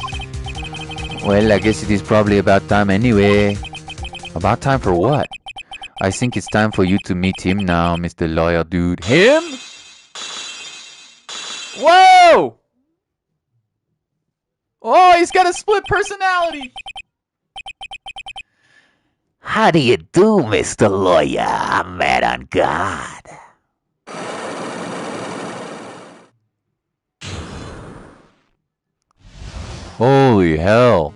Well, I guess it is probably about time anyway. About time for what? I think it's time for you to meet him now, Mr. Lawyer Dude. Him? Whoa! Oh, he's got a split personality! How do you do, Mr. Lawyer? I'm Matt on guard. Holy hell.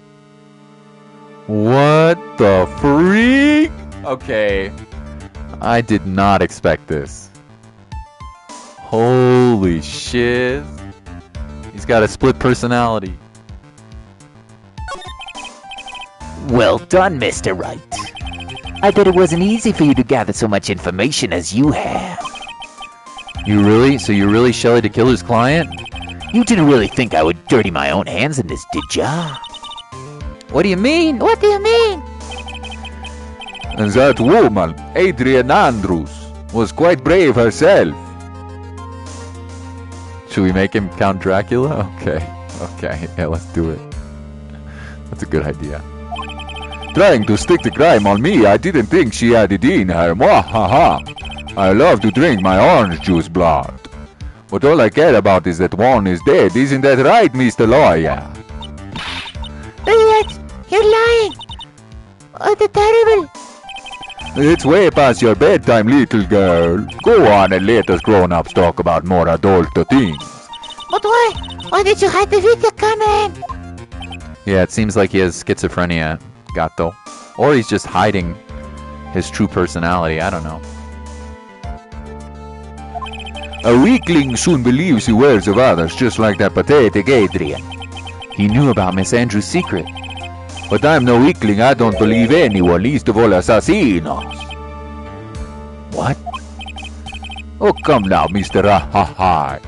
What the freak? Okay. I did not expect this. Holy shit. He's got a split personality. Well done, Mr. Wright. I bet it wasn't easy for you to gather so much information as you have. So you're really Shelley the Killer's client? You didn't really think I would dirty my own hands in this, did ya? What do you mean? What do you mean? And that woman, Adrian Andrews, was quite brave herself. Should we make him Count Dracula? Okay, yeah, let's do it. That's a good idea. Trying to stick the crime on me, I didn't think she had it in her. Mwahaha. I love to drink my orange juice blood. But all I care about is that Juan is dead. Isn't that right, Mr. Lawyer? You're lying. Oh, the terrible. It's way past your bedtime, little girl. Go on and let us grown-ups talk about more adult things. But why? Why did you hide the video camera? Yeah, it seems like he has schizophrenia, Gato. Or he's just hiding his true personality, I don't know. A weakling soon believes the words of others, just like that pathetic Adrian. He knew about Miss Andrews' secret. But I'm no weakling, I don't believe anyone, least of all assassinos. What? Oh, come now, Mr. Ha-ha-ha.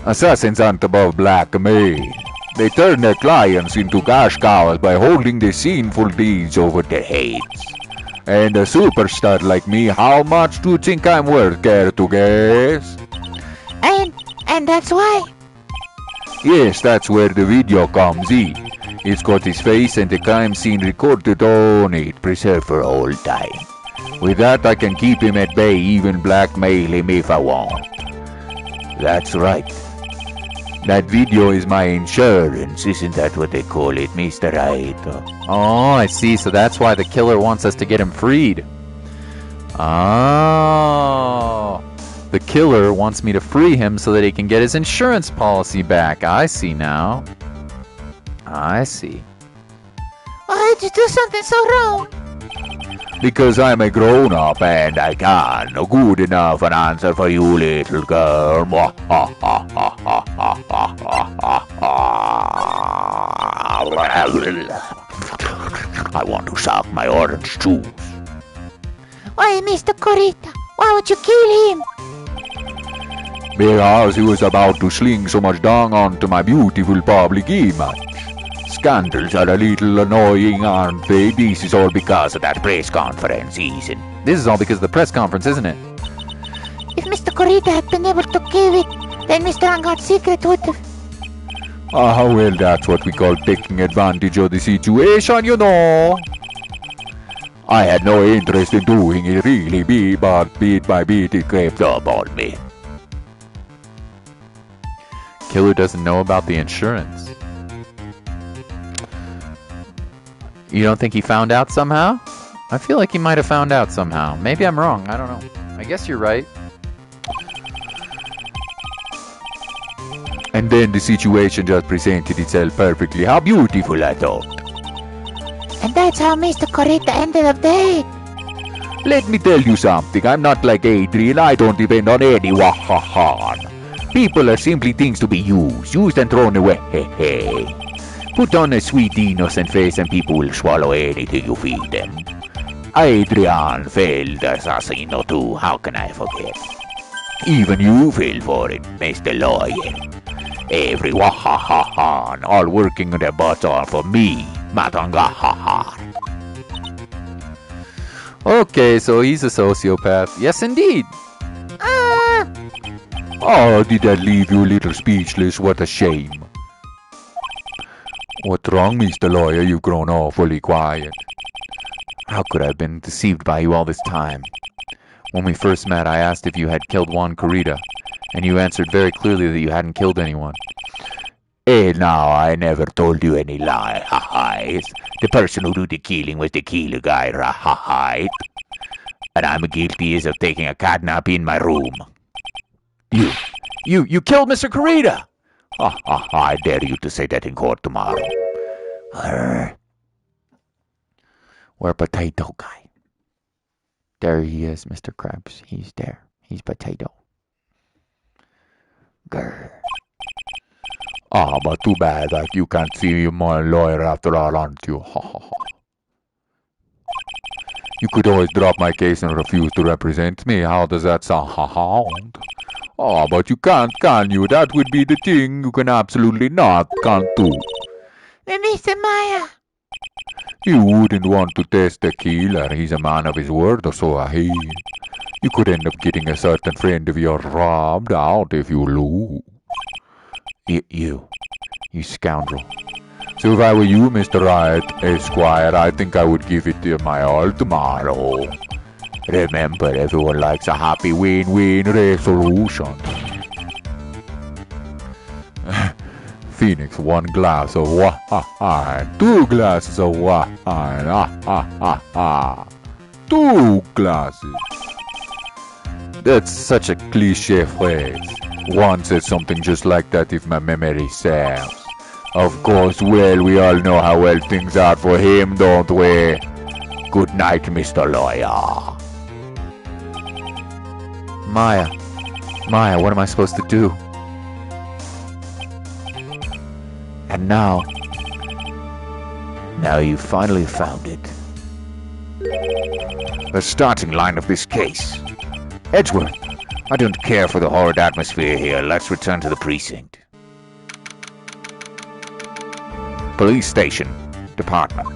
Assassins aren't above blackmail. They turn their clients into cash cows by holding the sinful deeds over their heads. And a superstar like me, how much do you think I'm worth, care to guess? And that's why. Yes, that's where the video comes in. It's got his face and the crime scene recorded on it, preserved for all time. With that, I can keep him at bay, even blackmail him if I want. That's right. That video is my insurance, isn't that what they call it, Mr. Wright? Oh, I see. So that's why the killer wants us to get him freed. Oh. The killer wants me to free him so that he can get his insurance policy back. I see now. I see. Why did you do something so wrong? Because I'm a grown-up and I can. Good enough an answer for you, little girl. I want to suck my orange juice. Why, Mr. Corita? Why would you kill him? Because he was about to sling so much dung onto my beautiful public image. Scandals are a little annoying, aren't they? This is all because of that press conference, isn't it? This is all because of the press conference, isn't it? If Mr. Corita had been able to give it, then Mr. Angard's secret would have... Ah, well, that's what we call taking advantage of the situation, you know. I had no interest in doing it, really, but bit by bit it crept up on me. Killer doesn't know about the insurance. You don't think he found out somehow? I feel like he might have found out somehow. Maybe I'm wrong. I don't know. I guess you're right. And then the situation just presented itself perfectly. How beautiful, I thought. And that's how Mr. Corita ended up dead. Let me tell you something. I'm not like Adrian. I don't depend on any wahahan. People are simply things to be used and thrown away. Put on a sweet innocent face and people will swallow anything you feed them. Adrian failed assassino too. How can I forget? Even you fell for it, Mr. Lawyer. Every wahahan, all working their butts off for me, Matangahaha. Okay, so he's a sociopath. Yes, indeed. Oh, did that leave you a little speechless? What a shame. What's wrong, Mr. Lawyer? You've grown awfully quiet. How could I have been deceived by you all this time? When we first met, I asked if you had killed Juan Corrida, and you answered very clearly that you hadn't killed anyone. Now, I never told you any lie, The person who did the killing was the killer guy, And I'm guilty as of taking a catnap in my room. You killed Mr. Corrida! I dare you to say that in court tomorrow. We're potato guy. There he is, Mr. Krabs. He's there. He's potato. Grr. But too bad that you can't see my lawyer after all, aren't you? You could always drop my case and refuse to represent me. How does that sound? But you can't, can you? That would be the thing you can absolutely not, can't do. Mr. Maya. You wouldn't want to test the killer. He's a man of his word, or so I hear. You could end up getting a certain friend of yours robbed out if you lose. You scoundrel. So if I were you, Mr. Wright, Esquire, I think I would give it my all tomorrow. Remember, everyone likes a happy win-win resolution. Phoenix, 1 glass of wine, 2 glasses of wine, 2 glasses. That's such a Cliché phrase. One said something just like that if my memory serves. Of course, well, we all know how well things are for him, don't we? Good night, Mr. Lawyer. Maya, what am I supposed to do? And now you finally found it. The starting line of this case. Edgeworth, I don't care for the horrid atmosphere here. Let's return to the precinct. Police station. Department.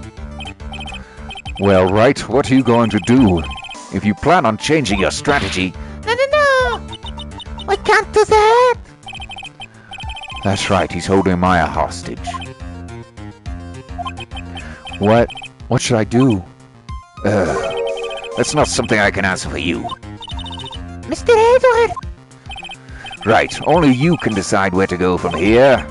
Well, Wright, what are you going to do? If you plan on changing your strategy... No. We can't do that. That's right, he's holding Maya hostage. What should I do? That's not something I can answer for you. Mr. Edward. Right, only you can decide where to go from here.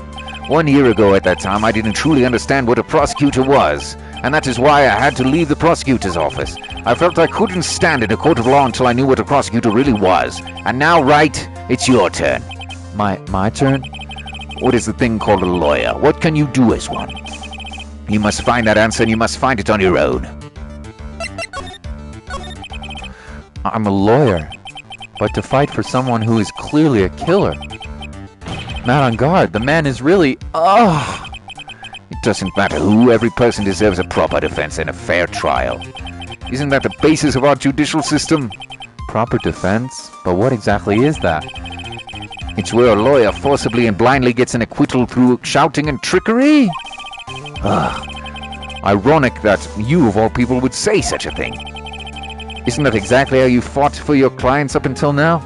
1 year ago at that time, I didn't truly understand what a prosecutor was, and that is why I had to leave the prosecutor's office. I felt I couldn't stand in a court of law until I knew what a prosecutor really was. And now, Wright, it's your turn. My turn? What is the thing called a lawyer? What can you do as one? You must find that answer, and you must find it on your own. I'm a lawyer, but to fight for someone who is clearly a killer. Not on guard. The man is really... It doesn't matter who. Every person deserves a proper defense and a fair trial. Isn't that the basis of our judicial system? Proper defense? But what exactly is that? It's where a lawyer forcibly and blindly gets an acquittal through shouting and trickery? Ironic that you, of all people, would say such a thing. Isn't that exactly how you fought for your clients up until now?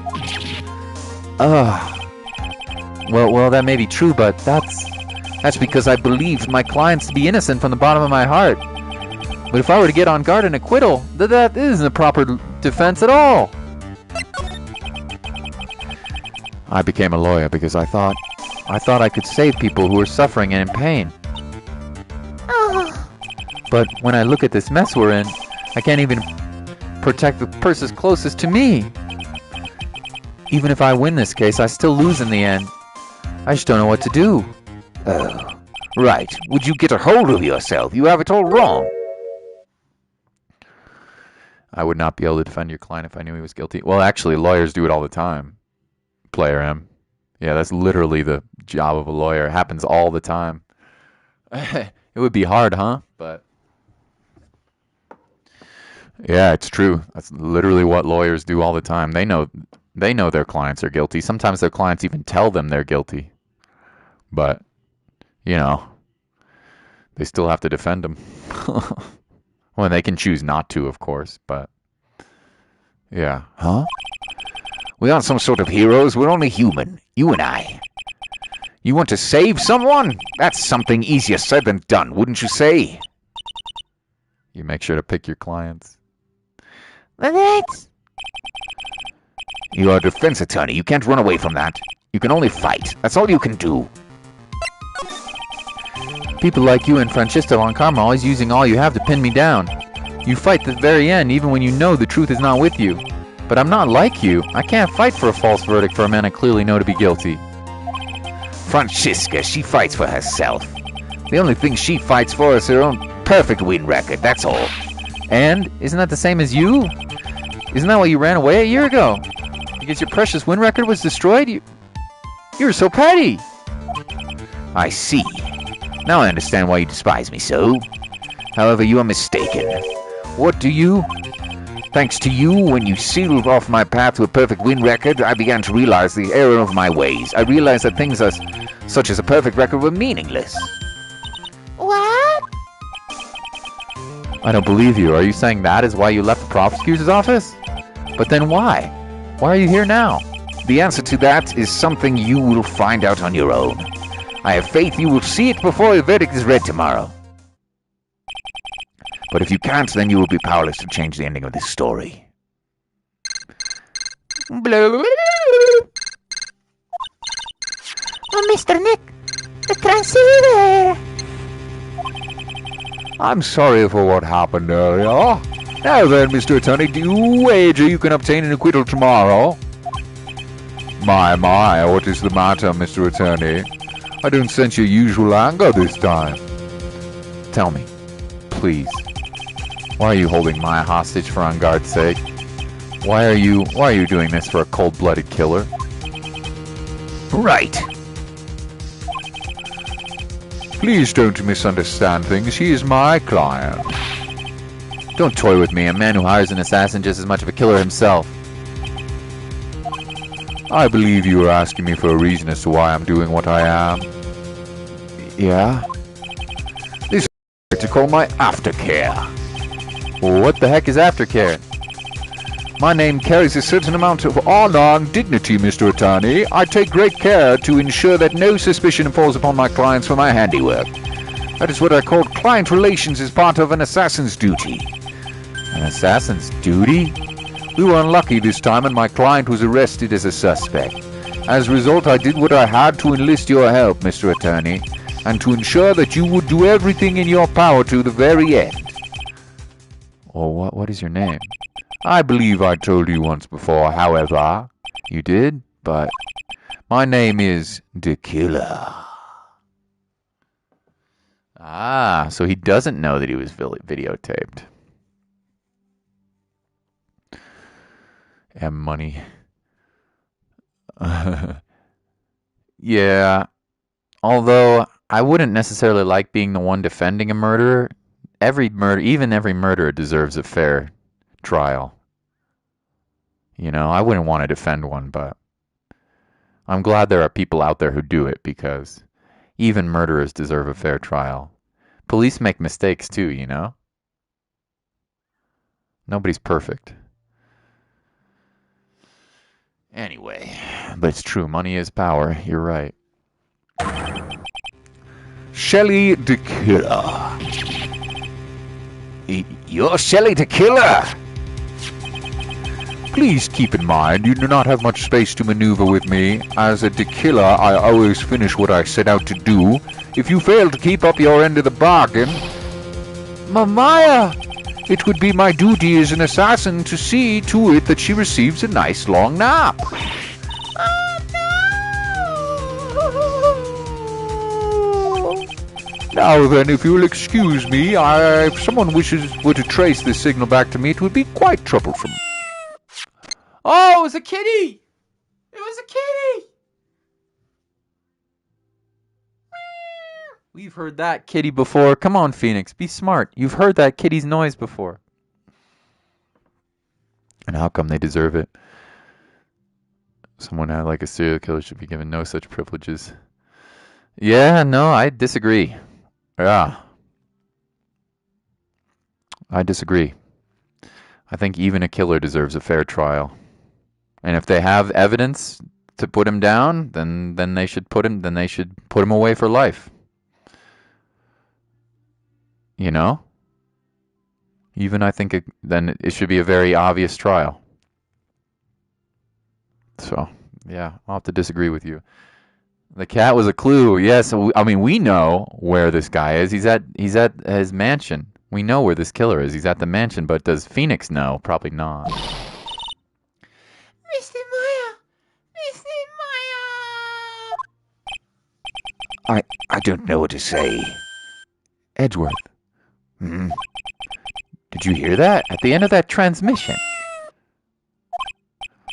Well, that may be true, but that's because I believed my clients to be innocent from the bottom of my heart. But if I were to get on guard and acquittal, that isn't a proper defense at all. I became a lawyer because I thought I could save people who were suffering and in pain. But when I look at this mess we're in, I can't even protect the persons closest to me. Even if I win this case, I still lose in the end. I just don't know what to do. Right. Would you get a hold of yourself? You have it all wrong. I would not be able to defend your client if I knew he was guilty. Well, actually, lawyers do it all the time. Player M. Yeah, that's literally the job of a lawyer. It happens all the time. It would be hard, huh? But yeah, it's true. That's literally what lawyers do all the time. They know their clients are guilty. Sometimes their clients even tell them they're guilty. But, you know, they still have to defend them. Well, they can choose not to, of course, but yeah. Huh? We aren't some sort of heroes. We're only human. You and I. You want to save someone? That's something easier said than done, wouldn't you say? You make sure to pick your clients. That's... You are a defense attorney. You can't run away from that. You can only fight. That's all you can do. People like you and Francisco Lancama always using all you have to pin me down. You fight to the very end even when you know the truth is not with you. But I'm not like you. I can't fight for a false verdict for a man I clearly know to be guilty. Francisca, she fights for herself. The only thing she fights for is her own perfect win record, that's all. And isn't that the same as you? Isn't that why you ran away a year ago? Because your precious win record was destroyed? You were so petty. I see. Now I understand why you despise me so. However, you are mistaken. What do you? Thanks to you, when you sealed off my path to a perfect win record, I began to realize the error of my ways. I realized that things such as a perfect record were meaningless. What? I don't believe you. Are you saying that is why you left the prosecutor's office? But then why? Why are you here now? The answer to that is something you will find out on your own. I have faith you will see it before the verdict is read tomorrow. But if you can't, then you will be powerless to change the ending of this story. Oh, Mr. Nick, the transceiver! I'm sorry for what happened earlier. Now then, Mr. Attorney, do you wager you can obtain an acquittal tomorrow? My, what is the matter, Mr. Attorney? I don't sense your usual anger this time. Tell me, please. Why are you holding my hostage for on guard's sake? Why are you doing this for a cold-blooded killer? Right. Please don't misunderstand things. He is my client. Don't toy with me, a man who hires an assassin just as much of a killer himself. I believe you are asking me for a reason as to why I'm doing what I am. Yeah? This is what to call my aftercare. Well, what the heck is aftercare? My name carries a certain amount of honor and dignity, Mr. Attorney. I take great care to ensure that no suspicion falls upon my clients for my handiwork. That is what I call client relations as part of an assassin's duty. An assassin's duty? We were unlucky this time and my client was arrested as a suspect. As a result, I did what I had to enlist your help, Mr. Attorney, and to ensure that you would do everything in your power to the very end. Well, what is your name? I believe I told you once before, however. You did? But my name is The Killer. Ah, so he doesn't know that he was videotaped. And money. Yeah. Although I wouldn't necessarily like being the one defending a murderer. Even every murderer deserves a fair trial. You know, I wouldn't want to defend one, but I'm glad there are people out there who do it because even murderers deserve a fair trial. Police make mistakes too, you know? Nobody's perfect. Anyway, but it's true, money is power. You're right. Shelley the Killer. You're Shelley the Killer! Please keep in mind, you do not have much space to maneuver with me. As a killer, I always finish what I set out to do. If you fail to keep up your end of the bargain... Maya! It would be my duty as an assassin to see to it that she receives a nice long nap. Oh, Now then, if you'll excuse me, if someone were to trace this signal back to me, it would be quite troublesome. Oh, it was a kitty! It was a kitty! We've heard that kitty before. Come on, Phoenix, be smart. You've heard that kitty's noise before. And how come they deserve it? Someone like a serial killer should be given no such privileges. Yeah, no, I disagree. Yeah. I disagree. I think even a killer deserves a fair trial. And if they have evidence to put him down, then they should put him away for life. You know? Even I think then it should be a very obvious trial. So, yeah, I'll have to disagree with you. The cat was a clue. Yes, I mean we know where this guy is. He's at his mansion. We know where this killer is. He's at the mansion, but does Phoenix know? Probably not. Mr. Meyer! Mr. Meyer! I don't know what to say. Edgeworth, Hmm? did you hear that? At the end of that transmission.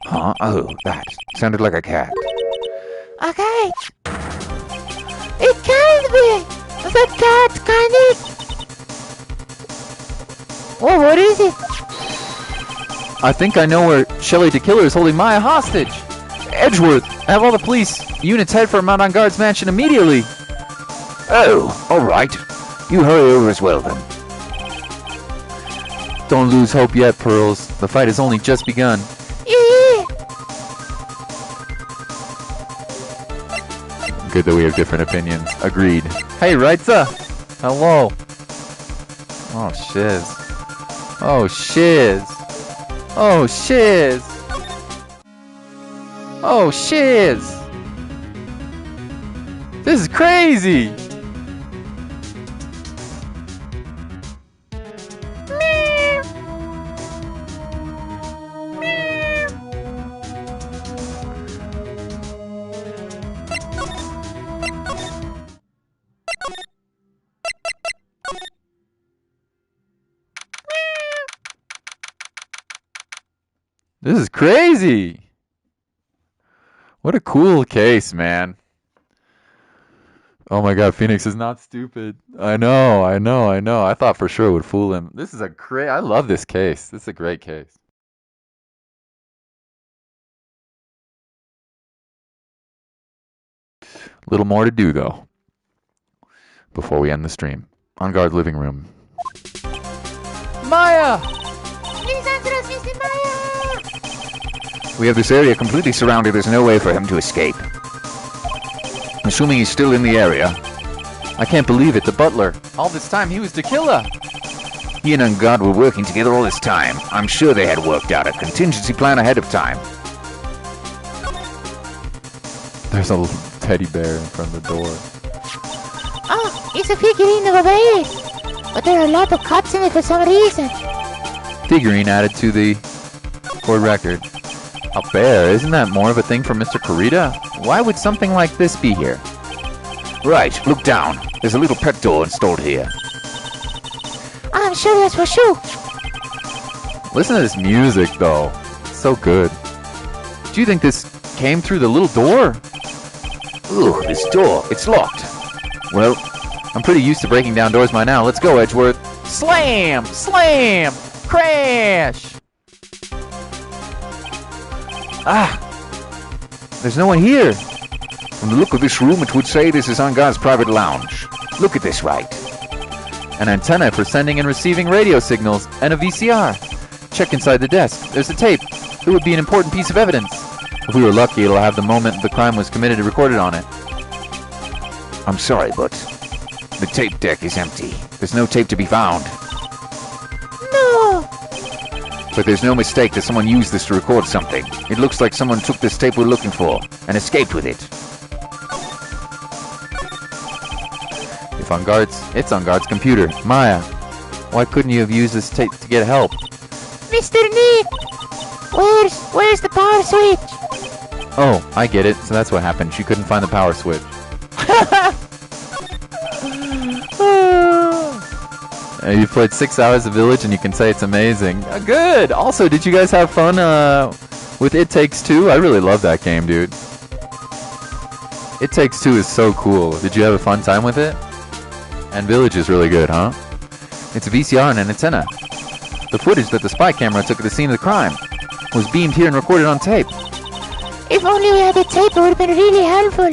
Huh? Oh, that sounded like a cat. Okay. It can't be! The cat kind of... Oh, what is it? I think I know where Shelley the Killer is holding Maya hostage. Edgeworth, have all the police units head for a Mount on Guard's mansion immediately. Oh, all right. You hurry over as well, then. Don't lose hope yet, Pearls. The fight has only just begun. Yeah. Good that we have different opinions. Agreed. Hey, Wrightsa! Hello. Oh, shiz. Oh, shiz. Oh, shiz. Oh, shiz. This is crazy. This is crazy. What a cool case, man. Oh my god, Phoenix is not stupid. I know. I thought for sure it would fool him. This is I love this case. This is a great case. Little more to do though. Before we end the stream. On Guard living room. Maya! Please answer us, Mr. Meyer! We have this area completely surrounded. There's no way for him to escape. Assuming he's still in the area. I can't believe it, the butler. All this time he was to kill her. He and God were working together all this time. I'm sure they had worked out a contingency plan ahead of time. There's a little teddy bear in front of the door. Oh, it's a figurine of a bear. But there are a lot of cuts in it for some reason. Figurine added to the court record. A bear? Isn't that more of a thing for Mr. Kurita? Why would something like this be here? Right, look down. There's a little pet door installed here. I'm sure that's for sure. Listen to this music, though. It's so good. Do you think this came through the little door? Ooh, this door. It's locked. Well, I'm pretty used to breaking down doors by now. Let's go, Edgeworth. Slam! Slam! Crash! Ah! There's no one here. From the look of this room, it would say this is Angar's private lounge. Look at this, Wright. An antenna for sending and receiving radio signals, and a VCR. Check inside the desk. There's a tape. It would be an important piece of evidence. If we were lucky, it'll have the moment the crime was committed recorded on it. I'm sorry, but the tape deck is empty. There's no tape to be found. No. But there's no mistake that someone used this to record something. It looks like someone took this tape we're looking for and escaped with it. It's on Guard's computer. Maya, why couldn't you have used this tape to get help? Mr. Nick! Where's the power switch? Oh, I get it. So that's what happened. She couldn't find the power switch. You played 6 hours of Village and you can say it's amazing. Good! Also, did you guys have fun with It Takes Two? I really love that game, dude. It Takes Two is so cool. Did you have a fun time with it? And Village is really good, huh? It's a VCR and an antenna. The footage that the spy camera took at the scene of the crime was beamed here and recorded on tape. If only we had a tape, it would have been really helpful.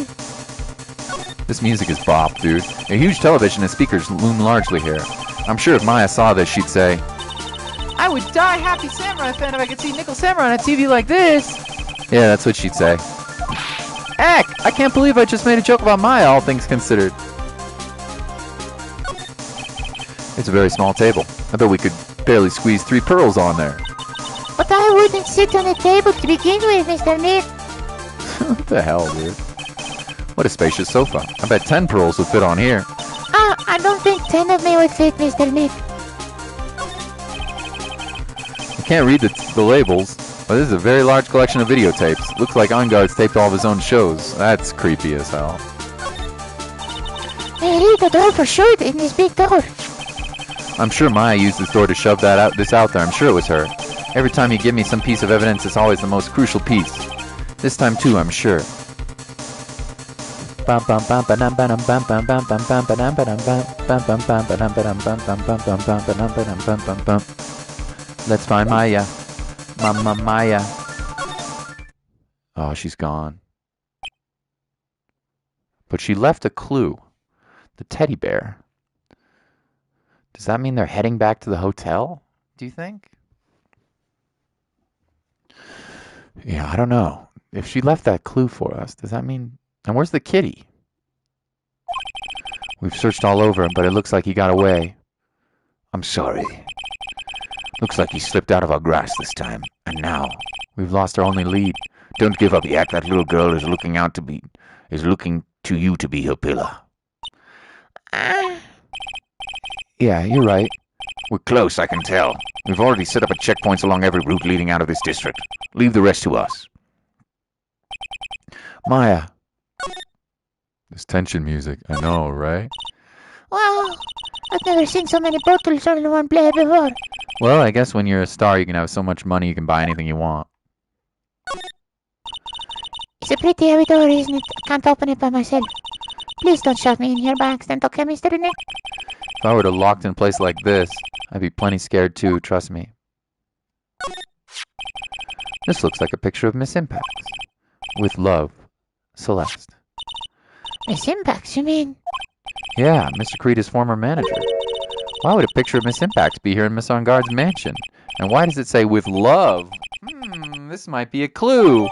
This music is bop, dude. A huge television and speakers loom largely here. I'm sure if Maya saw this, she'd say, I would die happy Samurai fan if I could see Nickel Samurai on a TV like this. yeah, that's what she'd say. Heck, I can't believe I just made a joke about Maya, all things considered. It's a very small table. I bet we could barely squeeze 3 pearls on there. But I wouldn't sit on a table to begin with, Mr. Nick. What the hell, dude? What a spacious sofa. I bet 10 pearls would fit on here. I don't think 10 of me would fit, Mr. Nick. I can't read the labels, but this is a very large collection of videotapes. Looks like Onguard's taped all of his own shows. That's creepy as hell. Hey, leave the door for sure in this big door. I'm sure Maya used this door to shove this out there. I'm sure it was her. Every time you give me some piece of evidence, it's always the most crucial piece. This time too, I'm sure. Let's find Maya. Mama Maya. Oh, she's gone. But she left a clue. The teddy bear. Does that mean they're heading back to the hotel? Do you think? Yeah, I don't know. If she left that clue for us, does that mean... And where's the kitty? We've searched all over him, but it looks like he got away. I'm sorry. Looks like he slipped out of our grasp this time. And now, We've lost our only lead. don't give up yet. That little girl is looking to you to be her pillar. Yeah, you're right. We're close, I can tell. We've already set up checkpoints along every route leading out of this district. Leave the rest to us. Maya. This tension music. I know, right? Wow, I've never seen so many bottles all in one play before. Well, I guess when you're a star, you can have so much money you can buy anything you want. It's a pretty heavy door, isn't it? I can't open it by myself. Please don't shove me in here by accident, okay, Mr. Nick? If I were to locked in a place like this, I'd be plenty scared too, trust me. This looks like a picture of Miss Impact. With love, Celeste. Miss Impact, you mean? Yeah, Mr. Creed's former manager. Why would a picture of Miss Impact be here in Miss Onguard's mansion? And why does it say with love? This might be a clue.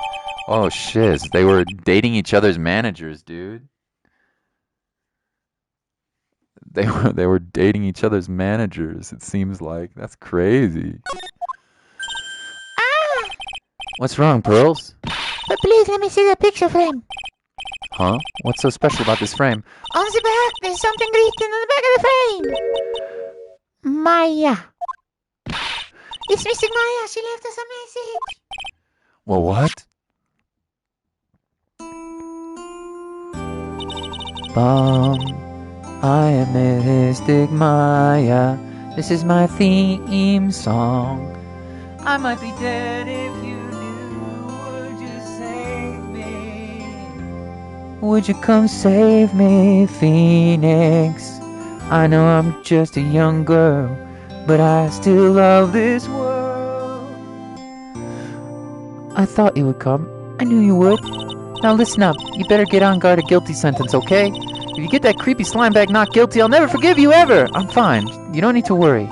Oh shiz, they were dating each other's managers, dude. They were dating each other's managers, it seems like. That's crazy. Ah! What's wrong, Pearls? But please let me see the picture frame. Huh? What's so special about this frame? On the back, there's something written on the back of the frame. Maya. It's missing Maya. She left us a message. Well, what? I am Mystic Maya. This is my theme song. I might be dead if you knew. Would you save me? Would you come save me, Phoenix? I know I'm just a young girl, but I still love this world. I thought you would come. I knew you would. Now listen up. You better get on guard a guilty sentence, okay? If you get that creepy slime bag not guilty, I'll never forgive you ever. I'm fine. You don't need to worry.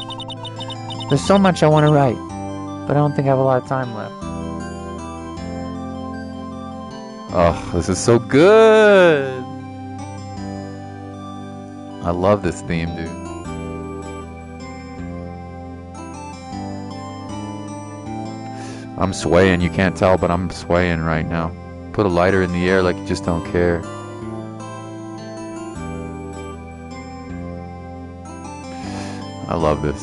There's so much I want to write, but I don't think I have a lot of time left. Oh, this is so good. I love this theme, dude. I'm swaying. You can't tell, but I'm swaying right now. Put a lighter in the air like you just don't care. I love this.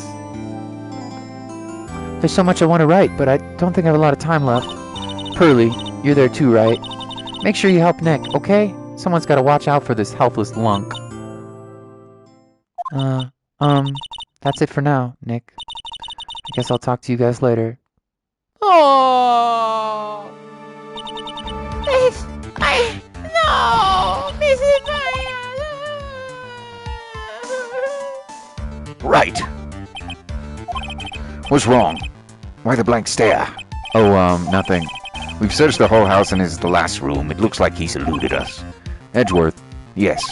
There's so much I want to write, but I don't think I have a lot of time left. Pearly, you're there too, right? Make sure you help Nick, okay? Someone's got to watch out for this helpless lunk. That's it for now, Nick. I guess I'll talk to you guys later. Oh! No! Mrs. Maya! Right. What's wrong? Why the blank stare? Oh, nothing. We've searched the whole house and this is the last room. It looks like he's eluded us. Edgeworth, Yes.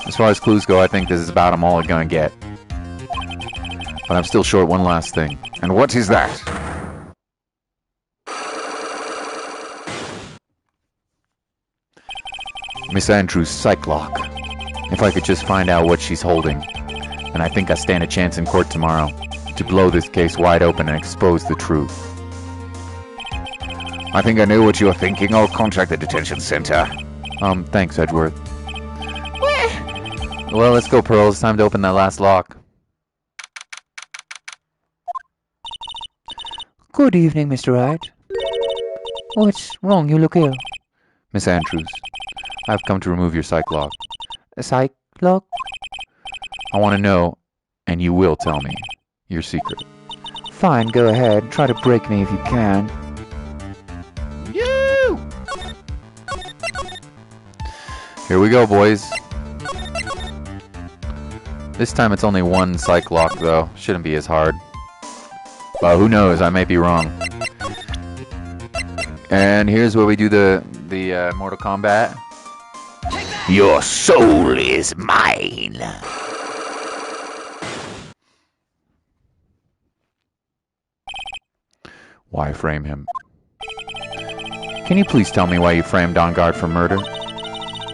as far as clues go, I think this is about all I'm gonna get. But I'm still short one last thing. And what is that? Miss Andrews' psych lock. If I could just find out what she's holding. And I think I stand a chance in court tomorrow to blow this case wide open and expose the truth. I think I know what you're thinking. I'll contact the detention center. Thanks, Edgeworth. Well, let's go, Pearl. It's time to open that last lock. Good evening, Mr. Wright. What's wrong? You look ill. Miss Andrews, I've come to remove your psych lock. A psych lock? I want to know, and you will tell me, your secret. Fine, go ahead. Try to break me if you can. Here we go, boys. This time it's only one psych lock, though. Shouldn't be as hard. But who knows? I may be wrong. And here's where we do the Mortal Kombat. Your soul is mine. Why frame him? Can you please tell me why you framed On Guard for murder?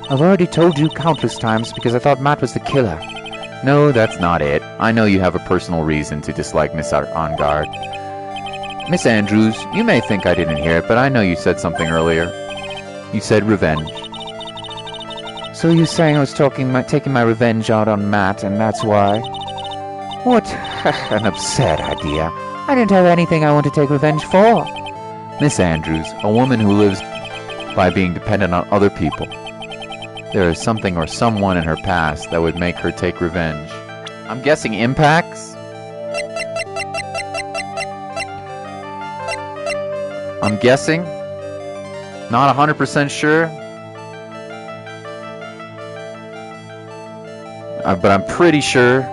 I've already told you countless times because I thought Matt was the killer. No, that's not it. I know you have a personal reason to dislike Miss On Guard. Miss Andrews, you may think I didn't hear it, but I know you said something earlier. You said revenge. So you're saying I was taking my revenge out on Matt, and that's why? What an absurd idea. I didn't have anything I want to take revenge for. Miss Andrews, a woman who lives by being dependent on other people. There is something or someone in her past that would make her take revenge. I'm guessing impacts? I'm guessing? Not 100% sure? But I'm pretty sure.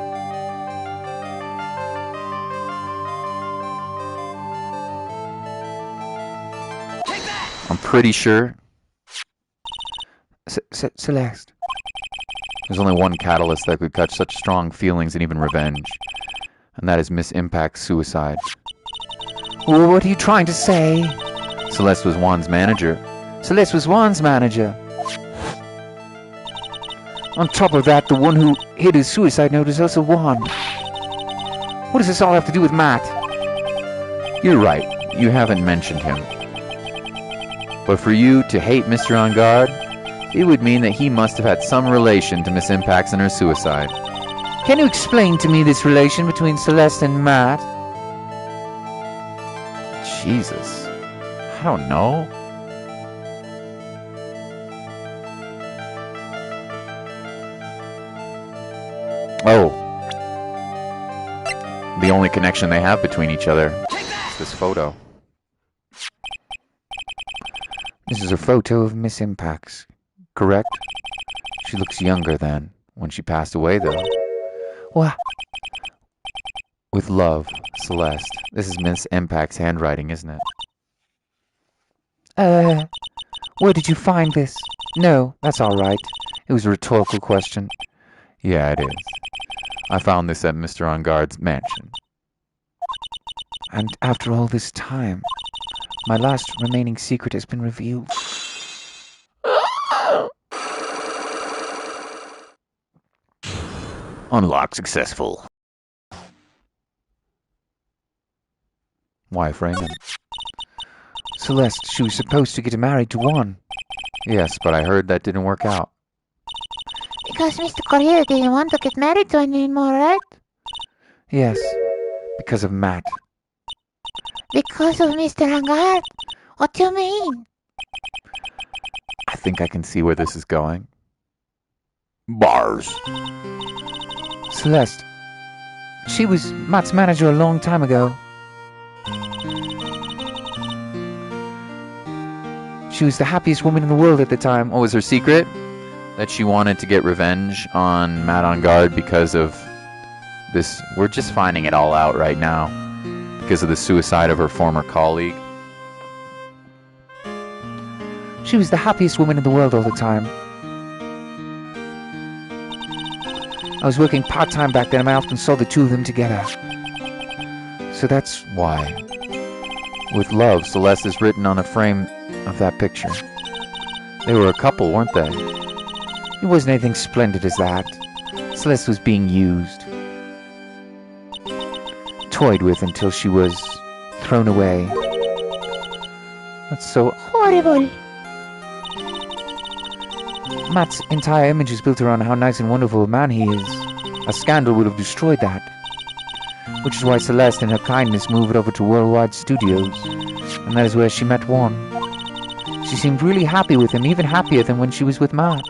I'm pretty sure. Celeste. There's only one catalyst that could catch such strong feelings and even revenge. And that is Miss Impact's suicide. What are you trying to say? Celeste was Juan's manager. Celeste was Juan's manager. On top of that, the one who hid his suicide note is also Juan. What does this all have to do with Matt? You're right. You haven't mentioned him. But for you to hate Mr. On Guard, it would mean that he must have had some relation to Miss Impacts and her suicide. Can you explain to me this relation between Celeste and Matt? Jesus. I don't know. Oh. The only connection they have between each other is this photo. This is a photo of Miss Impacts, correct? She looks younger than when she passed away, though. What? With love, Celeste. This is Miss Impact's handwriting, isn't it? Where did you find this? No, that's all right. It was a rhetorical question. Yeah, it is. I found this at Mr. On Guard's mansion. And after all this time, my last remaining secret has been revealed. Unlock successful. Why frame him? Celeste, she was supposed to get married to Juan. Yes, but I heard that didn't work out. Because Mr. Correa didn't want to get married to anymore, right? Yes, because of Matt. Because of Mr. Hangard? What do you mean? I think I can see where this is going. Bars. Celeste, She was Matt's manager a long time ago. She was the happiest woman in the world at the time. What was her secret? That she wanted to get revenge on Matt on Guard because of this. We're just finding it all out right now. Because of the suicide of her former colleague. She was the happiest woman in the world all the time. I was working part-time back then, and I often saw the two of them together. So that's why. With love, Celeste is written on the frame of that picture. They were a couple, weren't they? It wasn't anything splendid as that. Celeste was being used. Toyed with until she was thrown away. That's so Horrible. Matt's entire image is built around how nice and wonderful a man he is. A scandal would have destroyed that. Which is why Celeste, in her kindness, moved over to Worldwide Studios, and that is where she met Juan. She seemed really happy with him, even happier than when she was with Matt.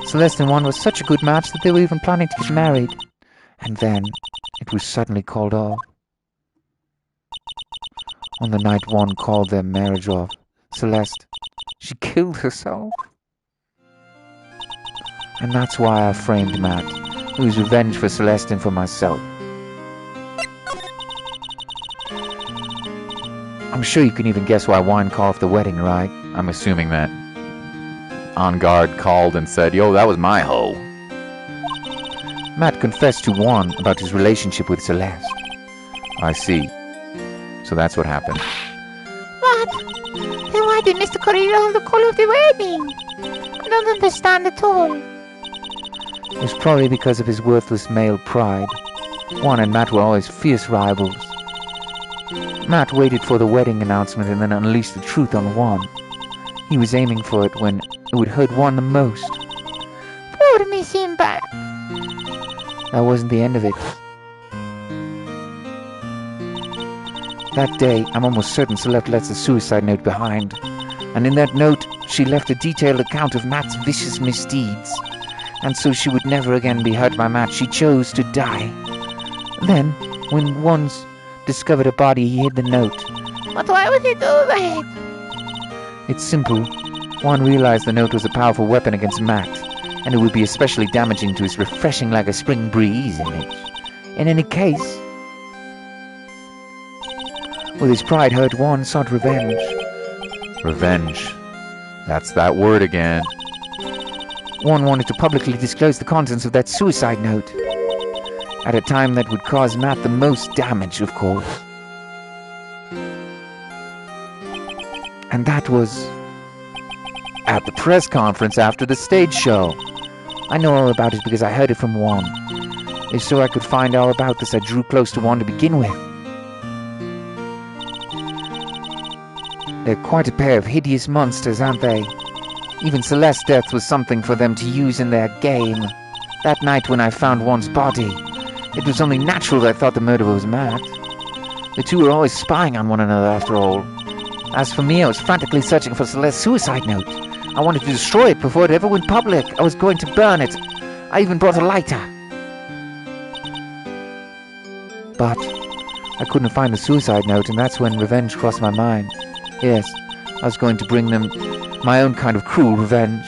Celeste and Juan was such a good match that they were even planning to get married. And then, it was suddenly called off. On the night Juan called their marriage off, Celeste, she killed herself. And that's why I framed Matt. It was revenge for Celeste and for myself. I'm sure you can even guess why Juan called off the wedding, right? I'm assuming that On Guard called and said, yo, that was my hoe. Matt confessed to Juan about his relationship with Celeste. I see. So that's what happened. What? Then why did Mr. Corrido have the call of the wedding? I don't understand at all. It was probably because of his worthless male pride. Juan and Matt were always fierce rivals. Matt waited for the wedding announcement and then unleashed the truth on Juan. He was aiming for it when it would hurt Juan the most. Poor me, Simba. That wasn't the end of it. That day, I'm almost certain Celeste left a suicide note behind. And in that note, she left a detailed account of Matt's vicious misdeeds. And so she would never again be hurt by Matt. She chose to die. Then, when Juan's discovered a body, he hid the note. But why would he do that? It's simple. Juan realized the note was a powerful weapon against Matt, and it would be especially damaging to his refreshing like a spring breeze image. In any case, with his pride hurt, Juan sought revenge. Revenge. That's that word again. Juan wanted to publicly disclose the contents of that suicide note. At a time that would cause Matt the most damage, of course. And that was At the press conference after the stage show. I know all about it because I heard it from Juan. If so I could find all about this, I drew close to Juan to begin with. They're quite a pair of hideous monsters, aren't they? Even Celeste's death was something for them to use in their game. That night when I found Juan's body, it was only natural that I thought the murderer was Matt. The two were always spying on one another, after all. As for me, I was frantically searching for Celeste's suicide note. I wanted to destroy it before it ever went public. I was going to burn it. I even brought a lighter. But I couldn't find the suicide note, and that's when revenge crossed my mind. Yes, I was going to bring them my own kind of cruel revenge.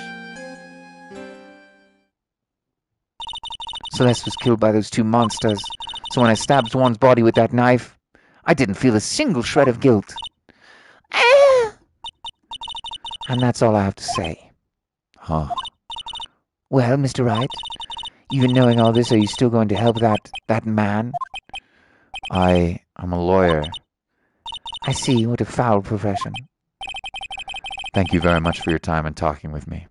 Celeste was killed by those two monsters, so when I stabbed Juan's body with that knife, I didn't feel a single shred of guilt. And that's all I have to say. Huh. Well, Mr. Wright, even knowing all this, are you still going to help that man? I'm a lawyer. I see, what a foul profession. Thank you very much for your time and talking with me.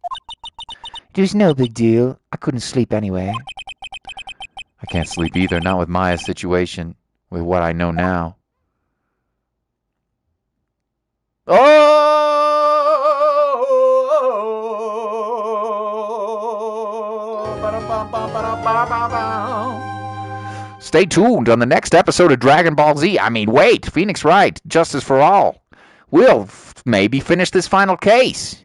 It was no big deal. I couldn't sleep anyway. I can't sleep either, not with Maya's situation, with what I know now. Stay tuned on the next episode of Dragon Ball Z. Wait, Phoenix Wright, Justice for All. We'll maybe finish this final case.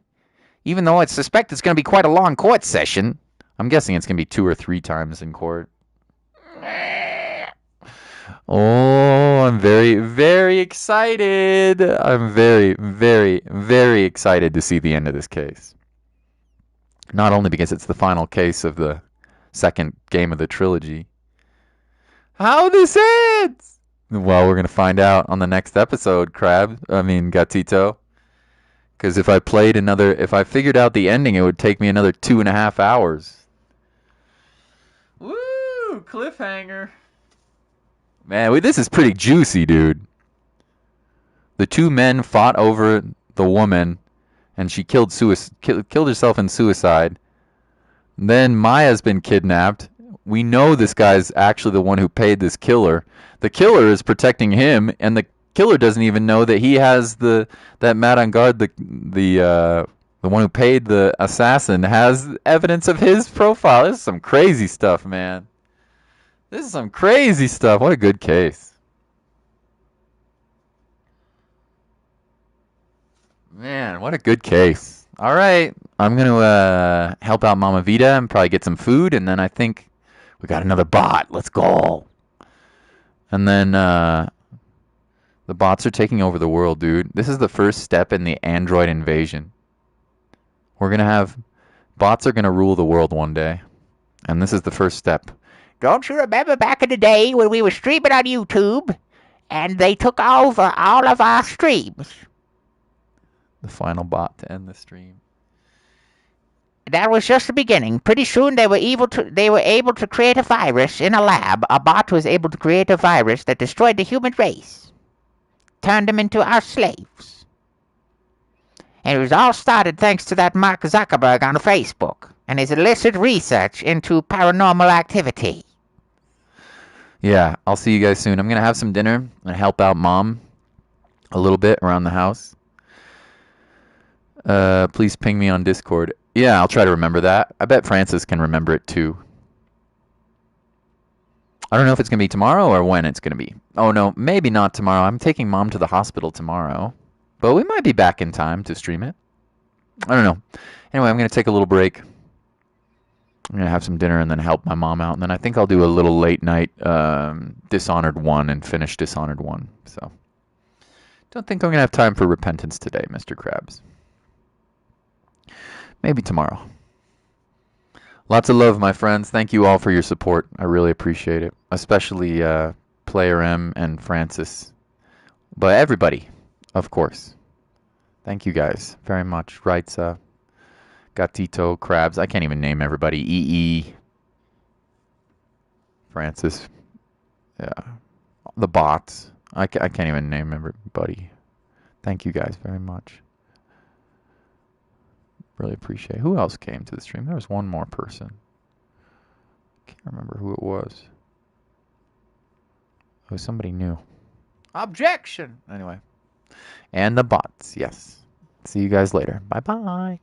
Even though I suspect it's going to be quite a long court session. I'm guessing it's going to be 2 or 3 times in court. Oh, I'm very, very excited. I'm very, very, very excited to see the end of this case. Not only because it's the final case of the second game of the trilogy. How this ends? Well, we're going to find out on the next episode, Gatito. Because if I figured out the ending, it would take me another 2.5 hours. Woo! Cliffhanger. Man, this is pretty juicy, dude. The two men fought over the woman, and she killed herself in suicide. Then Maya's been kidnapped. We know this guy's actually the one who paid this killer. The killer is protecting him, and the killer doesn't even know that he has that Madame Garde, the one who paid the assassin, has evidence of his profile. This is some crazy stuff, man. This is some crazy stuff. What a good case. Man, what a good case. All right. I'm going to help out Mama Vita and probably get some food. And then I think we got another bot. Let's go. And then the bots are taking over the world, dude. This is the first step in the android invasion. Bots are going to rule the world one day. And this is the first step. Don't you remember back in the day when we were streaming on YouTube and they took over all of our streams? The final bot to end the stream. That was just the beginning. Pretty soon they were able to create a virus in a lab. A bot was able to create a virus that destroyed the human race. Turned them into our slaves. And it was all started thanks to that Mark Zuckerberg on Facebook and his illicit research into paranormal activity. Yeah, I'll see you guys soon. I'm going to have some dinner and help out Mom a little bit around the house. Please ping me on Discord. Yeah, I'll try to remember that. I bet Francis can remember it too. I don't know if it's going to be tomorrow or when it's going to be. Oh, no, maybe not tomorrow. I'm taking Mom to the hospital tomorrow. But we might be back in time to stream it. I don't know. Anyway, I'm going to take a little break. I'm going to have some dinner and then help my mom out. And then I think I'll do a little late night Dishonored 1 and finish Dishonored 1. So, don't think I'm going to have time for repentance today, Mr. Krabs. Maybe tomorrow. Lots of love, my friends. Thank you all for your support. I really appreciate it. Especially Player M and Francis. But everybody, of course. Thank you guys very much. Wright, Gatito, Krabs. I can't even name everybody. EE. Francis. Yeah. The bots. I can't even name everybody. Thank you guys very much. Really appreciate it. Who else came to the stream? There was one more person. Can't remember who it was. It was somebody new. Objection! Anyway. And the bots, yes. See you guys later. Bye-bye.